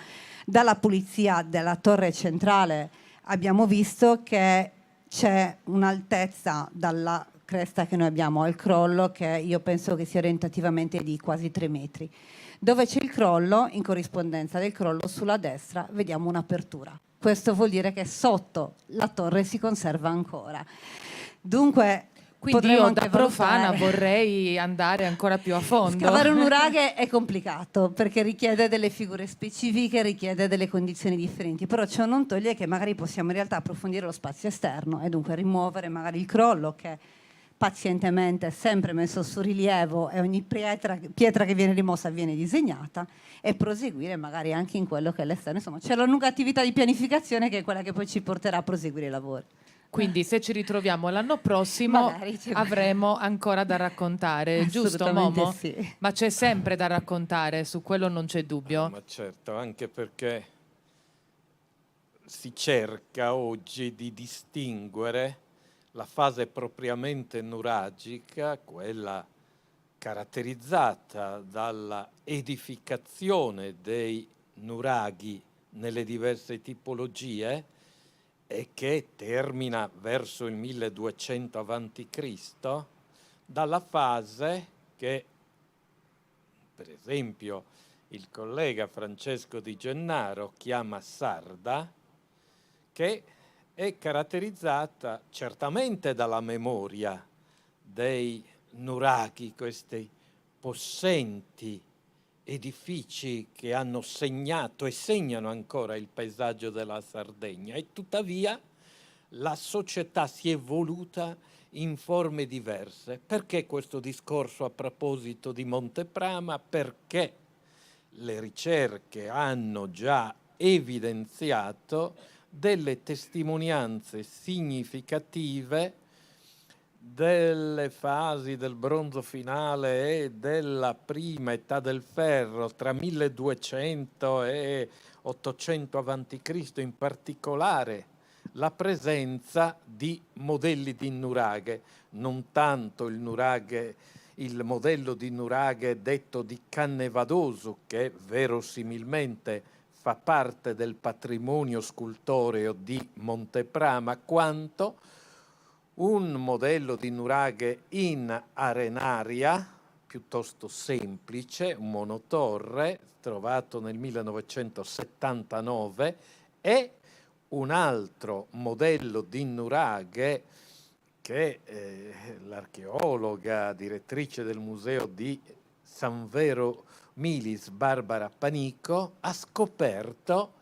dalla pulizia della torre centrale abbiamo visto che c'è un'altezza dalla cresta che noi abbiamo al crollo che io penso che sia orientativamente di quasi 3 metri. Dove c'è il crollo, in corrispondenza del crollo sulla destra vediamo un'apertura. Questo vuol dire che sotto la torre si conserva ancora. Dunque, quindi io da profana vorrei andare ancora più a fondo. Scavare un nuraghe è complicato perché richiede delle figure specifiche, richiede delle condizioni differenti, però ciò non toglie che magari possiamo in realtà approfondire lo spazio esterno e dunque rimuovere magari il crollo che pazientemente è sempre messo su rilievo e ogni pietra che viene rimossa viene disegnata e proseguire magari anche in quello che è l'esterno. Insomma, c'è la lunga attività di pianificazione che è quella che poi ci porterà a proseguire i lavori. Quindi se ci ritroviamo l'anno prossimo avremo ancora da raccontare, giusto Momo? Sì. Ma c'è sempre da raccontare, su quello non c'è dubbio. Ma certo, anche perché si cerca oggi di distinguere la fase propriamente nuragica, quella caratterizzata dalla edificazione dei nuraghi nelle diverse tipologie e che termina verso il 1200 a.C., dalla fase che, per esempio, il collega Francesco Di Gennaro chiama sarda, che è caratterizzata certamente dalla memoria dei nuraghi, questi possenti edifici che hanno segnato e segnano ancora il paesaggio della Sardegna, e tuttavia la società si è evoluta in forme diverse. Perché questo discorso a proposito di Monteprama? Perché le ricerche hanno già evidenziato delle testimonianze significative delle fasi del bronzo finale e della prima età del ferro tra 1200 e 800 a.C., in particolare la presenza di modelli di nuraghe, non tanto il modello di nuraghe detto di Cannevadosu, che verosimilmente fa parte del patrimonio scultoreo di Monteprama, quanto un modello di nuraghe in arenaria piuttosto semplice, un monotorre, trovato nel 1979, e un altro modello di nuraghe che l'archeologa direttrice del museo di San Vero Milis, Barbara Panico, ha scoperto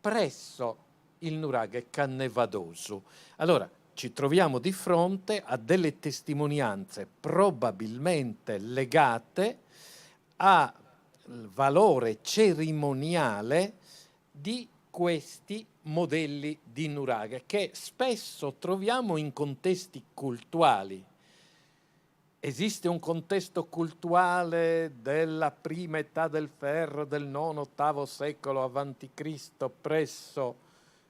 presso il nuraghe Cannevadosu. Allora, ci troviamo di fronte a delle testimonianze probabilmente legate al valore cerimoniale di questi modelli di nuraghe, che spesso troviamo in contesti cultuali. Esiste un contesto cultuale della prima età del ferro del IX-VIII secolo a.C. presso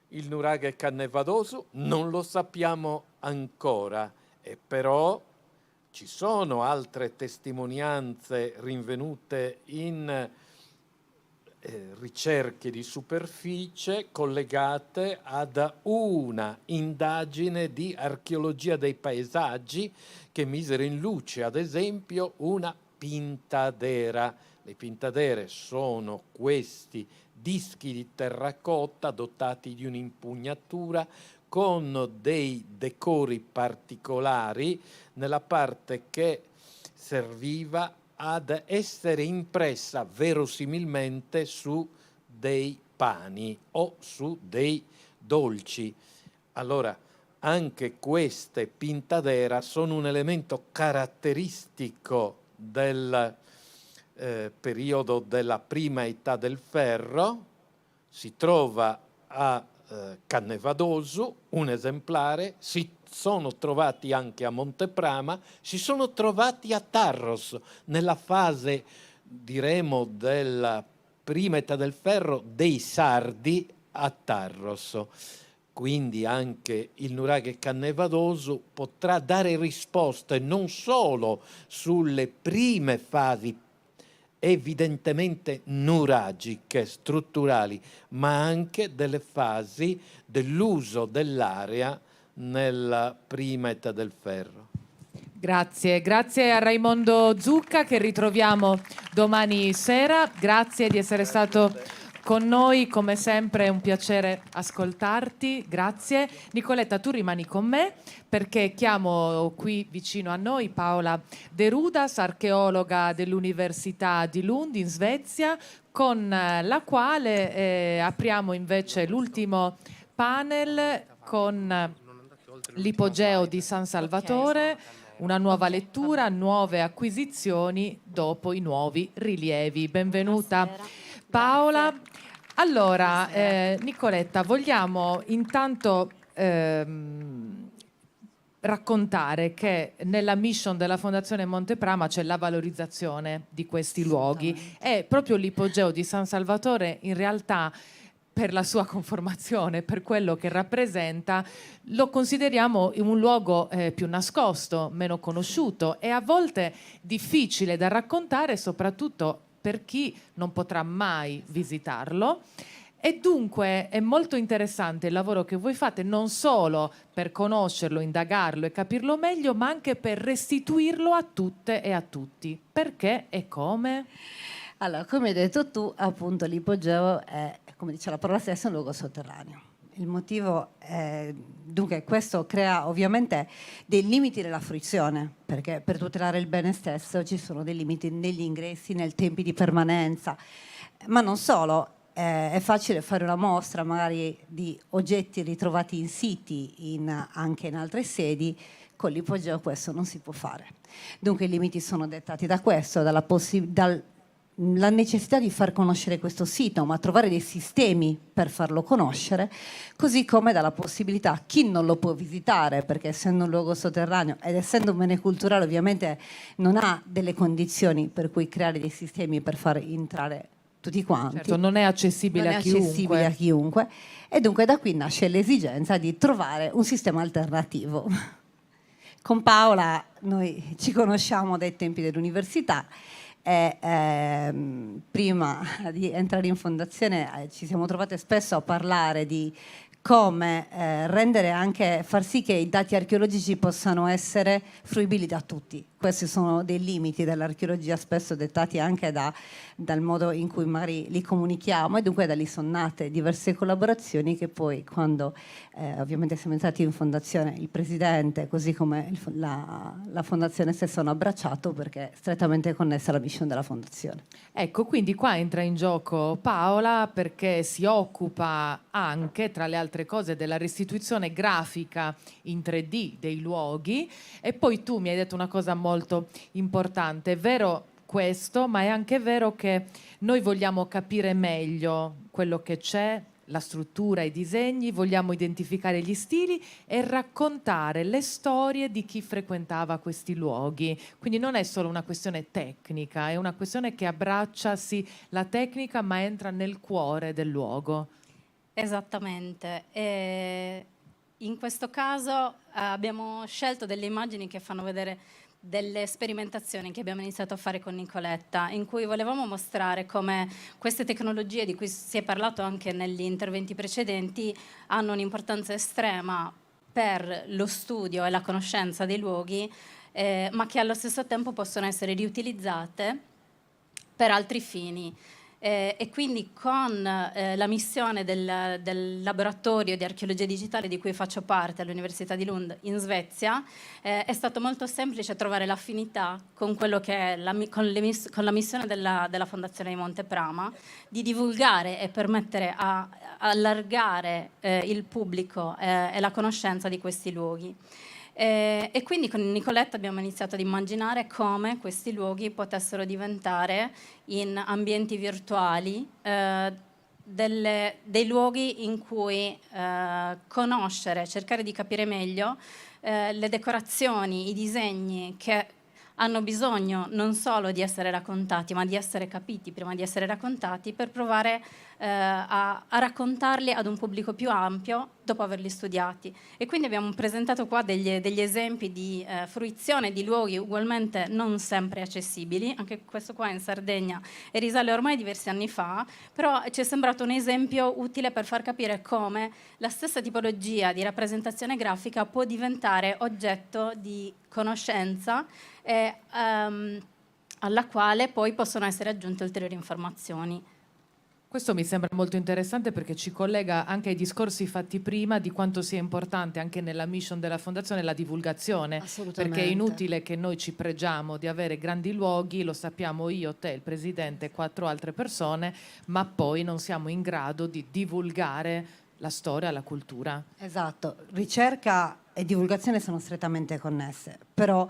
il nuraghe Cannevadosu? Non lo sappiamo ancora, e però ci sono altre testimonianze rinvenute in ricerche di superficie collegate ad una indagine di archeologia dei paesaggi che misero in luce, ad esempio, una pintadera. Le pintadere sono questi dischi di terracotta dotati di un'impugnatura con dei decori particolari nella parte che serviva ad essere impressa verosimilmente su dei pani o su dei dolci. Allora, anche queste pintadera sono un elemento caratteristico del periodo della prima età del ferro. Si trova a Cannevadosu un esemplare, si sono trovati anche a Monteprama, si sono trovati a Tarros nella fase, diremo, della prima età del ferro dei Sardi a Tarros. Quindi anche il nuraghe Cannevadosu potrà dare risposte non solo sulle prime fasi evidentemente nuragiche, strutturali, ma anche delle fasi dell'uso dell'area nella prima età del ferro. Grazie, grazie a Raimondo Zucca che ritroviamo domani sera, grazie di essere stato con noi, come sempre è un piacere ascoltarti, grazie. Nicoletta, tu rimani con me perché chiamo qui vicino a noi Paola De Rudas, archeologa dell'Università di Lund in Svezia, con la quale apriamo invece l'ultimo panel con l'ipogeo di San Salvatore, una nuova lettura, nuove acquisizioni dopo i nuovi rilievi. Benvenuta Paola. Allora, Nicoletta, vogliamo intanto raccontare che nella mission della Fondazione Monteprama c'è la valorizzazione di questi luoghi e proprio l'ipogeo di San Salvatore in realtà, per la sua conformazione, per quello che rappresenta, lo consideriamo un luogo più nascosto, meno conosciuto e a volte difficile da raccontare, soprattutto per chi non potrà mai visitarlo. E dunque è molto interessante il lavoro che voi fate, non solo per conoscerlo, indagarlo e capirlo meglio, ma anche per restituirlo a tutte e a tutti. Perché e come? Allora, come hai detto tu, appunto l'ipogeo è, come dice la parola stessa, un luogo sotterraneo. Il motivo è, dunque, questo crea ovviamente dei limiti nella fruizione, perché per tutelare il bene stesso ci sono dei limiti negli ingressi, nei tempi di permanenza, ma non solo. È facile fare una mostra magari di oggetti ritrovati in siti, anche in altre sedi. Con l'ipogeo questo non si può fare. Dunque i limiti sono dettati da questo, la necessità di far conoscere questo sito, ma trovare dei sistemi per farlo conoscere, così come dalla possibilità, chi non lo può visitare, perché essendo un luogo sotterraneo ed essendo un bene culturale ovviamente non ha delle condizioni per cui creare dei sistemi per far entrare tutti quanti. Certo, non è accessibile a chiunque. E dunque da qui nasce l'esigenza di trovare un sistema alternativo. Con Paola noi ci conosciamo dai tempi dell'università e prima di entrare in fondazione ci siamo trovate spesso a parlare di come rendere anche, far sì che i dati archeologici possano essere fruibili da tutti. Questi sono dei limiti dell'archeologia, spesso dettati anche dal modo in cui magari li comunichiamo, e dunque da lì sono nate diverse collaborazioni che poi, quando ovviamente siamo entrati in fondazione, il presidente così come la fondazione stessa hanno abbracciato, perché è strettamente connessa alla mission della fondazione. Ecco, quindi qua entra in gioco Paola perché si occupa anche, tra le altre cose, della restituzione grafica in 3D dei luoghi. E poi tu mi hai detto una cosa molto importante: è vero questo, ma è anche vero che noi vogliamo capire meglio quello che c'è, la struttura, i disegni, vogliamo identificare gli stili e raccontare le storie di chi frequentava questi luoghi. Quindi non è solo una questione tecnica, è una questione che abbraccia sì la tecnica, ma entra nel cuore del luogo. Esattamente. In questo caso abbiamo scelto delle immagini che fanno vedere delle sperimentazioni che abbiamo iniziato a fare con Nicoletta, in cui volevamo mostrare come queste tecnologie di cui si è parlato anche negli interventi precedenti hanno un'importanza estrema per lo studio e la conoscenza dei luoghi, ma che allo stesso tempo possono essere riutilizzate per altri fini. E quindi con la missione del laboratorio di archeologia digitale di cui faccio parte all'Università di Lund in Svezia, è stato molto semplice trovare l'affinità con quello che è con la missione della Fondazione di Monteprama di divulgare e permettere a allargare il pubblico e la conoscenza di questi luoghi. E quindi con Nicoletta abbiamo iniziato ad immaginare come questi luoghi potessero diventare in ambienti virtuali dei luoghi in cui conoscere, cercare di capire meglio le decorazioni, i disegni che hanno bisogno non solo di essere raccontati, ma di essere capiti prima di essere raccontati, per provare a raccontarli ad un pubblico più ampio dopo averli studiati. E quindi abbiamo presentato qua degli esempi di fruizione di luoghi ugualmente non sempre accessibili, anche questo qua in Sardegna, e risale ormai diversi anni fa, però ci è sembrato un esempio utile per far capire come la stessa tipologia di rappresentazione grafica può diventare oggetto di conoscenza e alla quale poi possono essere aggiunte ulteriori informazioni. Questo mi sembra molto interessante perché ci collega anche ai discorsi fatti prima di quanto sia importante anche nella mission della Fondazione la divulgazione. Assolutamente. Perché è inutile che noi ci pregiamo di avere grandi luoghi, lo sappiamo io, te, il Presidente e 4 altre persone, ma poi non siamo in grado di divulgare la storia, la cultura. Esatto, ricerca e divulgazione sono strettamente connesse, però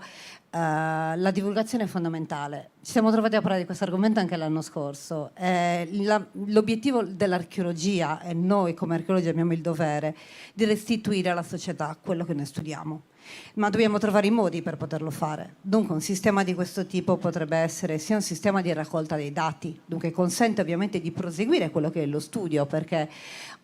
la divulgazione è fondamentale. Ci siamo trovati a parlare di questo argomento anche l'anno scorso. L'obiettivo dell'archeologia, e noi come archeologi abbiamo il dovere di restituire alla società quello che noi studiamo, ma dobbiamo trovare i modi per poterlo fare. Dunque un sistema di questo tipo potrebbe essere sia un sistema di raccolta dei dati, dunque consente ovviamente di proseguire quello che è lo studio, perché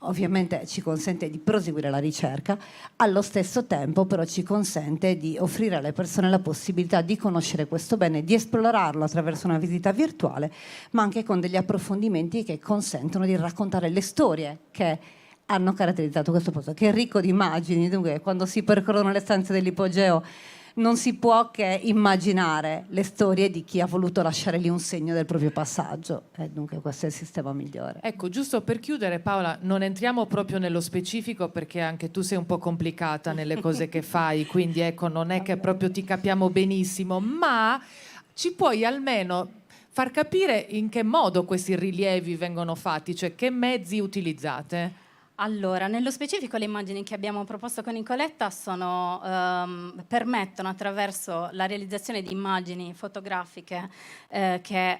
ovviamente ci consente di proseguire la ricerca, allo stesso tempo però ci consente di offrire alle persone la possibilità di conoscere questo bene, di esplorarlo attraverso una visita virtuale, ma anche con degli approfondimenti che consentono di raccontare le storie che hanno caratterizzato questo posto, che è ricco di immagini. Dunque quando si percorrono le stanze dell'ipogeo non si può che immaginare le storie di chi ha voluto lasciare lì un segno del proprio passaggio, e dunque questo è il sistema migliore. Ecco, giusto per chiudere, Paola, non entriamo proprio nello specifico perché anche tu sei un po' complicata nelle cose che fai, quindi ecco, non è che proprio ti capiamo benissimo, ma ci puoi almeno far capire in che modo questi rilievi vengono fatti, cioè che mezzi utilizzate? Allora, nello specifico le immagini che abbiamo proposto con Nicoletta permettono, attraverso la realizzazione di immagini fotografiche che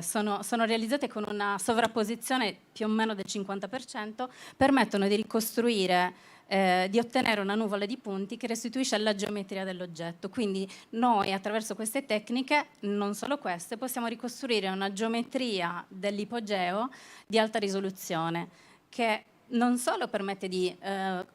sono realizzate con una sovrapposizione più o meno del 50%, permettono di ricostruire, di ottenere una nuvola di punti che restituisce la geometria dell'oggetto. Quindi noi attraverso queste tecniche, non solo queste, possiamo ricostruire una geometria dell'ipogeo di alta risoluzione che non solo permette di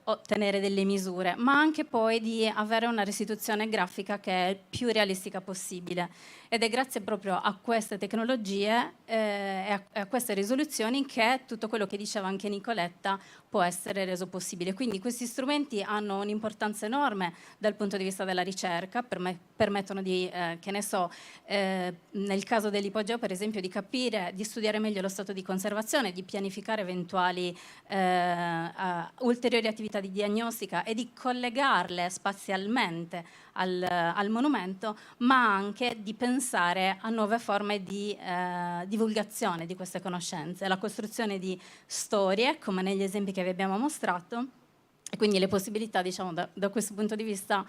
ottenere delle misure, ma anche poi di avere una restituzione grafica che è più realistica possibile. Ed è grazie proprio a queste tecnologie e a queste risoluzioni che tutto quello che diceva anche Nicoletta può essere reso possibile. Quindi questi strumenti hanno un'importanza enorme dal punto di vista della ricerca, permettono di, che ne so, nel caso dell'ipogeo per esempio, di capire, di studiare meglio lo stato di conservazione, di pianificare eventuali ulteriori attività di diagnostica e di collegarle spazialmente al monumento, ma anche di pensare a nuove forme di divulgazione di queste conoscenze, la costruzione di storie, come negli esempi che vi abbiamo mostrato, e quindi le possibilità, diciamo, da questo punto di vista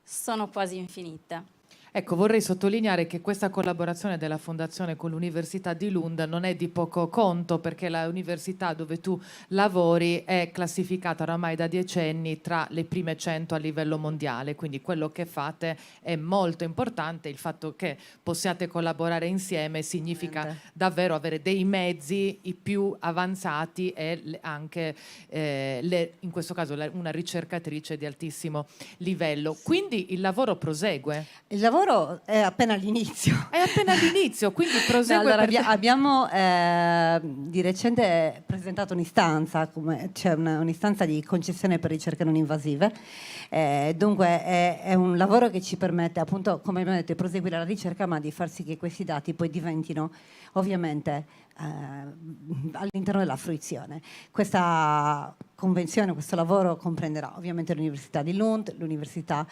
sono quasi infinite. Ecco, vorrei sottolineare che questa collaborazione della Fondazione con l'Università di Lund non è di poco conto, perché l'università dove tu lavori è classificata oramai da decenni tra le prime 100 a livello mondiale, quindi quello che fate è molto importante. Il fatto che possiate collaborare insieme significa davvero avere dei mezzi i più avanzati e anche in questo caso una ricercatrice di altissimo livello. Quindi il lavoro prosegue. Il lavoro è appena all'inizio. È appena all'inizio, quindi prosegue. No, allora, abbiamo di recente presentato un'istanza, c'è un'istanza di concessione per ricerche non invasive. Dunque è un lavoro che ci permette, appunto, come abbiamo detto, di proseguire la ricerca, ma di far sì che questi dati poi diventino ovviamente all'interno della fruizione. Questa convenzione, questo lavoro comprenderà ovviamente l'Università di Lund, l'Università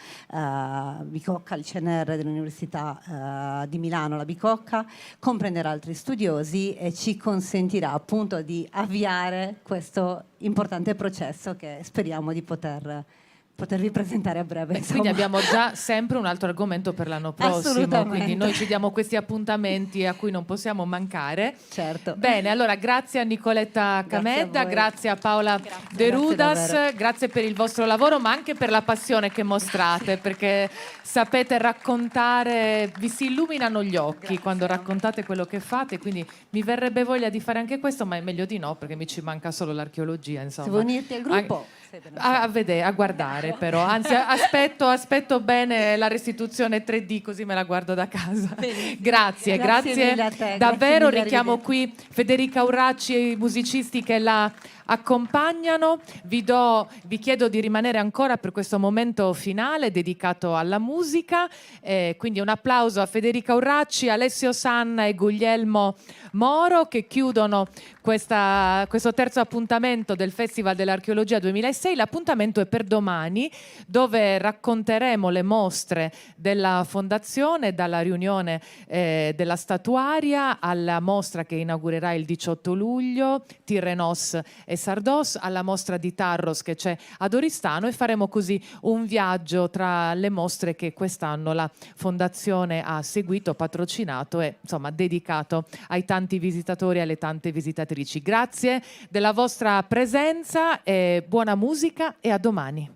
Bicocca, il CNR dell'Università di Milano, la Bicocca, comprenderà altri studiosi e ci consentirà appunto di avviare questo importante processo che speriamo di potervi presentare a breve. Quindi abbiamo già sempre un altro argomento per l'anno prossimo, quindi noi ci diamo questi appuntamenti a cui non possiamo mancare. Certo. Bene, allora grazie a Nicoletta Camedda, grazie a Paola De Rudas, grazie per il vostro lavoro, ma anche per la passione che mostrate, perché sapete raccontare, vi si illuminano gli occhi quando raccontate quello che fate, quindi mi verrebbe voglia di fare anche questo, ma è meglio di no, perché mi ci manca solo l'archeologia, insomma. Se vuoi unirti al gruppo? A vedere, a guardare però, anzi aspetto bene la restituzione 3D così me la guardo da casa. Grazie mille a te, davvero. grazie mille, Richiamo qui Federica Urracci e i musicisti che la accompagnano. Vi chiedo di rimanere ancora per questo momento finale dedicato alla musica, quindi un applauso a Federica Urracci, Alessio Sanna e Guglielmo Moro che chiudono questo terzo appuntamento del Festival dell'Archeologia 2006. L'appuntamento è per domani, dove racconteremo le mostre della Fondazione, dalla riunione della statuaria alla mostra che inaugurerà il 18 luglio, Tirrenos e Sardos, alla mostra di Tarros che c'è ad Oristano, e faremo così un viaggio tra le mostre che quest'anno la Fondazione ha seguito, patrocinato e insomma dedicato ai tanti visitatori e alle tante visitatrici. Grazie della vostra presenza e buona musica e a domani.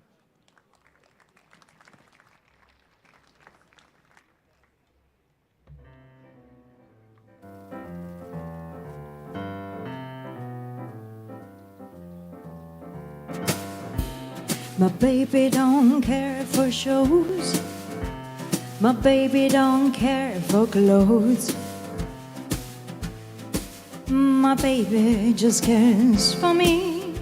My baby don't care for shows. My baby don't care for clothes. My baby just cares for me.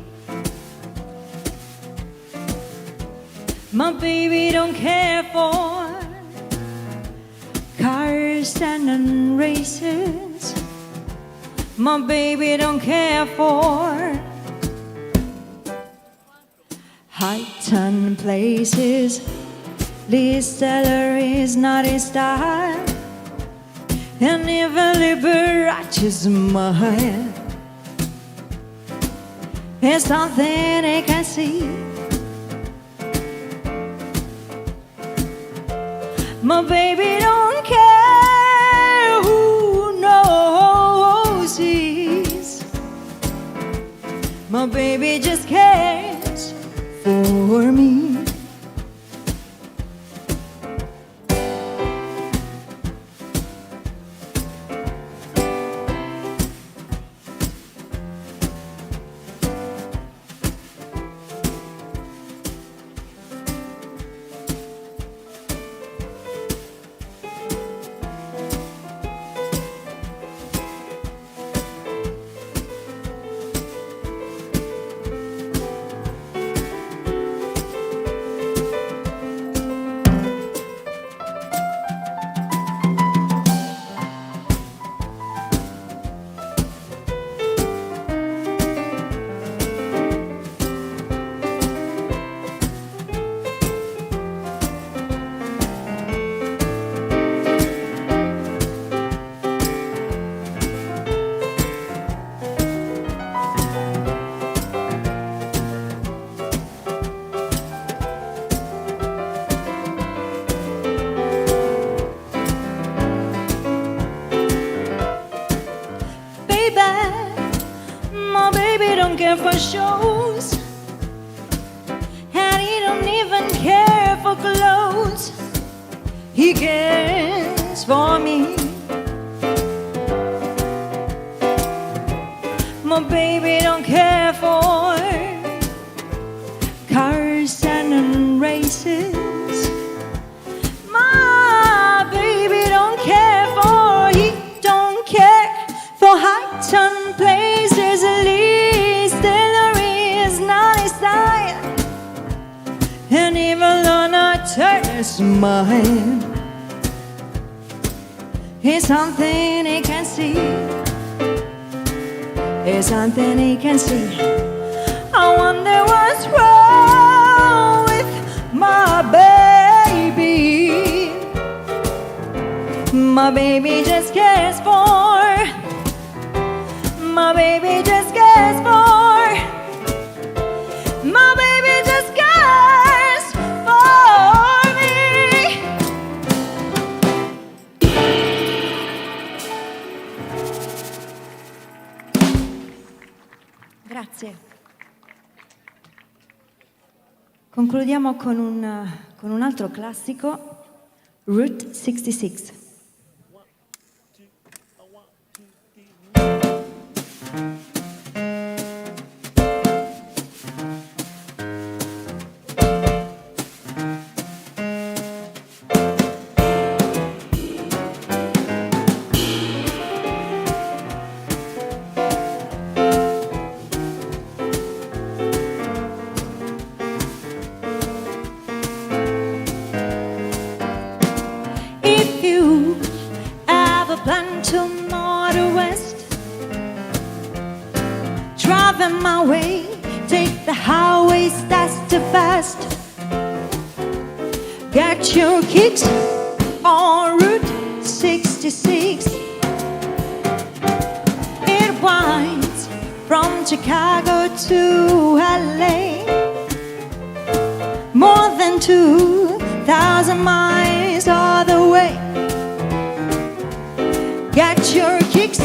My baby don't care for cars and races. My baby don't care for heights and places. Liz Teller is not his style, and even Liberace's smile is something I can see. My baby don't care who knows this. My baby just cares for me. care for shows, and he don't even care for clothes. He cares for me. My baby don't care for cars and races. My baby don't care for, he don't care for heights and places. At least there is not his style. And even though not turns mine, it's something he can see. It's something he can see. I wonder what's wrong with my baby. My baby just cares for. My baby just cares for. My baby just cares for me. Grazie. Concludiamo con un altro classico, Route 66. If you ever plan to north or west, driving my way, take the highways that's the best. Get your kicks on Route 66. It winds from Chicago to LA, more than 2,000 miles all the way. Get your kicks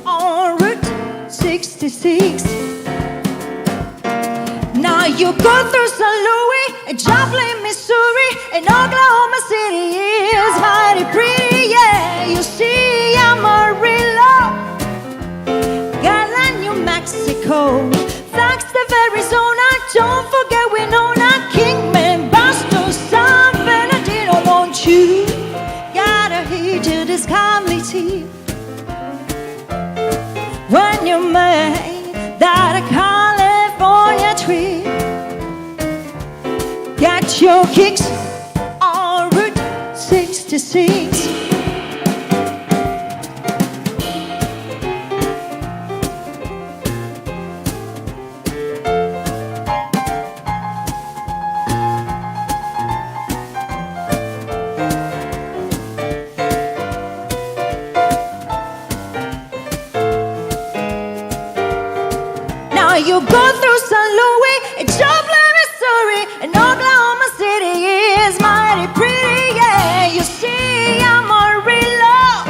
on Route 66. Now you go through St. Louis and Joplin, Missouri, and Oklahoma City is mighty pretty. Yeah, you see Amarillo, Garland, New Mexico, Flagstaff, Arizona. Don't forget Winona, Kingman, Boston, San Bernardino. Won't you gotta heed to this calmly tea when you made that California trip. Get your kicks on Route 66. Now you go through St. Louis and Joplin, Missouri, and Oklahoma City is mighty pretty. Yeah, you see Amarillo,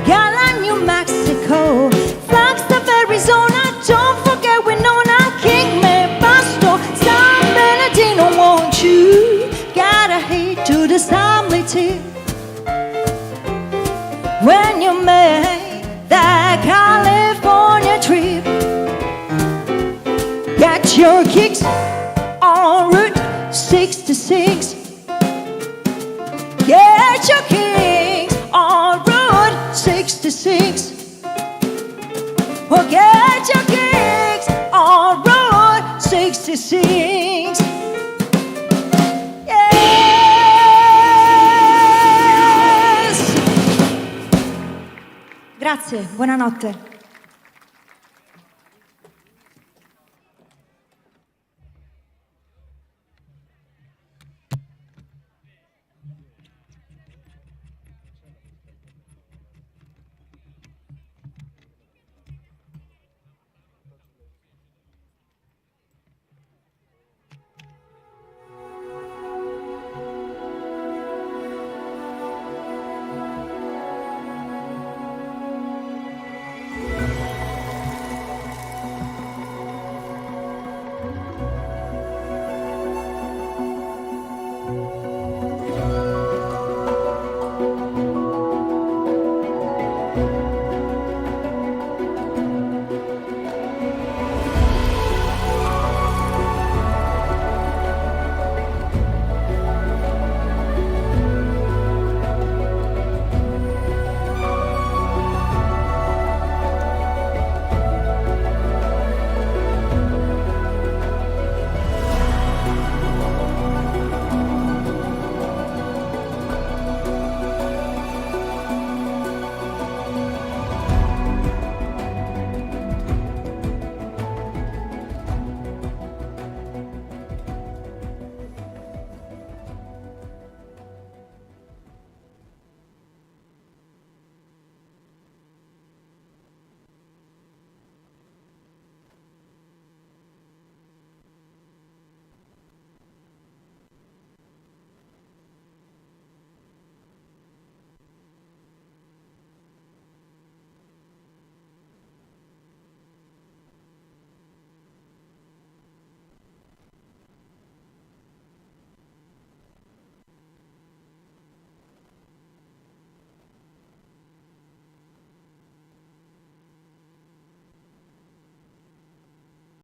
Garland, New Mexico, Flagstaff, Arizona. Don't forget Winona, Kingman, Boston, San Bernardino. Won't you gotta heed to the family tip when you make that California trip. Get your kicks on Route 66. Get your kicks on Route 66. Oh, get your kicks on Route 66. Yes! Grazie, buonanotte.